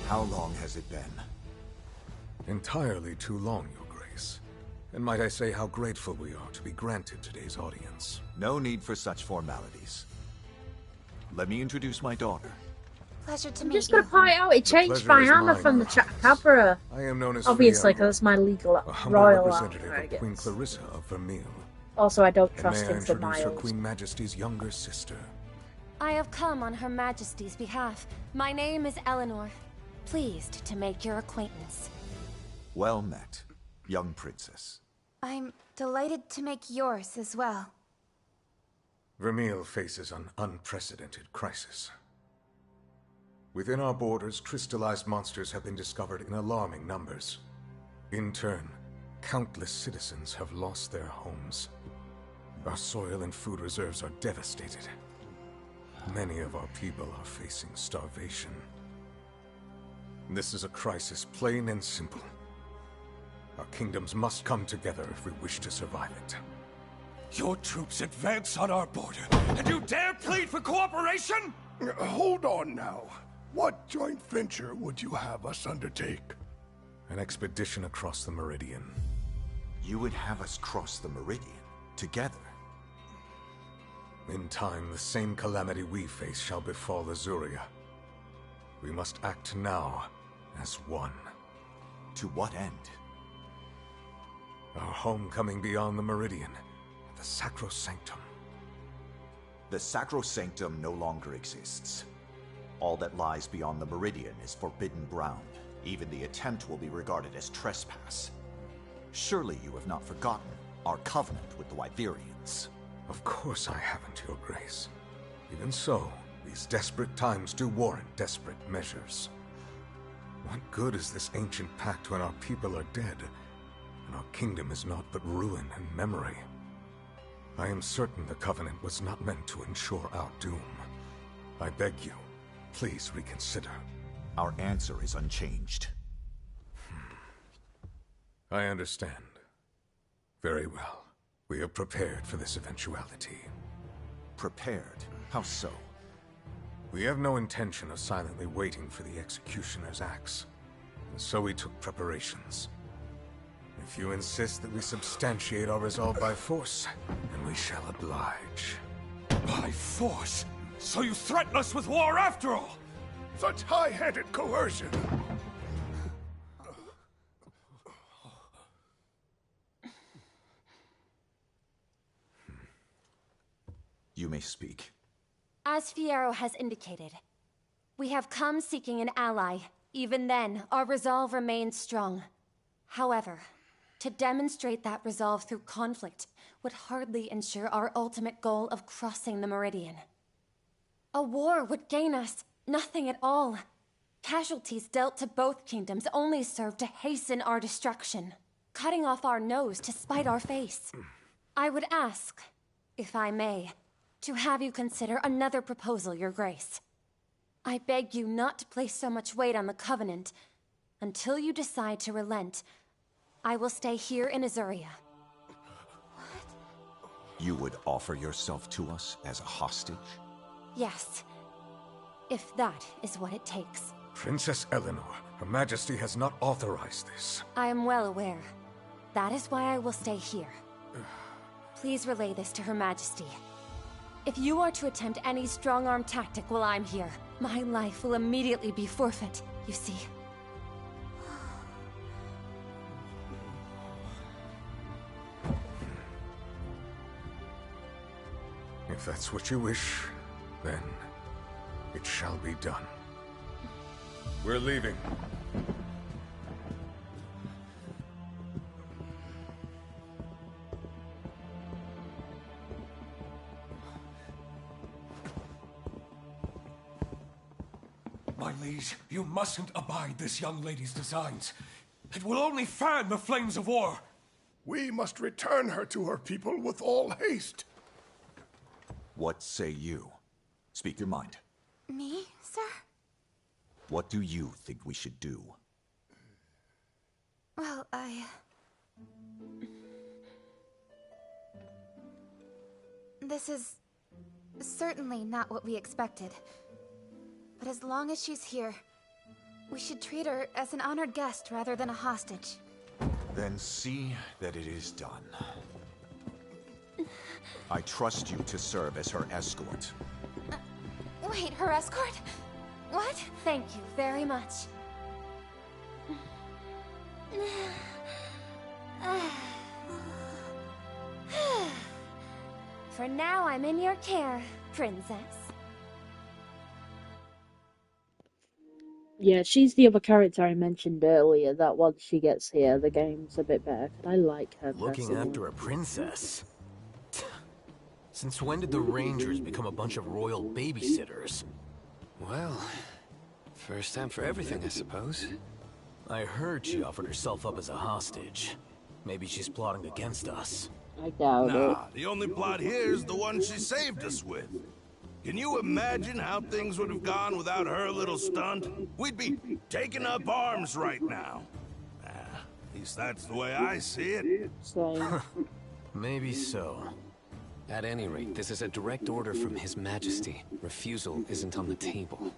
How long has it been? Entirely too long, Your Grace. And might I say how grateful we are to be granted today's audience. No need for such formalities. Let me introduce my daughter. Pleasure to I'm meet just gonna you. point out it changed my armor from the Chupacabra. I am known as Obviously, Fiona, because it's my legal a humble royal representative armor, I of Queen guess. Clarissa of Vermeil. Also, I don't And trust may I him for introduce her miles. Queen Majesty's younger sister. I have come on Her Majesty's behalf. My name is Eleanor. Pleased to make your acquaintance. Well met, young princess. I'm delighted to make yours as well. Vermeil faces an unprecedented crisis. Within our borders, crystallized monsters have been discovered in alarming numbers. In turn, countless citizens have lost their homes. Our soil and food reserves are devastated. Many of our people are facing starvation. This is a crisis plain and simple. Our kingdoms must come together if we wish to survive it. Your troops advance on our border, and you dare plead for cooperation? Hold on now. What joint venture would you have us undertake? An expedition across the Meridian. You would have us cross the Meridian together. In time, the same calamity we face shall befall Azuria. We must act now as one. To what end? Our homecoming beyond the Meridian, the Sacrosanctum. The Sacrosanctum no longer exists. All that lies beyond the Meridian is forbidden ground. Even the attempt will be regarded as trespass. Surely you have not forgotten our covenant with the Wyverians. Of course I haven't, Your Grace. Even so, these desperate times do warrant desperate measures. What good is this ancient pact when our people are dead, and our kingdom is naught but ruin and memory? I am certain the covenant was not meant to ensure our doom. I beg you, please reconsider. Our answer is unchanged. I understand. Very well. We are prepared for this eventuality. Prepared? How so? We have no intention of silently waiting for the executioner's axe, and so we took preparations. If you insist that we substantiate our resolve by force, then we shall oblige. By force? So you threaten us with war after all? Such high-handed coercion! You may speak. As Fierro has indicated, we have come seeking an ally. Even then, our resolve remains strong. However, to demonstrate that resolve through conflict would hardly ensure our ultimate goal of crossing the Meridian. A war would gain us nothing at all. Casualties dealt to both kingdoms only serve to hasten our destruction, cutting off our nose to spite our face. I would ask, if I may, to have you consider another proposal, Your Grace. I beg you not to place so much weight on the Covenant. Until you decide to relent, I will stay here in Azuria. You would offer yourself to us as a hostage? Yes, if that is what it takes. Princess Eleanor, Her Majesty has not authorized this. I am well aware. That is why I will stay here. Please relay this to Her Majesty. If you are to attempt any strong-arm tactic while I'm here, my life will immediately be forfeit, you see. If that's what you wish, then it shall be done. We're leaving. My liege, you mustn't abide this young lady's designs. It will only fan the flames of war. We must return her to her people with all haste. What say you? Speak your mind. Me, sir? What do you think we should do? Well, This is certainly not what we expected. But as long as she's here, we should treat her as an honored guest rather than a hostage. Then see that it is done. I trust you to serve as her escort. Wait, her escort? What? Thank you very much. For now, I'm in your care, princess. Yeah, she's the other character I mentioned earlier, that once she gets here, the game's a bit better. I like her Looking personally. after a princess? Since when did the Rangers become a bunch of royal babysitters? Well, first time for everything, I suppose. I heard she offered herself up as a hostage. Maybe she's plotting against us. I doubt it. Nah, the only plot here is the one she saved us with. Can you imagine how things would have gone without her little stunt? We'd be taking up arms right now. At least that's the way I see it. Same. Maybe so. At any rate, this is a direct order from His Majesty. Refusal isn't on the table.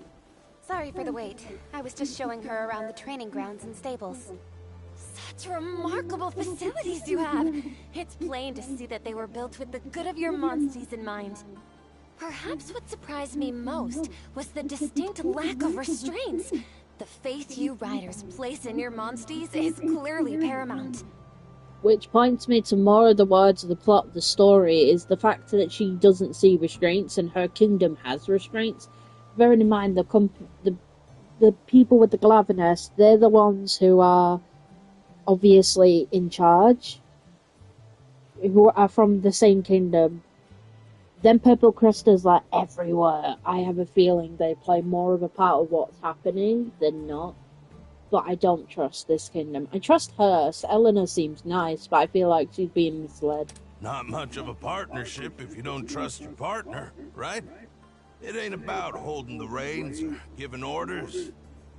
Sorry for the wait. I was just showing her around the training grounds and stables. Such remarkable facilities you have! It's plain to see that they were built with the good of your monsties in mind. Perhaps what surprised me most was the distinct lack of restraints. The faith you riders place in your monsties is clearly paramount. Which points me to more of the words of the plot of the story, is the fact that she doesn't see restraints and her kingdom has restraints. Bearing in mind the people with the Glaverness, they're the ones who are obviously in charge, who are from the same kingdom. Then purple crystals are everywhere. I have a feeling they play more of a part of what's happening than not. But I don't trust this kingdom. I trust her. Eleanor seems nice, but I feel like she's being misled. Not much of a partnership if you don't trust your partner, right? It ain't about holding the reins or giving orders.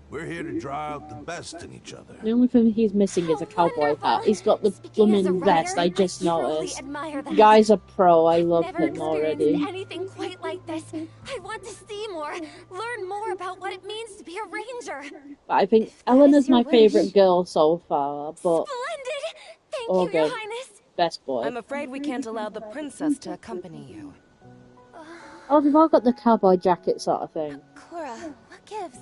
We're here to draw out the best in each other. The only thing he's missing is a cowboy hat. He's got the blooming vest, I just noticed. The guy's a pro, I love him already. Never experienced anything quite like this. I want to see more, learn more about what it means to be a ranger. But I think Eleanor's my favourite girl so far, but... Splendid! Thank oh, you, Your good. Highness. Best boy. I'm afraid we can't allow the princess to accompany you. Oh, they've all got the cowboy jacket sort of thing. Cora, what gives?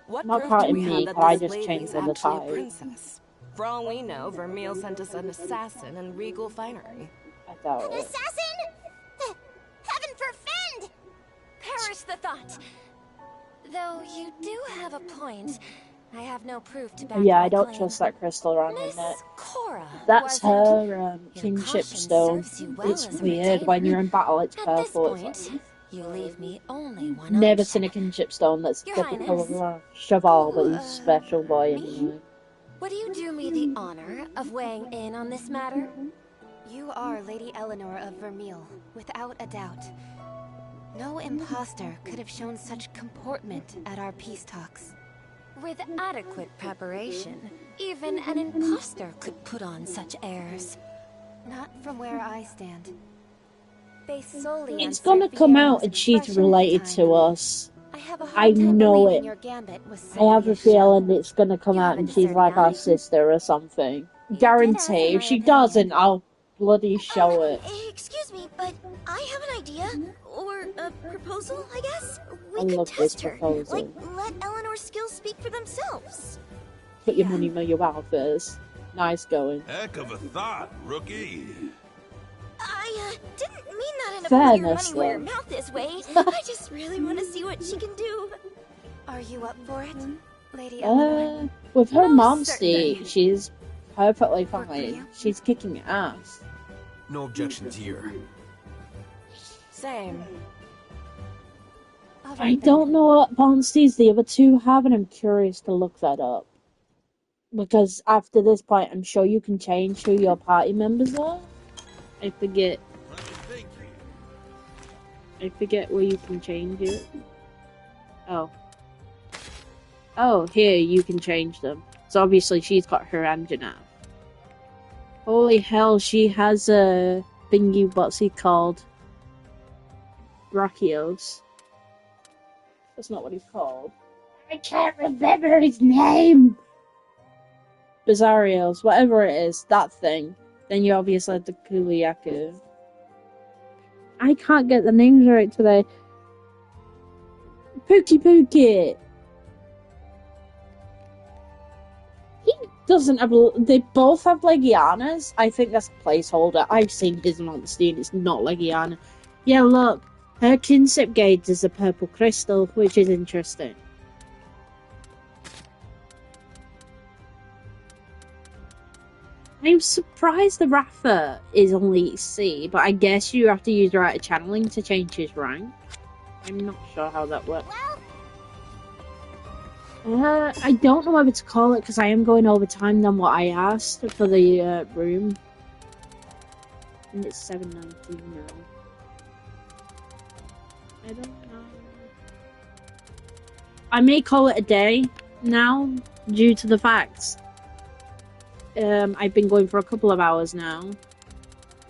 What Not proof part do of we me, have but I that this just lady changed is on the actually a tie. princess? For all we know, Vermeil sent us an assassin in regal finery. I doubt An it. assassin? Heaven forfend! Perish the thought. Though you do have a point. I have no proof to back Yeah, my I don't claim. trust that crystal around Miss in it. Cora, That's was it? her Your kingship caution stone. serves you well It's as a weird, retainer. when you're in battle it's At this purple. It's point, like, you leave me only one never option. seen a kingship stone that's Your typical of Highness. a cheval, but Oh, he's special boy me? anyway. Would you do me the honor of weighing in on this matter? You are Lady Eleanor of Vermeil, without a doubt. No imposter could have shown such comportment at our peace talks. With adequate preparation, even an imposter could put on such airs. Not from where I stand. Based solely on It's gonna Sir come Fionnual's out and she's expression at the related time. to us. I have a hard I time know believing it. your gambit was I have simply a show. feeling it's gonna come You out have a and she's discerning like eye. our sister or something. did Guarantee. ask my If she opinion. doesn't, I'll bloody show it. Excuse me, but I have an idea. Or a proposal, I guess? We I could love this test her. proposal. Like, let Eleanor's skills speak for themselves. Put your money where your mouth is. Nice going. Heck of a thought, rookie. I didn't mean that in a Fairness, put your money where your though. mouth is way. I just really want to see what she can do. Are you up for it, Lady Eleanor? With her Most momsty, certainly. she's perfectly Work for you? fine. She's kicking ass. No objections here. Same. I don't know what monsters the other two have, and I'm curious to look that up. Because after this point, I'm sure you can change who your party members are. I forget where you can change it. Oh. Oh, here, you can change them. So obviously she's got her engine now. Holy hell, she has a thingy, what's he called? Brachios. That's not what he's called. I can't remember his name! Bizarrios, whatever it is, that thing. Then you obviously have the Kuliaku. I can't get the names right today. Pookie! He doesn't have... They both have Legianas. I think that's a placeholder. I've seen his monster and it's not Legiana. Yeah, look. Her kinship gauge is a purple crystal, which is interesting. I'm surprised the Rafa is only C, but I guess you have to use the right channeling to change his rank. I'm not sure how that works. I don't know whether to call it because I am going over time than what I asked for the room. And it's 7:19 now. I don't know. I may call it a day now due to the fact I've been going for a couple of hours now.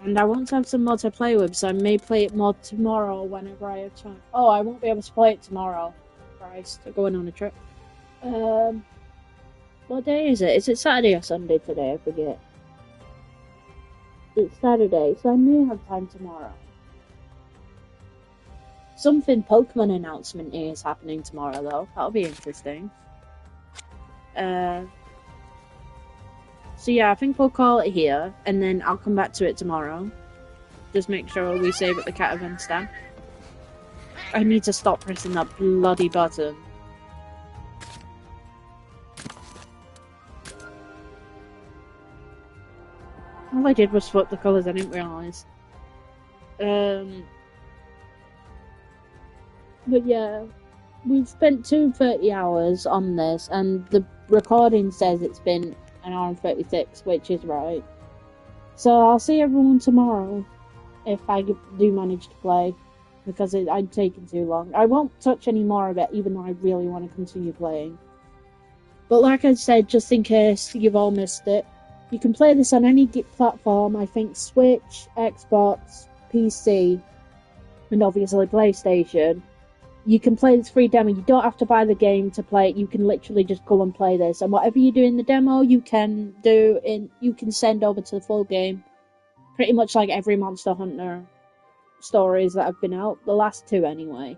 And I want to have some more to play with, so I may play it more tomorrow whenever I have time. Oh, I won't be able to play it tomorrow. Christ, I'm going on a trip. What day is it? Is it Saturday or Sunday today? I forget. It's Saturday, so I may have time tomorrow. Something Pokemon announcement is happening tomorrow, though. That'll be interesting. So yeah, I think we'll call it here, and then I'll come back to it tomorrow. Just make sure we save at the Catavan stand. I need to stop pressing that bloody button. All I did was swap the colours, I didn't realise. But yeah, we've spent 230 hours on this, and the recording says it's been an hour and 36, which is right. So I'll see everyone tomorrow, if I do manage to play, because I'd taken too long. I won't touch any more of it, even though I really want to continue playing. But like I said, just in case you've all missed it, you can play this on any platform, I think Switch, Xbox, PC, and obviously PlayStation. You can play this free demo. You don't have to buy the game to play it. You can literally just go and play this. And whatever you do in the demo, you can send over to the full game. Pretty much like every Monster Hunter stories that have been out. The last two, anyway.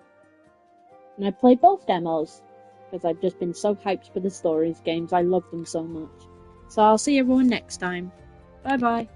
And I played both demos. Because I've just been so hyped for the stories games. I love them so much. So I'll see everyone next time. Bye bye.